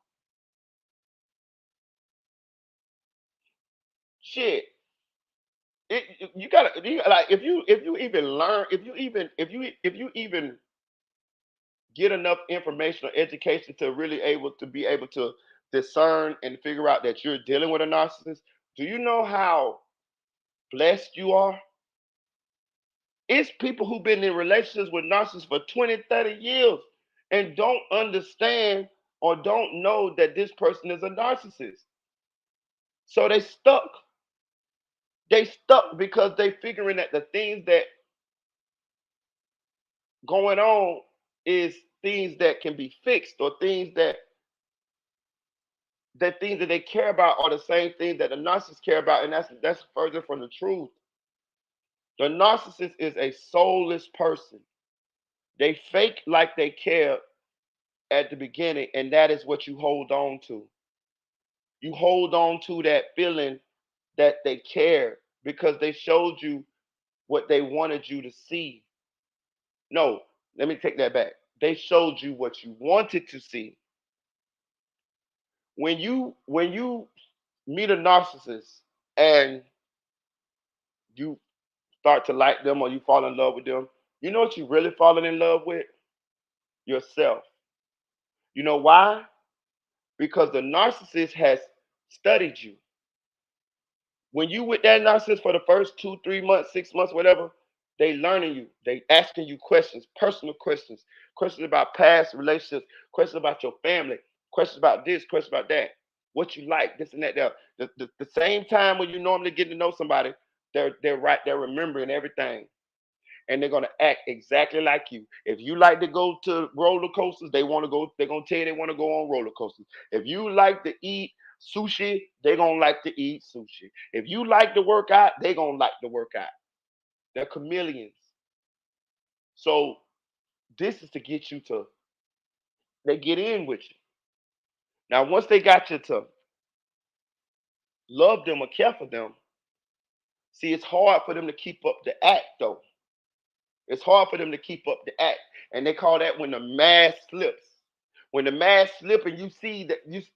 Shit. You gotta like if you even learn if you even get enough information or education to really able to discern and figure out that you're dealing with a narcissist, do you know how blessed you are? It's people who've been in relationships with narcissists for 20, 30 years and don't understand or don't know that this person is a narcissist. So they stuck. They stuck because they figuring that the things that going on is things that can be fixed or things that they care about are the same things that the narcissist care about, and that's further from the truth. The narcissist is a soulless person. They fake like they care at the beginning, and that is what you hold on to. You hold on to that feeling that they care because they showed you what they wanted you to see. No, let me take that back. They showed you what you wanted to see. When you meet a narcissist and you start to like them or you fall in love with them, you know what you really falling in love with? Yourself. You know why? Because the narcissist has studied you. When you with that narcissist for the first 2, 3 months, 6 months, whatever, they learning you. They asking you questions, personal questions, questions about past relationships, questions about your family, questions about this, questions about that, what you like, this and that. The same time when you normally get to know somebody, they're right, they're remembering everything. And they're gonna act exactly like you. If you like to go to roller coasters, they want to go. They're gonna tell you they want to go on roller coasters. If you like to eat sushi, they're gonna like to eat sushi. If you like to work out, they're gonna like to work out. They're chameleons. So this is to get you to they get in with you. Now once they got you to love them or care for them, see it's hard for them to keep up the act though. It's hard for them to keep up the act. And they call that when the mask slips. When the mask slip and you see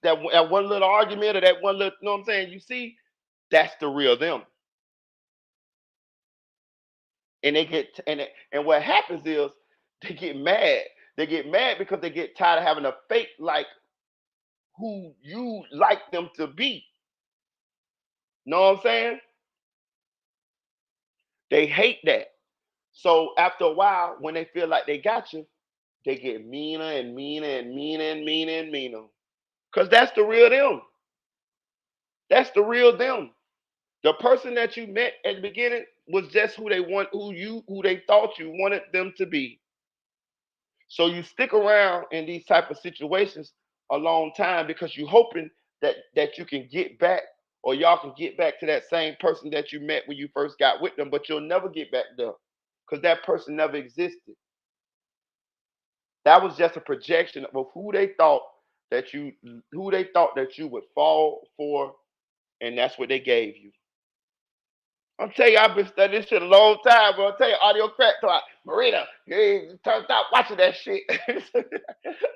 that one little argument or that one little, you know what I'm saying? You see, that's the real them. And they get and what happens is they get mad. They get mad because they get tired of having a fake like who you like them to be. Know what I'm saying? They hate that. So after a while, when they feel like they got you, they get meaner and meaner and meaner and meaner and meaner. Cause that's the real them. That's the real them. The person that you met at the beginning was just who they want, who they thought you wanted them to be. So you stick around in these type of situations a long time because you hoping that you can get back or y'all can get back to that same person that you met when you first got with them, but you'll never get back there because that person never existed. That was just a projection of that you who they thought that you would fall for, and that's what they gave you. I'm telling you, I've been studying this shit a long time, bro. I'll tell you, audio crack talk. Marina, you stop watching that shit.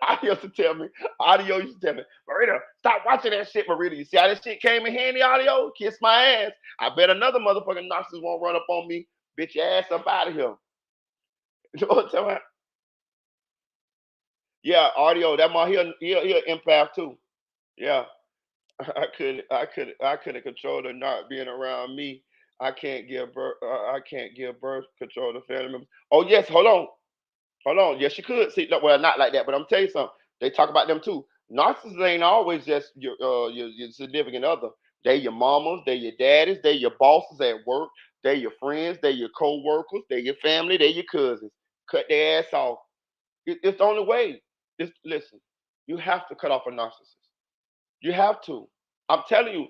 Audio used to tell me, audio used to tell me, Marina, stop watching that shit, Marina. You see how this shit came in handy, audio? Kiss my ass. I bet another motherfucking narcissist won't run up on me. Bitch your ass up out of here. You know what I'm talking about? Yeah, audio. That my he'll empath too. Yeah. I couldn't control her not being around me. I can't give birth control to family members. Oh yes, hold on. Yes, you could. See, no, well, not like that, but I'm tell you something. They talk about them too. Narcissists ain't always just your significant other. They your mamas, they your daddies, they your bosses at work, they your friends, they your co-workers, they your family, they your cousins. Cut their ass off. It's the only way. Listen, you have to cut off a narcissist. You have to. I'm telling you,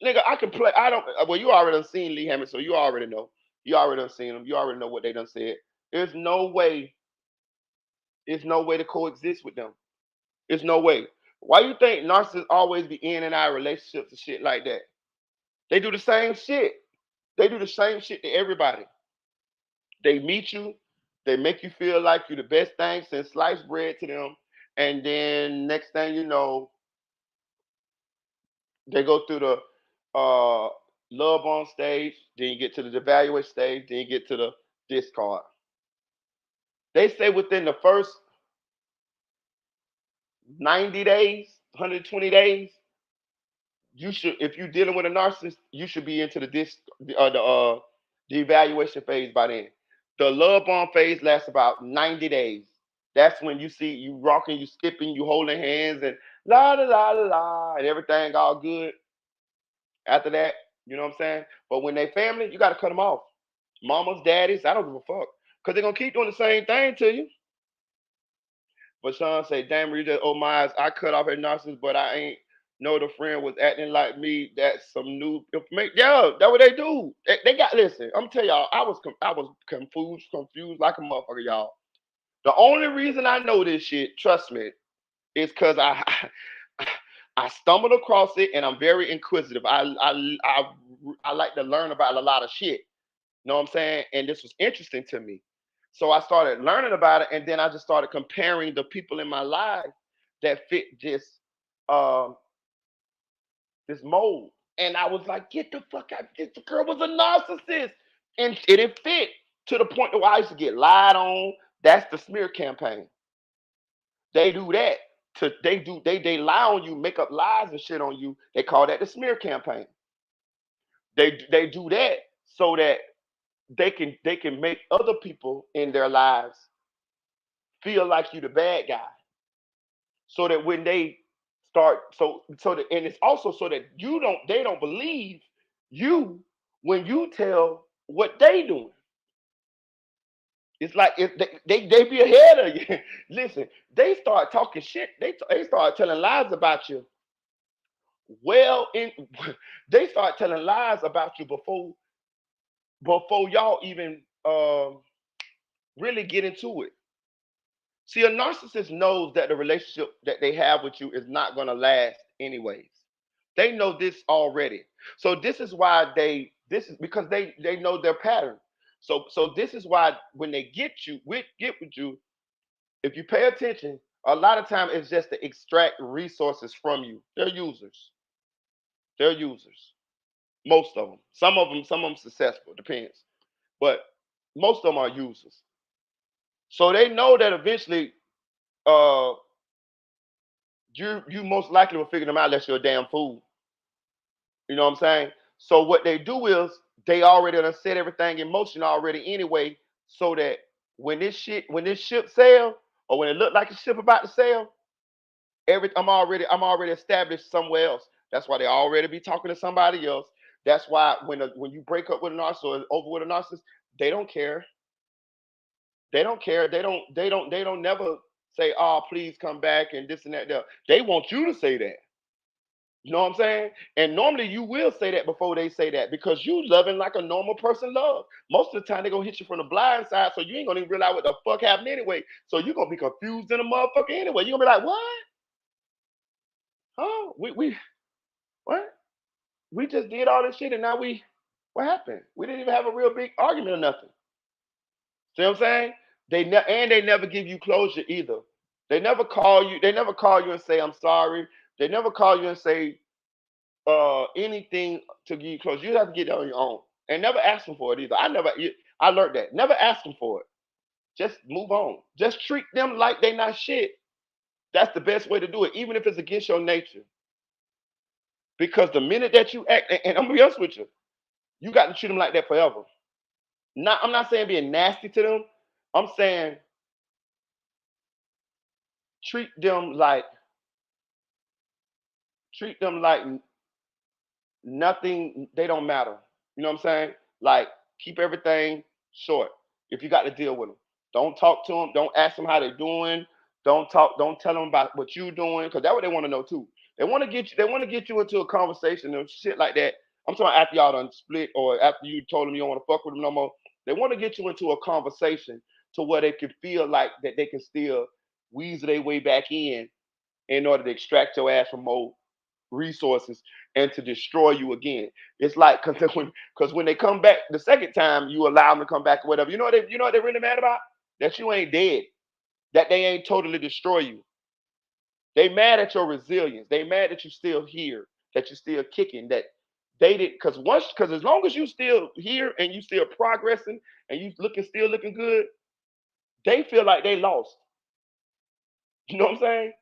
nigga, I can play. I don't. Well, you already done seen Lee Hammond, so you already know. You already done seen them. You already know what they done said. There's no way. There's no way to coexist with them. There's no way. Why you think narcissists always be in and out of relationships and shit like that? They do the same shit. They do the same shit to everybody. They meet you. They make you feel like you're the best thing since sliced bread to them, and then next thing you know, they go through the love on stage, then you get to the evaluate stage, then you get to the discard. They say within the first 90 days, 120 days, you should, if you're dealing with a narcissist, you should be into the evaluation phase by then. The love bomb phase lasts about 90 days. That's when you see you rocking, you skipping, you holding hands, and la la la la la, and everything all good. After that, you know what I'm saying? But when they family, you got to cut them off. Mamas, daddies, I don't give a fuck. Because they're going to keep doing the same thing to you. But Sean say, damn, you just, oh my eyes, I cut off her narcissist, but I ain't know the friend was acting like me. That's some new information. Yeah, that's what they do. They got, listen, I'm telling y'all, I was confused like a motherfucker, y'all. The only reason I know this shit, trust me, is because I stumbled across it and I'm very inquisitive. I like to learn about a lot of shit. You know what I'm saying? And this was interesting to me. So I started learning about it, and then I just started comparing the people in my life that fit um, this mold. And I was like, get the fuck out. This girl was a narcissist. And it didn't fit to the point where I used to get lied on. That's the smear campaign. They do that. They lie on you, make up lies and shit on you. They call that the smear campaign. They do that so that they can make other people in their lives feel like you the bad guy. So that when they start so that and it's also so that they don't believe you when you tell what they doing. It's like if they be ahead of you. Listen, they start talking shit. They start telling lies about you. Well, in they start telling lies about you before y'all even Really get into it. See, a narcissist knows that the relationship that they have with you is not going to last anyways. They know this already. So this is why this is because they know their pattern. So this is why when they get with you, if you pay attention, a lot of time it's just to extract resources from you. They're users. They're users. Most of them. Some of them successful. Depends. But most of them are users. So they know that eventually, uh, you most likely will figure them out unless you're a damn fool. You know what I'm saying? So what they do is they already done set everything in motion already anyway, so that when this ship sail, or when it look like a ship about to sail, I'm already established somewhere else. That's why they already be talking to somebody else. That's why when you break up with a narcissist or over with a narcissist, they don't care. They don't care. They don't never say, "Oh, please come back," and this and that. They want you to say that. You know what I'm saying? And normally you will say that before they say that because you loving like a normal person love. Most of the time they're gonna hit you from the blind side, so you ain't gonna even realize what the fuck happened anyway. So you're gonna be confused in a motherfucker anyway. You're gonna be like, what? Huh? We what? We just did all this shit and now we what happened? We didn't even have a real big argument or nothing. See what I'm saying? They never give you closure either. They never call you and say, I'm sorry. They never call you and say anything to give you closure. You have to get it on your own. And never ask them for it either. I learned that. Never ask them for it. Just move on. Just treat them like they not shit. That's the best way to do it, even if it's against your nature. Because the minute that you act, and I'm gonna be honest with you, you got to treat them like that forever. I'm not saying being nasty to them. I'm saying treat them like treat them like nothing. They don't matter. You know what I'm saying? Like keep everything short. If you got to deal with them, don't talk to them. Don't ask them how they're doing. Don't talk. Don't tell them about what you're doing because that's what they want to know too. They want to get you. They want to get you into a conversation and shit like that. I'm talking after y'all done split or after you told them you don't want to fuck with them no more. They want to get you into a conversation to where they can feel like that they can still weasel their way back in order to extract your ass from more resources and to destroy you again. It's like because when they come back the second time, you allow them to come back or whatever. You know what they're really mad about? That you ain't dead. That they ain't totally destroy you. They mad at your resilience. They mad that you still here. That you still kicking. That they did because as long as you still here and you still progressing and you still looking good, they feel like they lost. You know what I'm saying?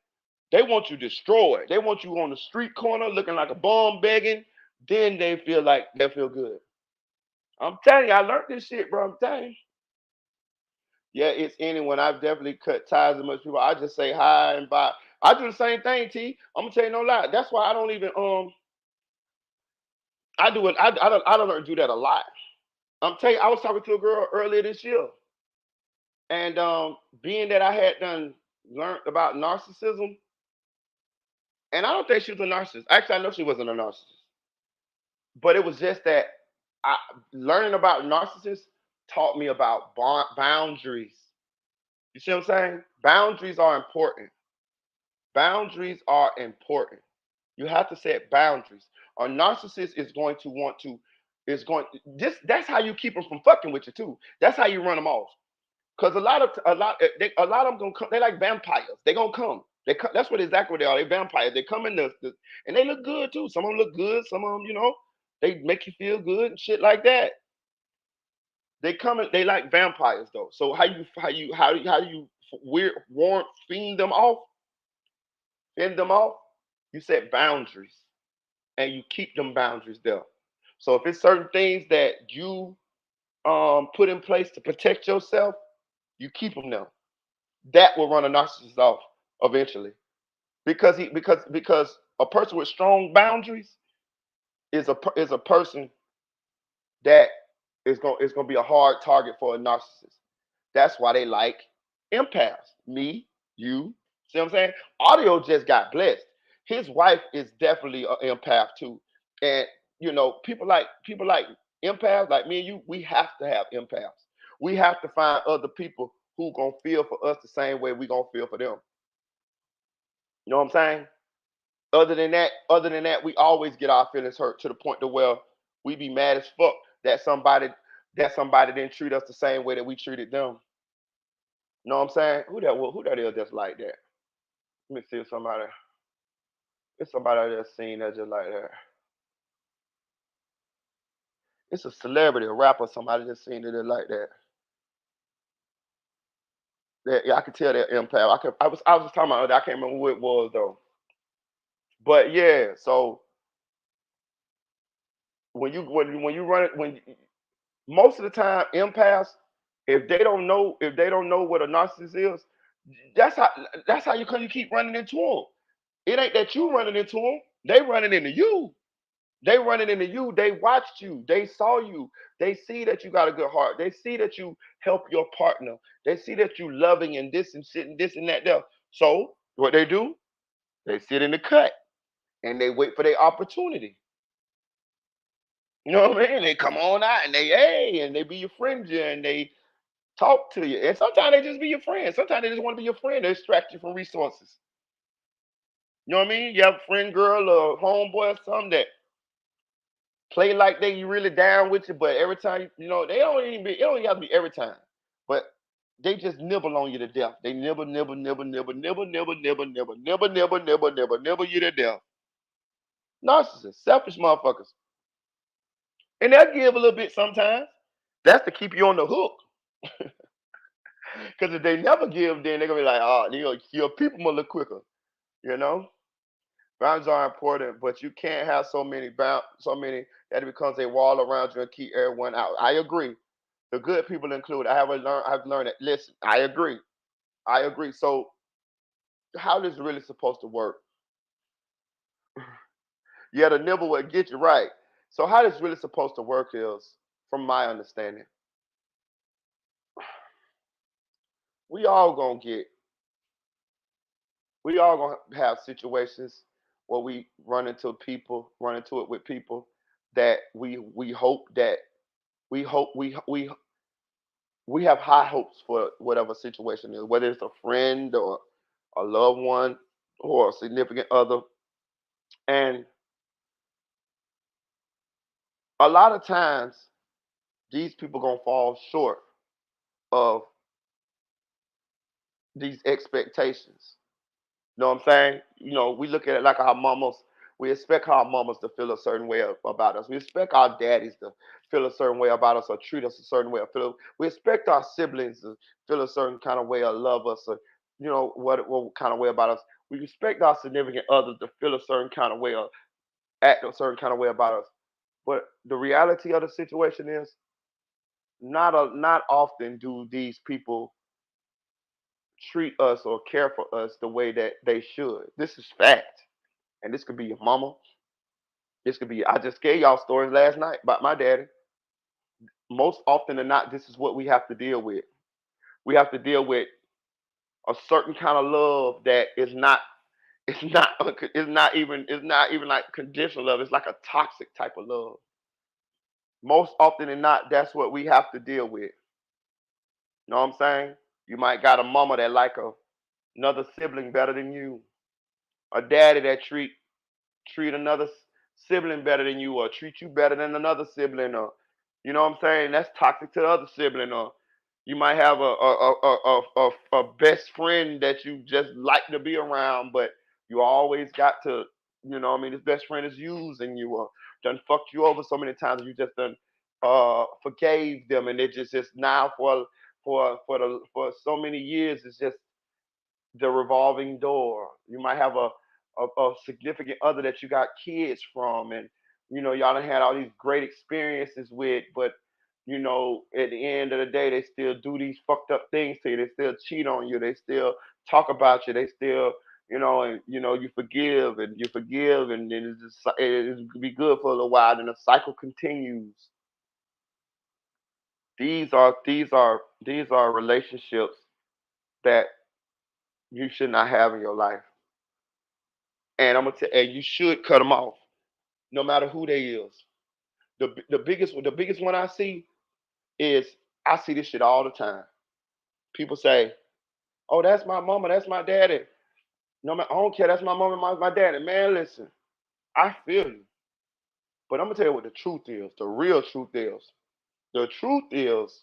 They want you destroyed. They want you on the street corner looking like a bum begging. Then they feel like they feel good. I'm telling you, I learned this shit, bro. I'm telling you. Yeah, it's anyone. I've definitely cut ties with most people. I just say hi and bye. I do the same thing, T. I'm gonna tell you no lie. That's why I don't even I do it. I don't do that a lot. I'm telling you, I was talking to a girl earlier this year, and being that I had done learned about narcissism, and I don't think she was a narcissist. Actually, I know she wasn't a narcissist. But it was just that I, learning about narcissists taught me about boundaries. You see what I'm saying? Boundaries are important. Boundaries are important. You have to set boundaries. A narcissist is going to want to is going this. That's how you keep them from fucking with you too. That's how you run them off. Because a lot of them gonna come. They like vampires. They gonna come. That's what exactly what they are. They vampires. They come in and they look good too. Some of them look good. Some of them, they make you feel good and shit like that. They come in. They like vampires though. So how do you weird warrant fend them off? You set boundaries and you keep them boundaries there. So if it's certain things that you put in place to protect yourself, you keep them there. That will run a narcissist off eventually because a person with strong boundaries is a person that is going to be a hard target for a narcissist. That's why they like empaths. Me, you. See what I'm saying? Audio just got blessed. His wife is definitely an empath too, and people like empaths like me and you. We have to have empaths. We have to find other people who gonna feel for us the same way we gonna feel for them. You know what I'm saying? Other than that, we always get our feelings hurt to the point to where we be mad as fuck that somebody didn't treat us the same way that we treated them. You know what I'm saying? Who that is that's like that? Let me see if somebody that's seen that just like that. It's a celebrity, a rapper, somebody just seen it like that. Yeah, I could tell that impact. I was just talking about it. I can't remember who it was though. But yeah, so when you run it when most of the time empaths, if they don't know what a narcissist is, that's how that's how you keep running into them. It ain't that you running into them. They running into you. They running into you. They watched you. They saw you. They see that you got a good heart. They see that you help your partner. They see that you loving and this and shit and this and that there. So what they do? They sit in the cut and they wait for their opportunity. You know what I mean? They come on out and they hey and they be your friend and they talk to you. And sometimes they just be your friend. Sometimes they just want to be your friend. They extract you from resources. You know what I mean? You have a friend girl or homeboy or something that play like they really down with you, but every time they don't even be. It don't even have to be every time, but they just nibble on you to death. They nibble, nibble, nibble, nibble, nibble, nibble, nibble, nibble, nibble, nibble, nibble, nibble, nibble you to death. Narcissists, selfish motherfuckers, and they'll give a little bit sometimes. That's to keep you on the hook. Because if they never give, then they're gonna be like, oh, your people a little quicker. You know, boundaries are important, but you can't have so many that it becomes a wall around you and keep everyone out. I agree. The good people included. I've learned that. Listen, I agree. I agree. So how this really supposed to work? Yeah, the nibble will get you right. So how this really supposed to work is, from my understanding, we all gonna get, we all gonna have situations where we run into it with people that we hope that we have high hopes for whatever situation is, whether it's a friend or a loved one or a significant other. And a lot of times, these people gonna fall short of these expectations. You know what I'm saying? We look at it like our mamas. We expect our mamas to feel a certain way about us. We expect our daddies to feel a certain way about us or treat us a certain way. We expect our siblings to feel a certain kind of way or love us or what kind of way about us. We expect our significant others to feel a certain kind of way or act a certain kind of way about us. But the reality of the situation is, not often do these people treat us or care for us the way that they should. This is fact. And this could be your mama. This could be, I just gave y'all stories last night about my daddy. Most often than not, this is what we have to deal with. We have to deal with a certain kind of love that is not, it's not even like conditional love. It's like a toxic type of love. Most often than not, that's what we have to deal with. You know what I'm saying? You might got a mama that like another sibling better than you. A daddy that treat another sibling better than you or treat you better than another sibling or what I'm saying, that's toxic to the other sibling. Or you might have a best friend that you just like to be around, but you always got to, what I mean, this best friend is using you or done fucked you over so many times, you just done forgave them, and it just now for so many years it's just the revolving door. You might have a significant other that you got kids from, and y'all done had all these great experiences with, but at the end of the day, they still do these fucked up things to you. They still cheat on you. They still talk about you. They still, and you forgive, and then it be good for a little while. Then the cycle continues. These are relationships that you should not have in your life. And and you should cut them off, no matter who they is. The biggest one I see is I see this shit all the time. People say, "Oh, that's my mama, that's my daddy." No, man, I don't care. That's my mama, my daddy. Man, listen, I feel you, but I'm gonna tell you what the truth is. The real truth is. The truth is,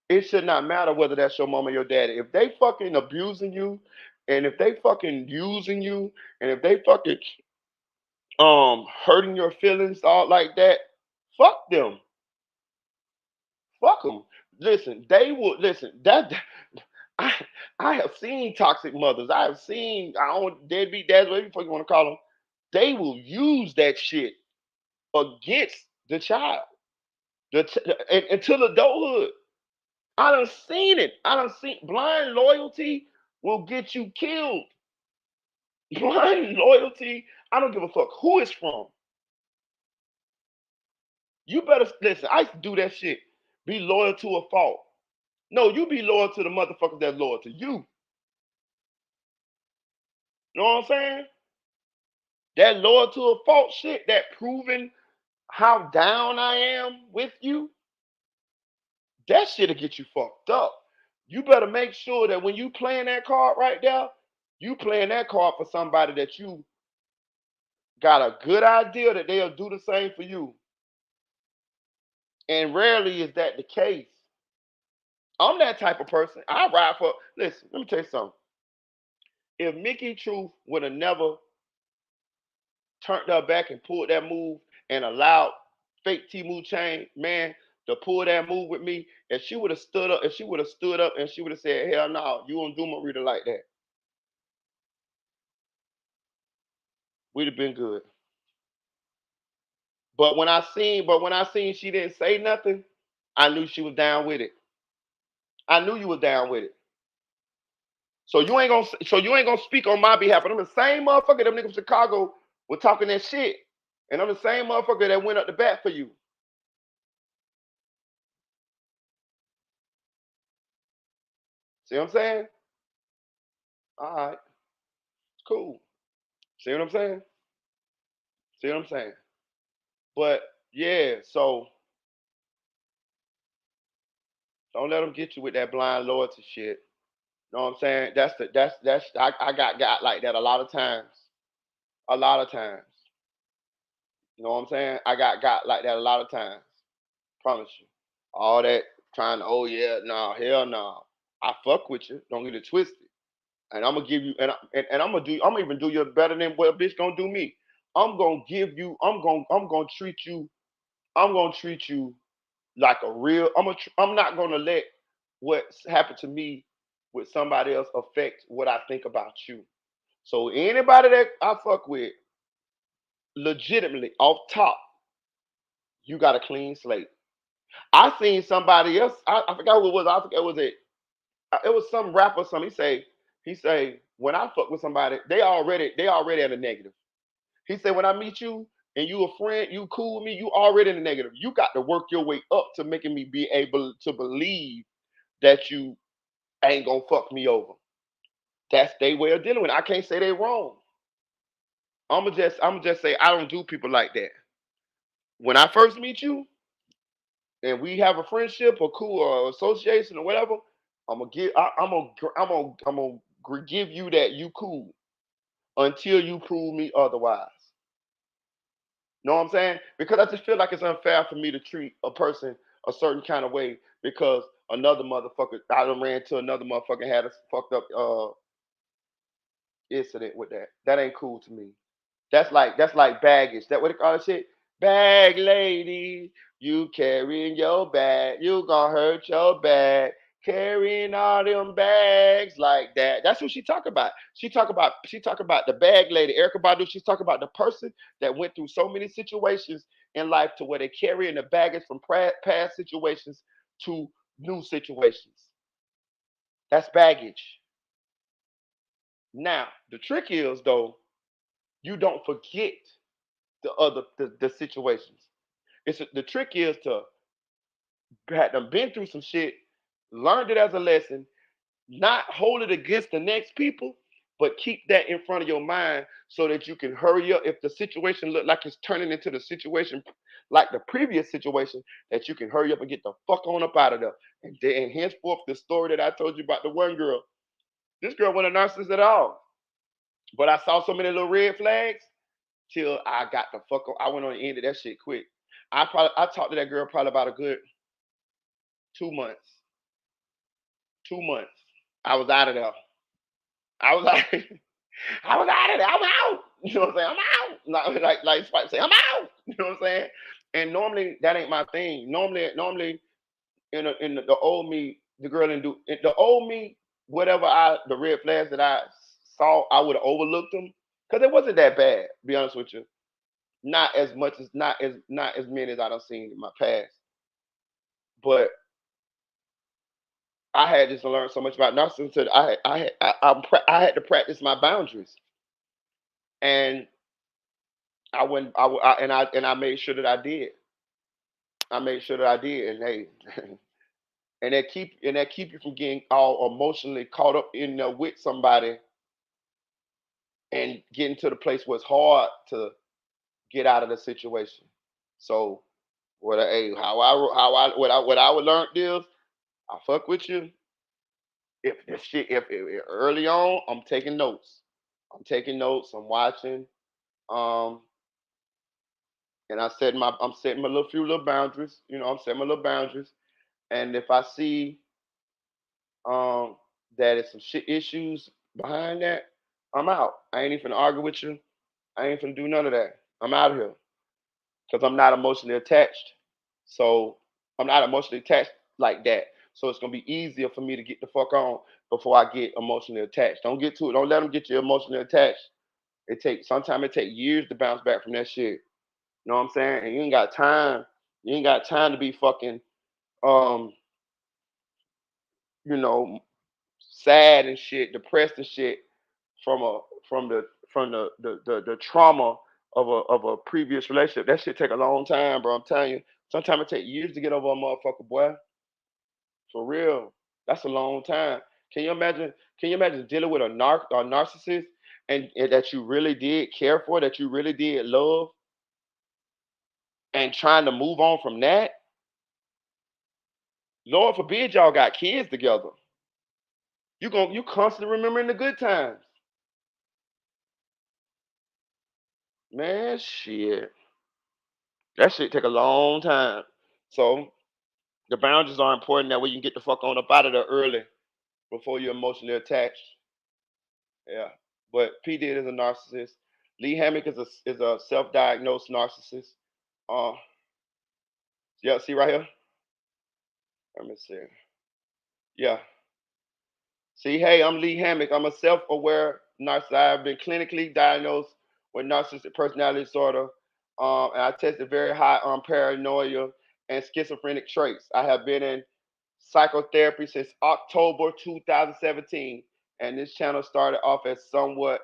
it should not matter whether that's your mama or your daddy. If they fucking abusing you, and if they fucking using you, and if they fucking hurting your feelings all like that, fuck them. Fuck them. Listen, they will listen. I I have seen toxic mothers. I have seen I don't deadbeat dads, whatever the fuck you want to call them. They will use that shit against the child, until adulthood. I done seen it. I done seen blind loyalty will get you killed. Blind loyalty. I don't give a fuck who it's from. You better listen. I used to do that shit. Be loyal to a fault. No, you be loyal to the motherfuckers that's loyal to you. You know what I'm saying? That loyal to a fault shit, that proving how down I am with you, that shit'll get you fucked up. You better make sure that when you playing that card right there, you playing that card for somebody that you got a good idea that they'll do the same for you. And rarely is that the case. I'm that type of person. I ride for. Listen, let me tell you something. If Mickey Truth would have never turned her back and pulled that move and allowed fake T-Move Chain man to pull that move with me, if she would have stood up and she would have said, "Hell no, you won't do Marita like that," we'd have been good. But when I seen she didn't say nothing, I knew she was down with it. I knew you was down with it. So you ain't gonna speak on my behalf. But I'm the same motherfucker them niggas from Chicago were talking that shit. And I'm the same motherfucker that went up the bat for you. See what I'm saying? All right, cool. See what I'm saying? See what I'm saying? But yeah, so don't let them get you with that blind loyalty shit. You know what I'm saying? I got like that a lot of times. A lot of times. You know what I'm saying? I got like that a lot of times. Promise you. All that trying to, oh yeah, no, hell no. I fuck with you. Don't get it twisted. And I'm gonna give you, and I'm gonna even do you better than what a bitch gonna do me. I'm gonna treat you like a real. I'm not gonna let what's happened to me with somebody else affect what I think about you. So anybody that I fuck with, legitimately off top, you got a clean slate. I seen somebody else. I forgot who it was. I forgot was it. It was some rapper. Or something. He say when I fuck with somebody, they already at a negative. He said when I meet you and you a friend, you cool with me, you already in the negative. You got to work your way up to making me be able to believe that you ain't gonna fuck me over. That's their way of dealing with it. I can't say they wrong. I'm just say I don't do people like that. When I first meet you and we have a friendship or cool or association or whatever, I'm gonna give you that you cool until you prove me otherwise. Know what I'm saying? Because I just feel like it's unfair for me to treat a person a certain kind of way because another motherfucker I done ran to another motherfucker had a fucked up incident with that. That ain't cool to me. That's like baggage. That what they call that shit? Bag lady, you carrying your bag, you gonna hurt your bag. Carrying all them bags like that. That's what she talk about. She talk about the bag lady, Erica Badu. She's talking about the person that went through so many situations in life to where they carrying the baggage from past situations to new situations. That's baggage. Now the trick is though, you don't forget the situations. The trick is to had them been through some shit, learned it as a lesson, not hold it against the next people, But keep that in front of your mind so that you can hurry up. If the situation look like it's turning into the situation like the previous situation, that you can hurry up and get the fuck on up out of there. And henceforth, the story that I told you about the one girl, this girl wasn't a narcissist at all. But I saw so many little red flags till I got the fuck on. I went on and ended that shit quick. I talked to that girl probably about a good 2 months. 2 months. I was out of there. I was like, I was out of there. I'm out. You know what I'm saying? I'm out. Like Spike say, I'm out. You know what I'm saying? And normally that ain't my thing. Normally in the old me, the girl didn't do in the old me. Whatever the red flags that I saw, I would have overlooked them because it wasn't that bad. To be honest with you, not as much as not as many as I done seen in my past. But I had just learned so much about narcissism. I had to practice my boundaries, and I went and I made sure that I did. I made sure that I did, and hey, and that keep you from getting all emotionally caught up in there with somebody and getting to the place where it's hard to get out of the situation. So hey, what I would learn is I fuck with you. If this shit if early on, I'm taking notes. I'm taking notes. I'm watching. Um, and I'm setting my little few little boundaries. You know, I'm setting my little boundaries. And if I see um that is some shit issues behind that, I'm out. I ain't even finna argue with you. I ain't finna do none of that. I'm out of here because I'm not emotionally attached. So I'm not emotionally attached like that. So it's gonna be easier for me to get the fuck on before I get emotionally attached. Don't get to it. Don't let them get you emotionally attached. Sometimes it takes years to bounce back from that shit. You know what I'm saying? And you ain't got time. You ain't got time to be fucking um, you know, sad and shit, depressed and shit from a from the trauma of a previous relationship. That shit take a long time, bro. I'm telling you. Sometimes it take years to get over a motherfucker, boy. For real. That's a long time. Can you imagine? Can you imagine dealing with a narcissist and that you really did care for, that you really did love, and trying to move on from that? Lord forbid y'all got kids together. You constantly remembering the good times. Man, shit. That shit take a long time. So the boundaries are important. That way you can get the fuck on up out of there early before you're emotionally attached. Yeah. But P Diddy is a narcissist. Lee Hammock is a self-diagnosed narcissist. Uh, yeah. See right here. Let me see. Yeah. See, hey, I'm Lee Hammock. I'm a self-aware narcissist. I've been clinically diagnosed with narcissistic personality disorder, and I tested very high on paranoia and schizophrenic traits. I have been in psychotherapy since October 2017, and this channel started off as somewhat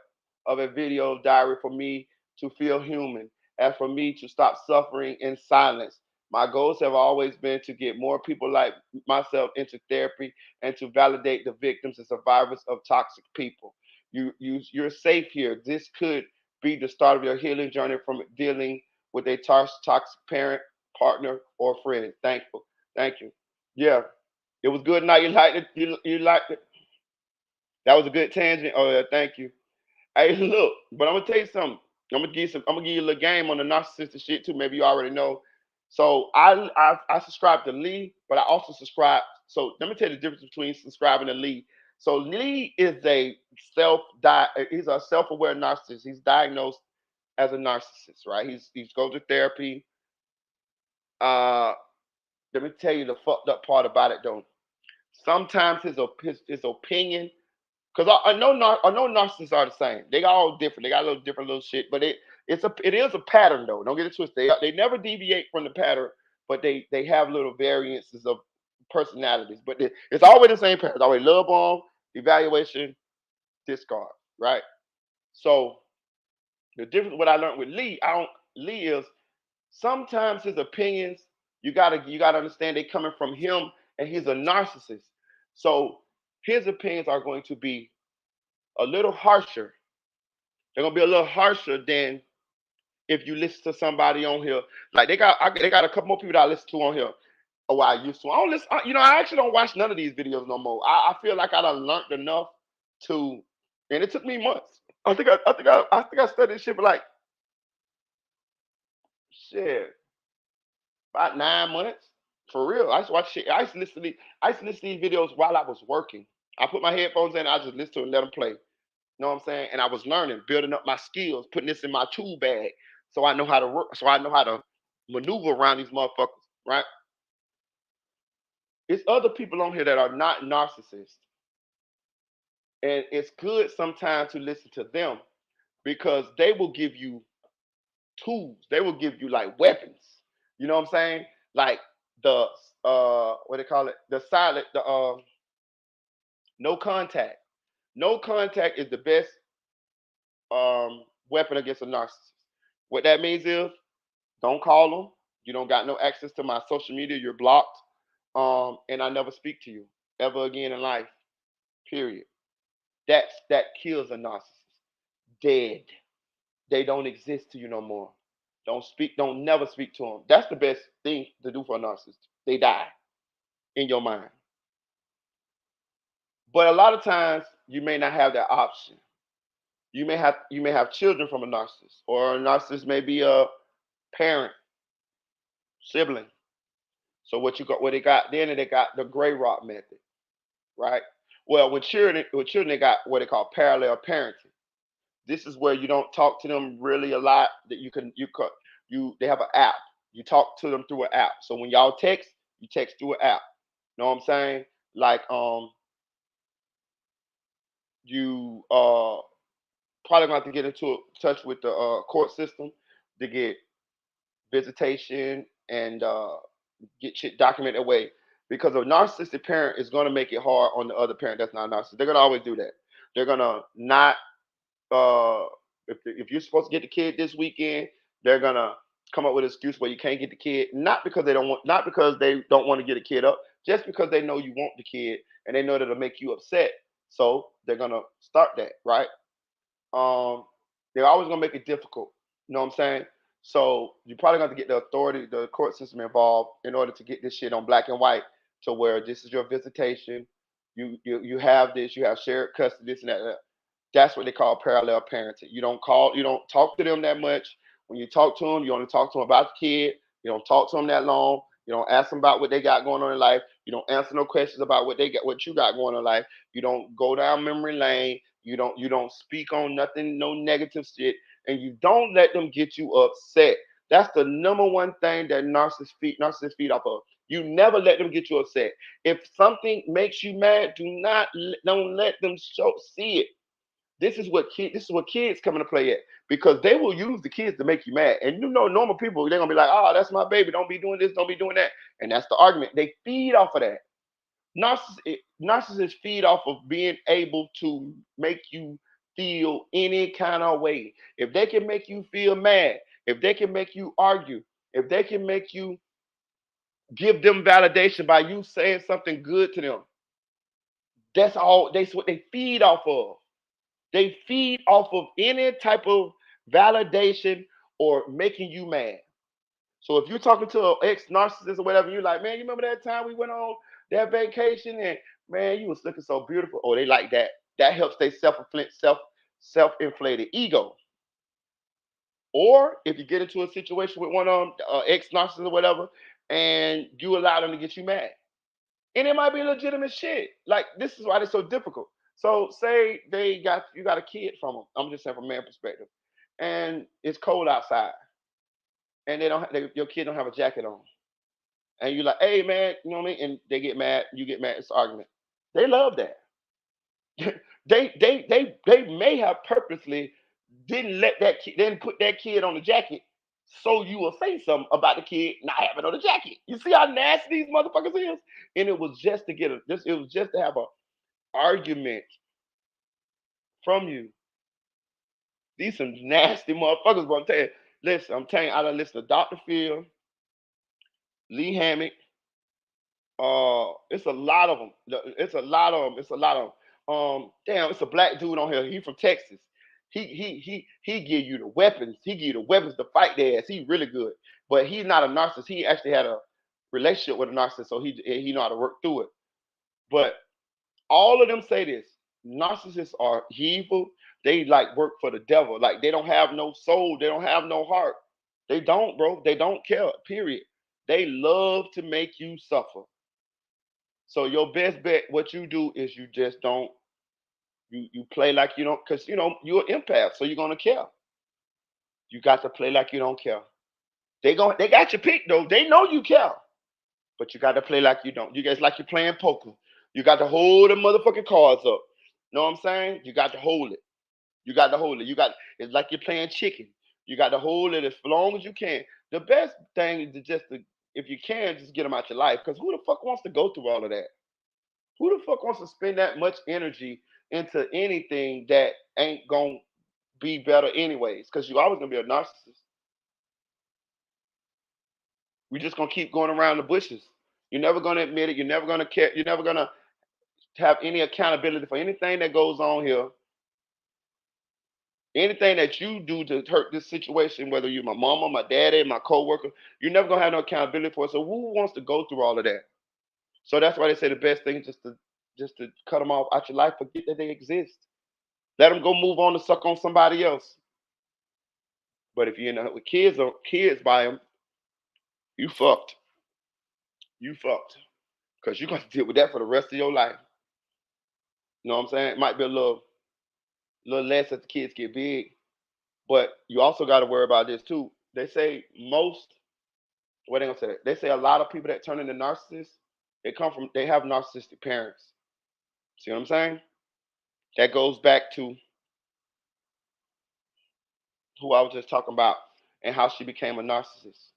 of a video diary for me to feel human, and for me to stop suffering in silence. My goals have always been to get more people like myself into therapy and to validate the victims and survivors of toxic people. You're safe here. This could be the start of your healing journey from dealing with a toxic parent, partner, or friend. Thankful. Thank you. Yeah, it was good night. You liked it. You liked it. That was a good tangent. Oh yeah, thank you. Hey, look, but I'm gonna tell you something. I'm gonna give you a little game on the narcissistic shit too. Maybe you already know. So I subscribe to Lee, but I also subscribe. So let me tell you the difference between subscribing to Lee. So Lee is a he's a self-aware narcissist. He's diagnosed as a narcissist, right? He's goes to therapy. Uh, let me tell you the fucked up part about it though. Sometimes his opinion, because I know narcissists are the same. They got all different. They got a little different little shit, but it is a pattern though. Don't get it twisted. They never deviate from the pattern, but they have little variances of personalities. But it's always the same pattern. It's always love bomb, evaluation, discard. Right. So the difference what I learned with Lee, I don't Lee is sometimes his opinions you gotta understand they coming from him, and he's a narcissist. So his opinions are going to be a little harsher. They're gonna be a little harsher than if you listen to somebody on here. Like they got a couple more people that I listen to on here. Oh, I used to. I don't listen. I actually don't watch none of these videos no more. I feel like I done learned enough to, and it took me months. I think I studied this shit for like shit about 9 months for real. I used to watch shit. I used to listen to these videos while I was working. I put my headphones in. I just listen to it and let them play. You know what I'm saying? And I was learning, building up my skills, putting this in my tool bag, so I know how to work. So I know how to maneuver around these motherfuckers. Right? It's other people on here that are not narcissists, and it's good sometimes to listen to them because they will give you tools. They will give you like weapons. You know what I'm saying? Like the what they call it? The silent, the no contact. No contact is the best weapon against a narcissist. What that means is don't call them. You don't got no access to my social media. You're blocked. And I never speak to you ever again in life. Period. That kills a narcissist. Dead. They don't exist to you no more. Don't speak. Don't never speak to them. That's the best thing to do for a narcissist. They die in your mind. But a lot of times you may not have that option. You may have children from a narcissist, or a narcissist may be a parent, sibling. So what they got then they got the gray rock method, right? Well, with children they got what they call parallel parenting. This is where you don't talk to them really a lot. That you they have an app. You talk to them through an app. So when y'all text, you text through an app. Know what I'm saying? Like you probably gonna have to get into touch with the court system to get visitation and get shit documented away. Because a narcissistic parent is gonna make it hard on the other parent that's not a narcissist. They're gonna always do that. They're gonna not uh, if you're supposed to get the kid this weekend, they're gonna come up with an excuse where you can't get the kid, not because they don't want to get a kid up, just because they know you want the kid and they know that'll make you upset. So they're gonna start that, right? Um, they're always gonna make it difficult. You know what I'm saying? So you probably gonna have to get the authority, the court system involved in order to get this shit on black and white to where this is your visitation. You have this, you have shared custody, this and that. That's what they call parallel parenting. You don't talk to them that much. When you talk to them, you only talk to them about the kid. You don't talk to them that long. You don't ask them about what they got going on in life. You don't answer no questions about what you got going on in life. You don't go down memory lane. You don't speak on nothing, no negative shit, and you don't let them get you upset. That's the number one thing that narcissists feed off of. You never let them get you upset. If something makes you mad, don't let them see it. This is what kids come into play at, because they will use the kids to make you mad. And normal people, they're gonna be like, oh, that's my baby, don't be doing this, don't be doing that. And that's the argument. They feed off of that. Narcissists feed off of being able to make you feel any kind of way. If they can make you feel mad, if they can make you argue, if they can make you give them validation by you saying something good to them, that's what they feed off of. They feed off of any type of validation or making you mad. So if you're talking to an ex narcissist or whatever, you're like, man, you remember that time we went on that vacation and man, you was looking so beautiful. Oh, they like that. That helps they self-inflated ego. Or if you get into a situation with one of them, ex narcissist or whatever, and you allow them to get you mad, and it might be legitimate shit. Like this is why it's so difficult. So say you got a kid from them. I'm just saying from a man perspective, and it's cold outside, and your kid don't have a jacket on, and you're like, hey man, you know what I mean? And they get mad, you get mad. It's an argument. They love that. They may have purposely didn't put that kid on the jacket so you will say something about the kid not having on the jacket. You see how nasty these motherfuckers is? And it was just to it was just to have a argument from you. These some nasty motherfuckers, but I'm telling you, listen, I'm telling you, I done listened to Dr. Phil, Lee Hammock. It's a lot of them. It's a lot of them. It's a lot of them. Damn, it's a black dude on here. He from Texas. He give you the weapons. He give you the weapons to fight their ass. He really good, but he's not a narcissist. He actually had a relationship with a narcissist, so he know how to work through it. But all of them say this: narcissists are evil. They like work for the devil. Like they don't have no soul. They don't have no heart. They don't, bro. They don't care. Period. They love to make you suffer. So your best bet, what you do is you just don't you play like you don't, because you're an empath, so you're gonna care. You got to play like you don't care. They got your pick though. They know you care, but you got to play like you don't. You guys like you're playing poker. You got to hold the motherfucking cards up. Know what I'm saying? You got to hold it. You got to hold it. It's like you're playing chicken. You got to hold it as long as you can. The best thing is if you can, just get them out your life. Because who the fuck wants to go through all of that? Who the fuck wants to spend that much energy into anything that ain't gonna be better anyways? Because you always gonna be a narcissist. We're just gonna keep going around the bushes. You're never gonna admit it. You're never gonna care. You're never gonna have any accountability for anything that goes on here. Anything that you do to hurt this situation, whether you're my mama, my daddy, my coworker, you're never gonna have no accountability for it. So who wants to go through all of that? So that's why they say the best thing is just to cut them off out your life. Forget that they exist. Let them go move on to suck on somebody else. But if you're in with kids by them, you fucked. You fucked. Because you're going to deal with that for the rest of your life. You know what I'm saying? It might be a little less as the kids get big. But you also got to worry about this too. They say what they going to say? They say a lot of people that turn into narcissists, they have narcissistic parents. See what I'm saying? That goes back to who I was just talking about and how she became a narcissist.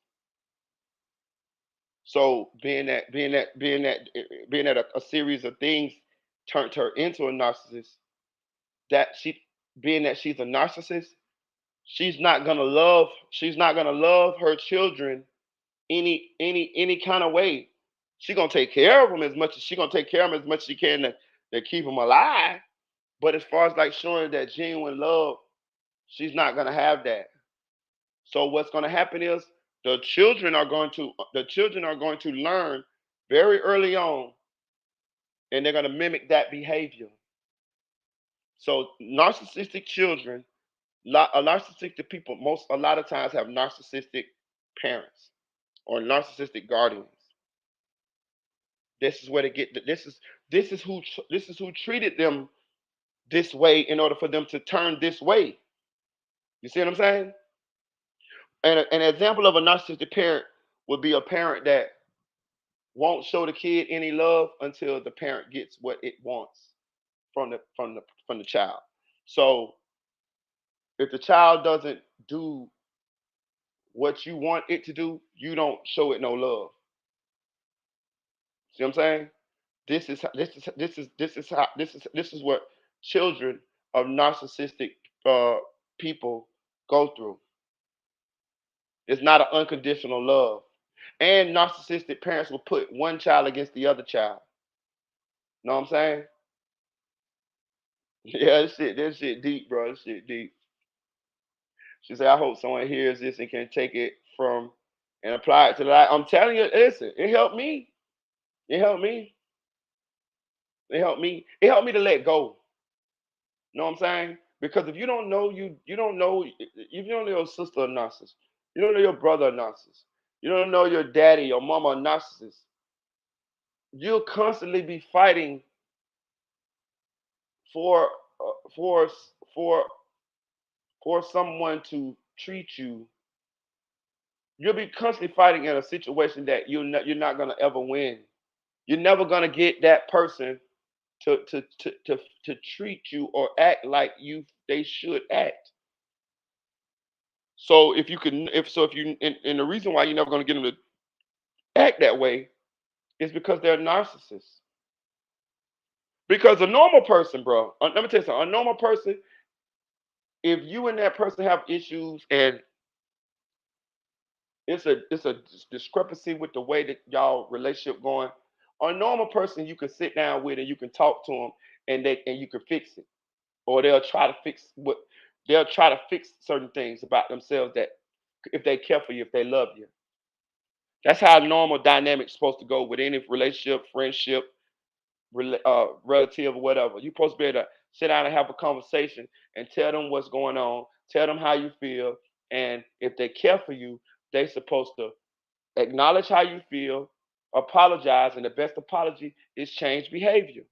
So being that a series of things turned her into a narcissist, that being that she's a narcissist, she's not gonna love her children any kind of way. She's gonna take care of them as much as she gonna take care of them as much as she can to keep them alive. But as far as like showing that genuine love, she's not gonna have that. So what's gonna happen is the children are going to learn very early on, and they're gonna mimic that behavior. So narcissistic children, narcissistic people, a lot of times have narcissistic parents or narcissistic guardians. This is where they get. This is who treated them this way in order for them to turn this way. You see what I'm saying? And an example of a narcissistic parent would be a parent that won't show the kid any love until the parent gets what it wants from the child. So if the child doesn't do what you want it to do, you don't show it no love. See what I'm saying? This is what children of narcissistic uh, people go through. It's not an unconditional love. And narcissistic parents will put one child against the other child. Know what I'm saying? Yeah, this shit deep, bro. This shit deep. She said, I hope someone hears this and can take it from and apply it to life. I'm telling you, listen, it helped me. It helped me. It helped me. It helped me to let go. You know what I'm saying? Because if you don't know you don't know if you don't know your sister a narcissist, you don't know your brother a narcissist, you don't know your daddy, your mama a narcissist, you'll constantly be fighting for for for for someone to treat you. You'll be constantly fighting in a situation that you're not gonna ever win. You're never gonna get that person to treat you or act like they should act. So if you can, if so, if you, and the reason why you're never going to get them to act that way is because they're narcissists. Because a normal person, bro, let me tell you something. A normal person, if you and that person have issues and it's a discrepancy with the way that y'all relationship going, a normal person you can sit down with and you can talk to them and you can fix it, or they'll try to fix certain things about themselves that if they care for you, if they love you. That's how normal dynamics supposed to go with any relationship, friendship, relative, or whatever. You're supposed to be able to sit down and have a conversation and tell them what's going on, tell them how you feel, and if they care for you, they're supposed to acknowledge how you feel, apologize, and the best apology is change behavior.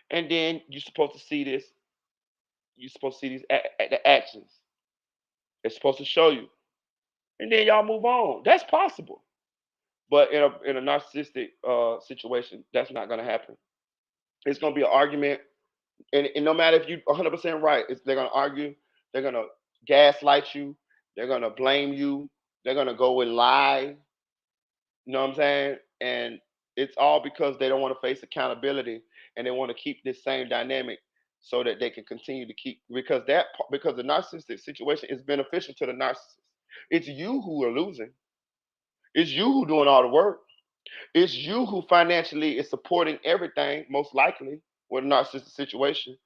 And then you're supposed to see this. You're supposed to see these the actions. It's supposed to show you, and then y'all move on. That's possible, but in a narcissistic situation, that's not going to happen. It's going to be an argument, and no matter if you're 100% right, they're going to argue. They're going to gaslight you. They're going to blame you. They're going to go and lie. You know what I'm saying? And it's all because they don't want to face accountability, and they want to keep this same dynamic so that they can continue to keep, because the narcissistic situation is beneficial to the narcissist. It's you who are losing. It's you who doing all the work. It's you who financially is supporting everything, most likely, with a narcissistic situation.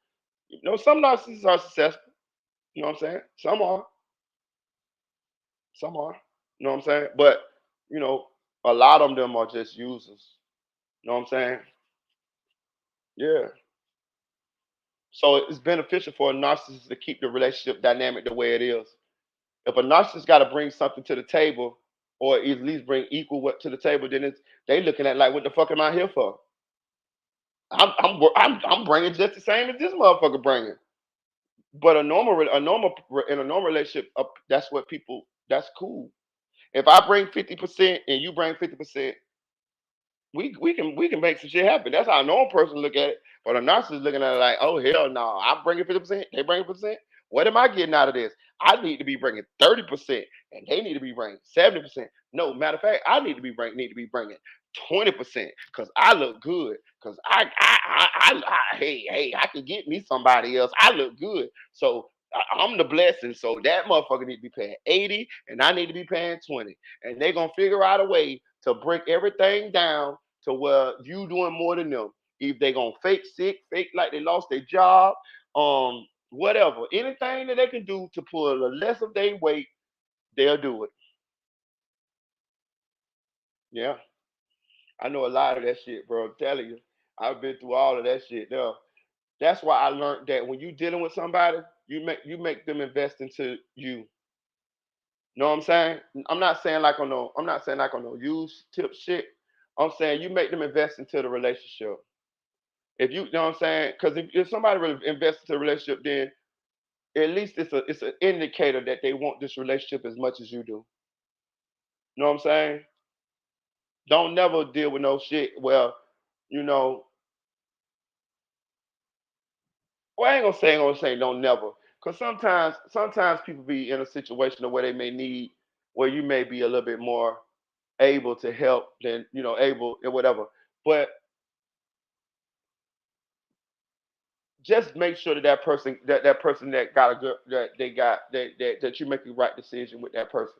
You know, some narcissists are successful. You know what I'm saying? Some are. Some are. You know what I'm saying? But, you know, a lot of them are just users. You know what I'm saying? Yeah. So it's beneficial for a narcissist to keep the relationship dynamic the way it is. If a narcissist got to bring something to the table, or at least bring equal what to the table, then they looking at like, what the fuck am I here for? I'm bringing just the same as this motherfucker bringing. But in a normal relationship, that's what people. That's cool. If I bring 50% and you bring 50%, we can make some shit happen. That's how a normal person look at it. But a narcissist looking at it like, oh hell no, I'm bringing 50%, they bring 50%. What am I getting out of this? I need to be bringing 30%, and they need to be bringing 70%. No, matter of fact, I need to be bringing 20% because I look good. Because hey, I can get me somebody else. I look good, so I'm the blessing. So that motherfucker need to be paying 80, and I need to be paying 20, and they gonna figure out a way to break everything down to where you doing more than them. If they gonna fake sick, fake like they lost their job, whatever, anything that they can do to pull a less of their weight, they'll do it. Yeah, I know a lot of that shit, bro. I'm telling you, I've been through all of that shit. Now, that's why I learned that when you dealing with somebody, you make them invest into you. Know what I'm saying? I'm not saying like on no use tip shit. I'm saying you make them invest into the relationship. If you know what I'm saying, because if somebody really invests into a relationship, then at least it's an indicator that they want this relationship as much as you do. You know what I'm saying? Don't never deal with no shit. Well, you know, well, I ain't gonna say don't never, because sometimes people be in a situation where they may need, where you may be a little bit more able to help than able and whatever. But just make sure that person that got a good that they got that you make the right decision with that person.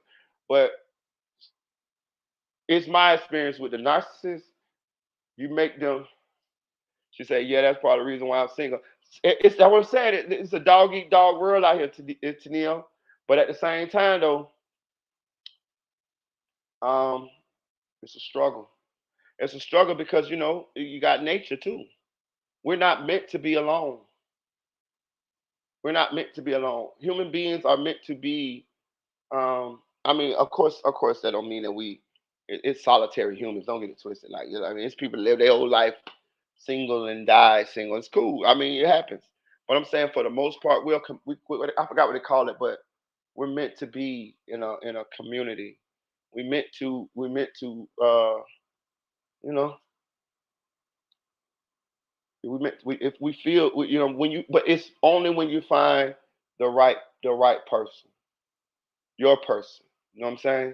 But it's my experience with the narcissist. You make them. She said, "Yeah, that's part of the reason why I'm single." It's that what I'm saying. It's a dog eat dog world out here, to Neil. But at the same time, though, um, it's a struggle. It's a struggle because you got nature too. We're not meant to be alone. We're not meant to be alone. Human beings are meant to be. I mean, of course, that don't mean that it's solitary humans. Don't get it twisted. Like, I mean, it's people that live their whole life single and die single. It's cool. I mean, it happens. But I'm saying for the most part, I forgot what they call it, but we're meant to be in a community. You know, if we feel, when but it's only when you find the right person, your person. You know what I'm saying?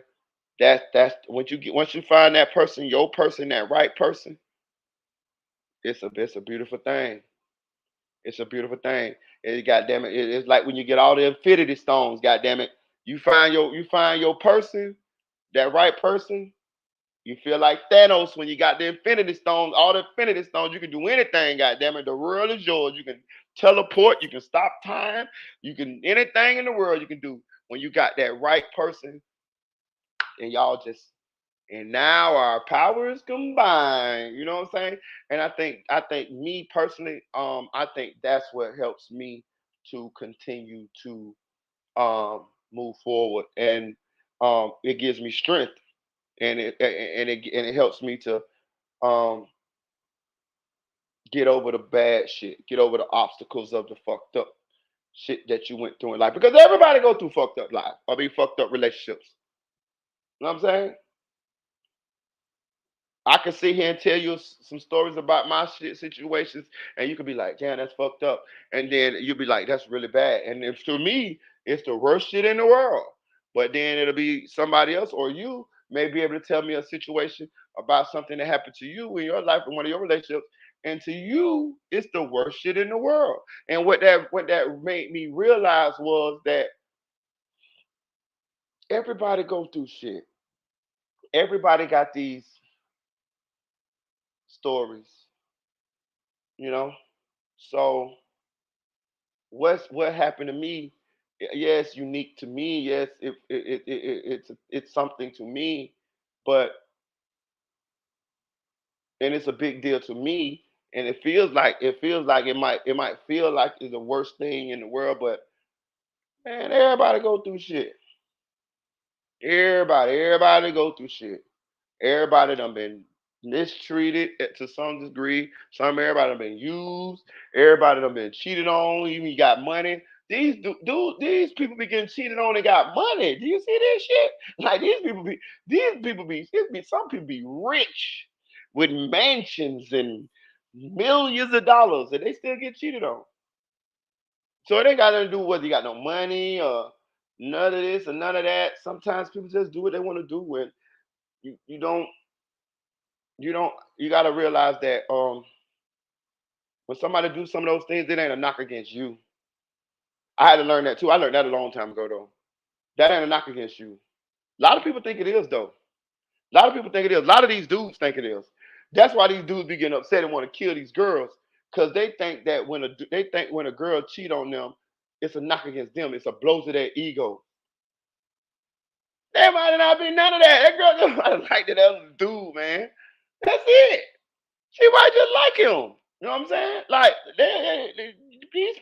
That's once you find that person, your person, that right person. It's a beautiful thing. It's a beautiful thing. And goddamn it, it's like when you get all the infinity stones. Goddamn it, you find your person, that right person. You feel like Thanos when you got the Infinity Stones, all the Infinity Stones, you can do anything, goddamn it. The world is yours. You can teleport, you can stop time, you can anything in the world you can do when you got that right person and y'all just and now our powers combine. You know what I'm saying? And I think me personally, I think that's what helps me to continue to move forward, and it gives me strength, and it helps me to um, get over the bad shit, get over the obstacles of the fucked up shit that you went through in life. Because everybody go through fucked up life, I mean fucked up relationships. You know what I'm saying? I can sit here and tell you some stories about my shit situations, and you could be like, "Damn, that's fucked up," and then you'll be like, "That's really bad." And if to me, it's the worst shit in the world. But then it'll be somebody else, or you may be able to tell me a situation about something that happened to you in your life in one of your relationships, and to you, it's the worst shit in the world. And what that made me realize was that everybody go through shit. Everybody got these stories, you know. So what happened to me? Yeah, it's unique to me. Yes, it's something to me, but and it's a big deal to me. And it feels like it might feel like it's the worst thing in the world, but man, everybody go through shit. Everybody go through shit. Everybody done been mistreated to some degree. Everybody done been used. Everybody done been cheated on. Even you got money. These people be getting cheated on and got money. Do you see this shit? Like some people be rich with mansions and millions of dollars, and they still get cheated on. So it ain't got nothing to do with whether you got no money or none of this or none of that. Sometimes people just do what they want to do when you don't you got to realize that when somebody do some of those things, it ain't a knock against you. I had to learn that too. I learned that a long time ago though. That ain't a knock against you. A lot of people think it is though. A lot of people think it is. A lot of these dudes think it is. That's why these dudes be getting upset and want to kill these girls because they think when a girl cheat on them, it's a knock against them. It's a blow to their ego. There might not be none of that. That girl just might have liked that other dude, man. That's it. She might just like him. You know what I'm saying? Like these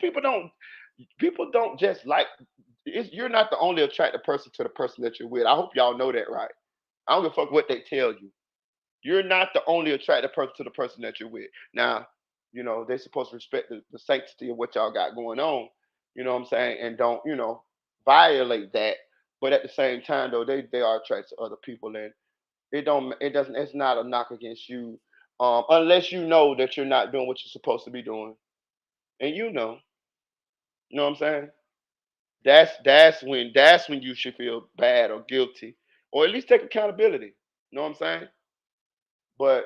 people don't just like. You're not the only attracted person to the person that you're with. I hope y'all know that, right? I don't give a fuck what they tell you. You're not the only attracted person to the person that you're with. Now, they're supposed to respect the sanctity of what y'all got going on. You know what I'm saying? And don't violate that. But at the same time, though, they are attracted to other people, and it's not a knock against you, unless you know that you're not doing what you're supposed to be doing, and you know what I'm saying. That's when you should feel bad or guilty, or at least take accountability. You know what I'm saying? But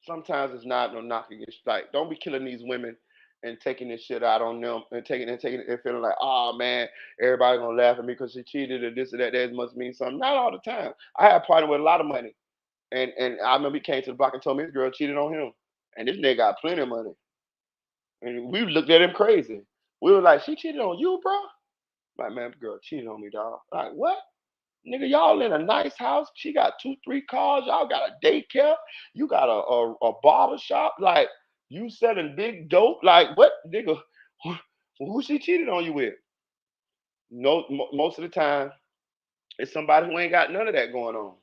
sometimes it's not no knock against. Like, don't be killing these women and taking this shit out on them and taking it and feeling like, oh man, everybody gonna laugh at me because she cheated or this or that. That must mean something. Not all the time. I had a partner with a lot of money. And I remember he came to the block and told me his girl cheated on him. And this nigga got plenty of money. And we looked at him crazy. We were like, she cheated on you, bro? Like, man, the girl cheated on me, dog. Like, what? Nigga, y'all in a nice house. She got 2, 3 cars. Y'all got a daycare. You got a barber shop. Like, you selling big dope. Like, what, nigga? Who she cheated on you with? No, most of the time, it's somebody who ain't got none of that going on.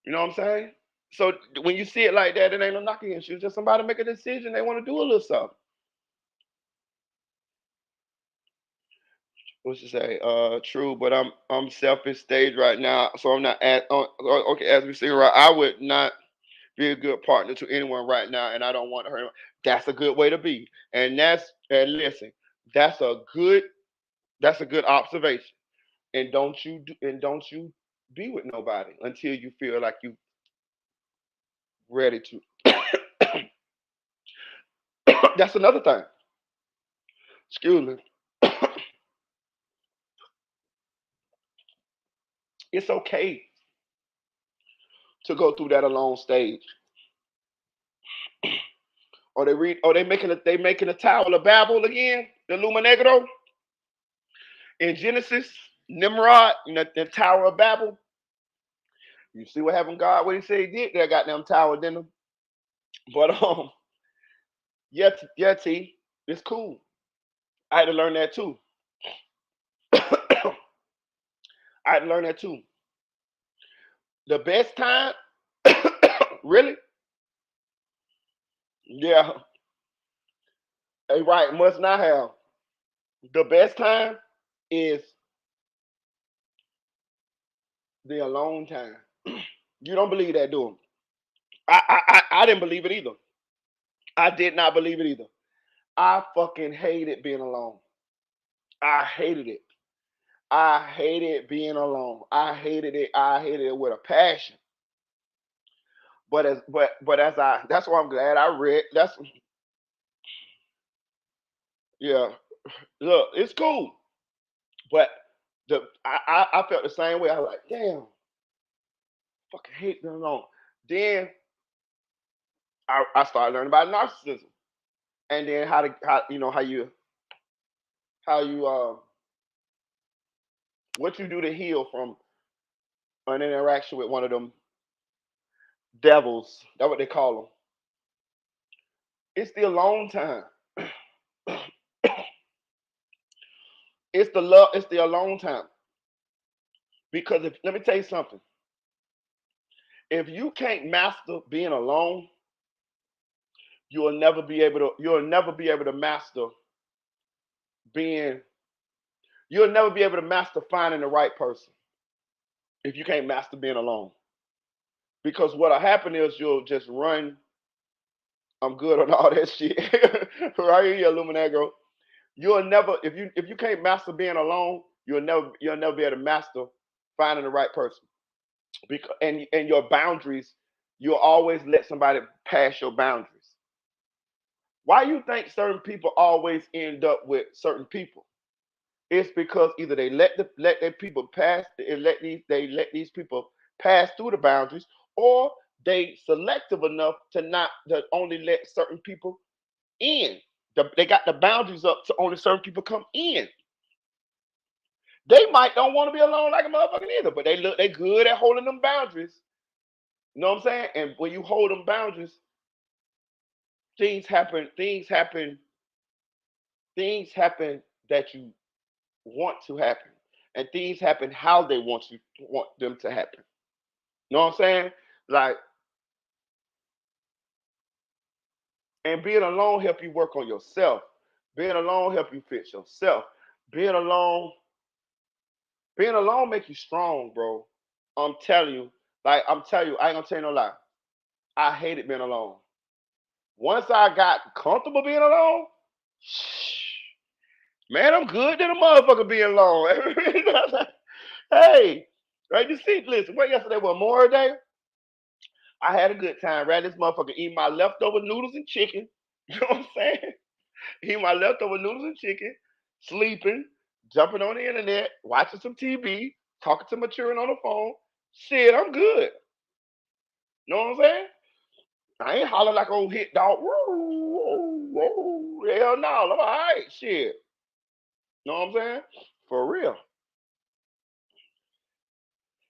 You know what I'm saying? So when you see it like that, it ain't no knocking against you. It's just somebody make a decision. They want to do a little something. What's to say? True, but I'm selfish stage right now, so I'm not at. Okay, as we see right, I would not be a good partner to anyone right now, and I don't want to hurt anyone. That's a good way to be, and listen, that's a good that's a good observation. And don't you be with nobody until you feel like you ready to. That's another thing. Excuse me. It's okay to go through that alone stage. Or they read, or they making a Tower of Babel again, the Luminegro in Genesis, Nimrod, the Tower of Babel. You see what happened, God? What He said He did? That goddamn tower, didn't He? But yeah, yeah, T, it's cool. I had to learn that too. I had to learn that too. The best time, really? Yeah, right. Must not have. The best time is the alone time. You don't believe that, do you? I didn't believe it either. I did not believe it either. I fucking hated being alone. I hated it. I hated being alone. I hated it. I hated it with a passion. But as I that's why I'm glad I read. That's yeah. Look, it's cool. But I felt the same way. I was like, damn, fucking hate being alone. Then I started learning about narcissism. And then how how you what you do to heal from an interaction with one of them devils. That's what they call them. It's the alone time. It's the love. It's the alone time. Because if let me tell you something. If you can't master being alone, you'll never be able to master being you'll never be able to master finding the right person if you can't master being alone. Because what'll happen is you'll just run. I'm good on all that shit. Right here, Illuminagro. You'll never if you can't master being alone, you'll never be able to master finding the right person. Because and your boundaries, you'll always let somebody pass your boundaries. Why you think certain people always end up with certain people? It's because either they let their people pass and they let these people pass through the boundaries, or they selective enough to only let certain people in. They got the boundaries up to only certain people come in. They might don't want to be alone like a motherfucker either, but they good at holding them boundaries. You know what I'm saying? And when you hold them boundaries, things happen. Things happen that you want to happen, and things happen how they want them to happen. You know what I'm saying? Like, and being alone help you work on yourself. Being alone help you fix yourself. Being alone, being alone make you strong, bro. I'm telling you. I'm telling you, I ain't gonna tell you no lie. I hated being alone. Once I got comfortable being alone, man, I'm good than a motherfucker being alone. Hey, right? You see, listen, what yesterday was Memorial Day? I had a good time, right? This motherfucker eating my leftover noodles and chicken. You know what I'm saying? Eating my leftover noodles and chicken, sleeping, jumping on the internet, watching some TV, talking to my children on the phone. Shit, I'm good. You know what I'm saying? I ain't hollering like old hit dog. Woo, woo, woo. Hell no, I'm all right. Shit. You know what I'm saying? For real.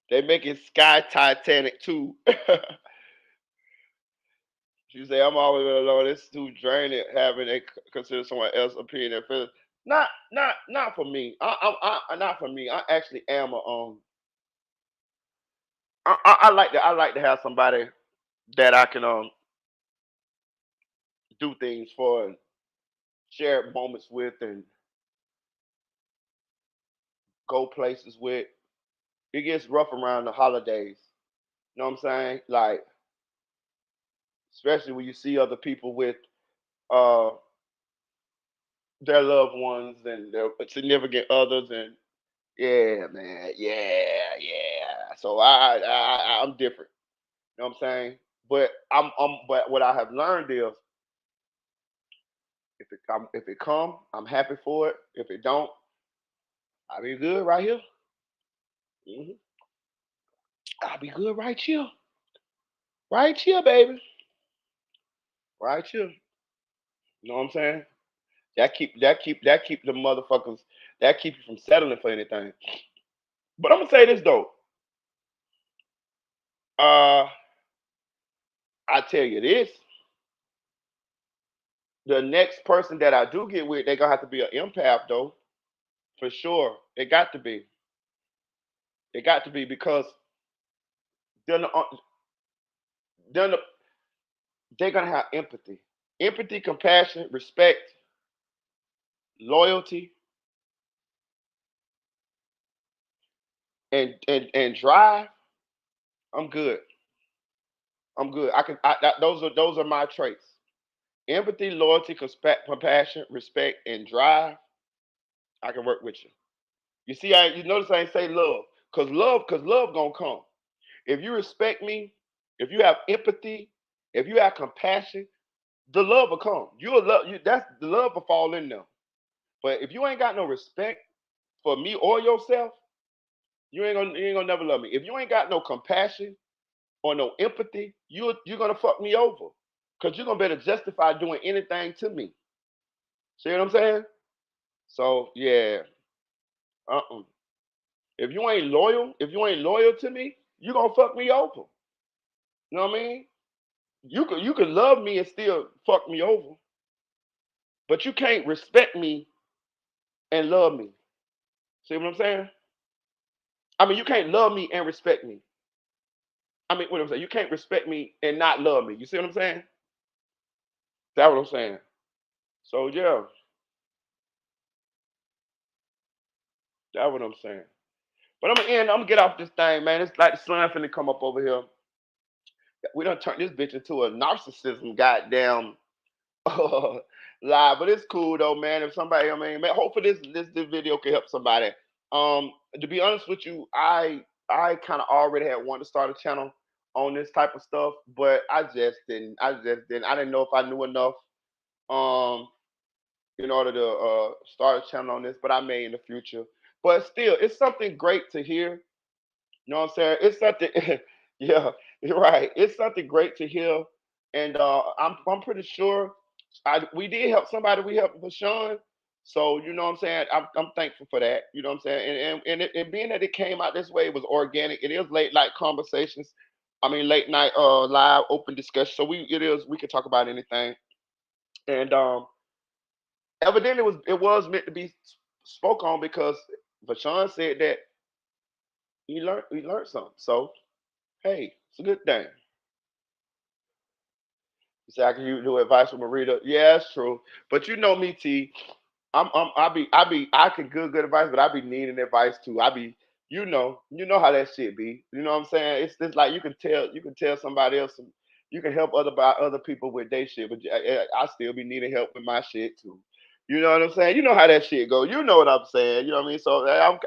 They making Sky Titanic too. She say, I'm always alone. It's too draining having a consider someone else's opinion and feelings. Not for me. Not for me. I actually am a I like to have somebody that I can do things for and share moments with and go places with. It gets rough around the holidays. You know what I'm saying? Like, especially when you see other people with uh their loved ones and their significant others, and yeah, man, yeah. So I'm different. You know what I'm saying? But what I have learned is if it come, I'm happy for it. If it don't, I'll be good right here. hmm I'll be good right here. Right here, baby. Right here. You know what I'm saying? That keep the motherfuckers, that keep you from settling for anything. But I'm gonna say this though. Uh I tell you this, the next person that I do get with, they gonna have to be an empath though, for sure. It got to be. It got to be because then then they're gonna have empathy. Empathy, compassion, respect, loyalty, and drive. I'm good. I'm good. Those are my traits. Empathy, loyalty, compassion, respect, and drive. I can work with you. You see, you notice I ain't say love, cause love gonna come. If you respect me, if you have empathy, if you have compassion, the love will come. You'll love you. That's the love will fall in there. But if you ain't got no respect for me or yourself, you ain't gonna never love me. If you ain't got no compassion or no empathy, you're gonna fuck me over. Cause you're gonna better justify doing anything to me. See what I'm saying? So yeah, uh-uh. If you ain't loyal to me, you gonna fuck me over. You know what I mean? You could love me and still fuck me over, but you can't respect me and love me. See what I'm saying? I mean, you can't love me and respect me. I mean, what I'm saying, you can't respect me and not love me. You see what I'm saying? That's what I'm saying. So yeah, that's what I'm saying. But I'm gonna end. I'm gonna get off this thing, man. It's like the sun finna come up over here. We done turned this bitch into a narcissism, goddamn live. But it's cool though, man. If somebody, I mean, man, hopefully this video can help somebody. To be honest with you, I kind of already had wanted to start a channel on this type of stuff, but I just didn't. I didn't know if I knew enough um in order to start a channel on this, but I may in the future. But still, it's something great to hear. You know what I'm saying? It's something, yeah, you're right. It's something great to hear, and I'm pretty sure we did help somebody. We helped Vashawn, so you know what I'm saying. I'm thankful for that. You know what I'm saying. And being that it came out this way, it was organic. It is late night conversations. I mean, late night live open discussion. So we can talk about anything, and evidently it was meant to be spoke on because Vashawn said that he learned something. So hey, it's a good thing. You say I can use do advice from Marita. Yeah, that's true. But you know me, T. I can good advice, but I be needing advice too. You know how that shit be. You know what I'm saying? It's just like you can tell somebody else, you can help other people with their shit, but I still be needing help with my shit too. You know what I'm saying? You know how that shit go. You know what I'm saying? You know what I mean? So I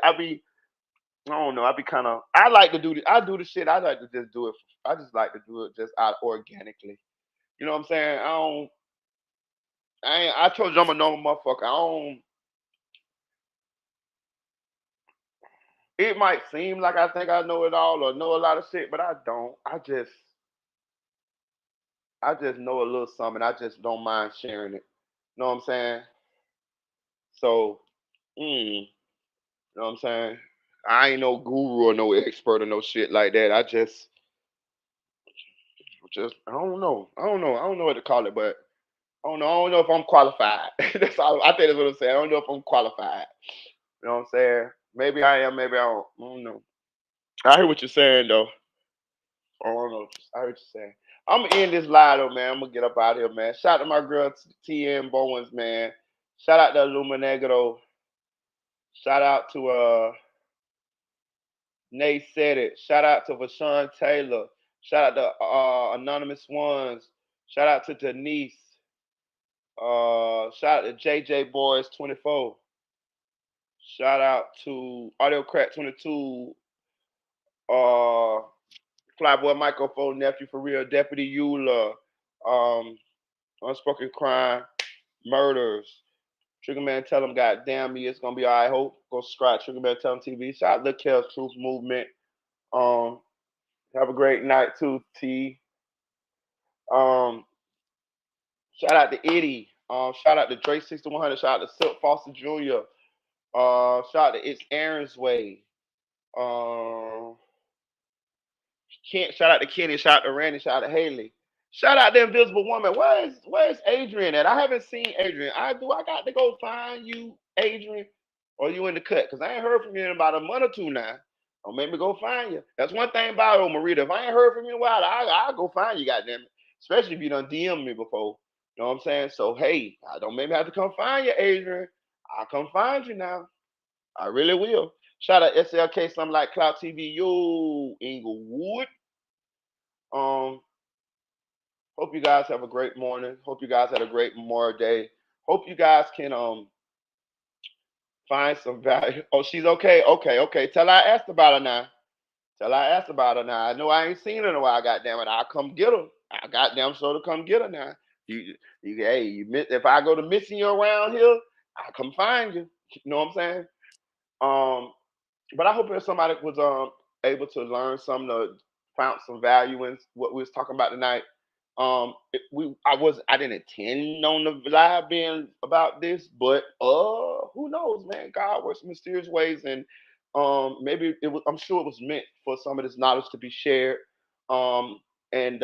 don't know. I be kind of. I like to do the. I do the shit. I like to just do it. I just like to do it just out organically. You know what I'm saying? I don't. I told you I'm a normal motherfucker. I don't. It might seem like I think I know it all or know a lot of shit, but I don't. I just know a little something. I just don't mind sharing it. You know what I'm saying? So, you know what I'm saying? I ain't no guru or no expert or no shit like that. I just I don't know. I don't know. I don't know what to call it, but I don't know. I don't know if I'm qualified. That's all. I think that's what I'm saying. I don't know if I'm qualified. You know what I'm saying? Maybe I am. Maybe I don't. I don't know. I hear what you're saying though. I don't know. I heard you saying. I'm gonna end this live though, man. I'm gonna get up out of here, man. Shout out to my girl TN Bowens, man. Shout out to Illuminegro. Shout out to Nay Said It. Shout out to Vashawn Taylor. Shout out to Anonymous Ones. Shout out to Denise. Shout out to JJ Boys 24. Shout out to Audio Crack 22. Uh, Flyboy Microphone Nephew for Real. Deputy Eula. Um, Unspoken Crime. Murders. Trigger Man tell them, God damn me, it's gonna be alright. Hope go subscribe. Trigger Man tell them TV. Shout out to Kel's Truth Movement. Um, have a great night too, T. Um, Shout out to Eddie. Shout out to Drake 6100. Shout out to Silk Foster Jr. Shout out to It's Aaron's Way. Um, shout out to Kenny. Shout out to Randy. Shout out to Haley. Shout out to Invisible Woman. Where's Adrian at? I haven't seen Adrian. I got to go find you, Adrian, or you in the cut? Cause I ain't heard from you in about a month or two now. Don't make me go find you. That's one thing about old Marita. If I ain't heard from you in a while, I'll go find you, goddamn it. Especially if you done DM me before. You know what I'm saying? So hey, I don't maybe have to come find you, Adrian. I'll come find you now. I really will. Shout out SLK, something like Cloud TV, yo, Inglewood. Um, Hope you guys have a great morning. Hope you guys had a great Memorial Day. Hope you guys can find some value. Oh, she's okay. Okay, okay. Tell her I asked about her now. Tell her I asked about her now. I know I ain't seen her in a while. Goddamn it, I'll come get her. I goddamn sure to come get her now. You, hey, if I go to missing you around here, I'll come find you. You know what I'm saying? Um, but I hope that somebody was able to learn something, to found some value in what we was talking about tonight. I didn't intend on the live being about this, but who knows, man? God works in mysterious ways, and maybe it was. I'm sure it was meant for some of this knowledge to be shared. Um, and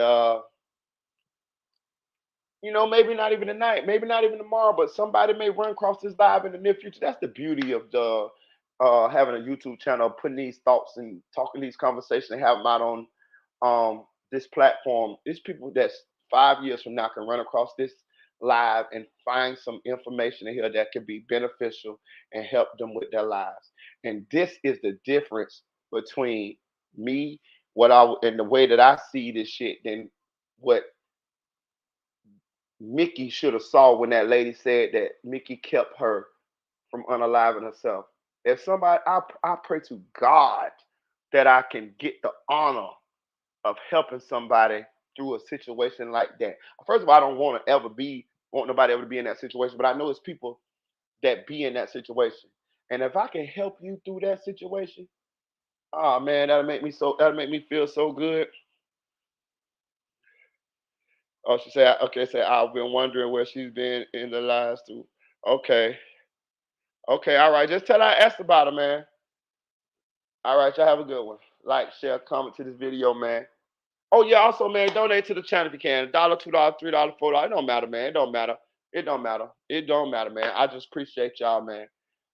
maybe not even tonight, maybe not even tomorrow, but somebody may run across this live in the near future. That's the beauty of the having a YouTube channel, putting these thoughts and talking these conversations and have them out on this platform. There's people that's 5 years from now can run across this live and find some information in here that can be beneficial and help them with their lives. And this is the difference between me, and the way that I see this shit, than what Mickey should have saw when that lady said that Mickey kept her from unaliving herself. If somebody, I pray to God that I can get the honor of helping somebody through a situation like that. First of all, I don't want nobody ever to be in that situation, but I know it's people that be in that situation. And if I can help you through that situation, oh man, that'll make me feel so good. Oh, she said, okay, say I've been wondering where she's been in the last two. Okay. Okay, all right. Just tell her I asked about her, man. All right, y'all have a good one. Like, share, comment to this video, man. Oh yeah, also, man, donate to the channel if you can. $1, $2, $3, $4. It don't matter, man. It don't matter. It don't matter. It don't matter, man. I just appreciate y'all, man.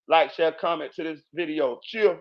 Like, share, comment to this video. Chill.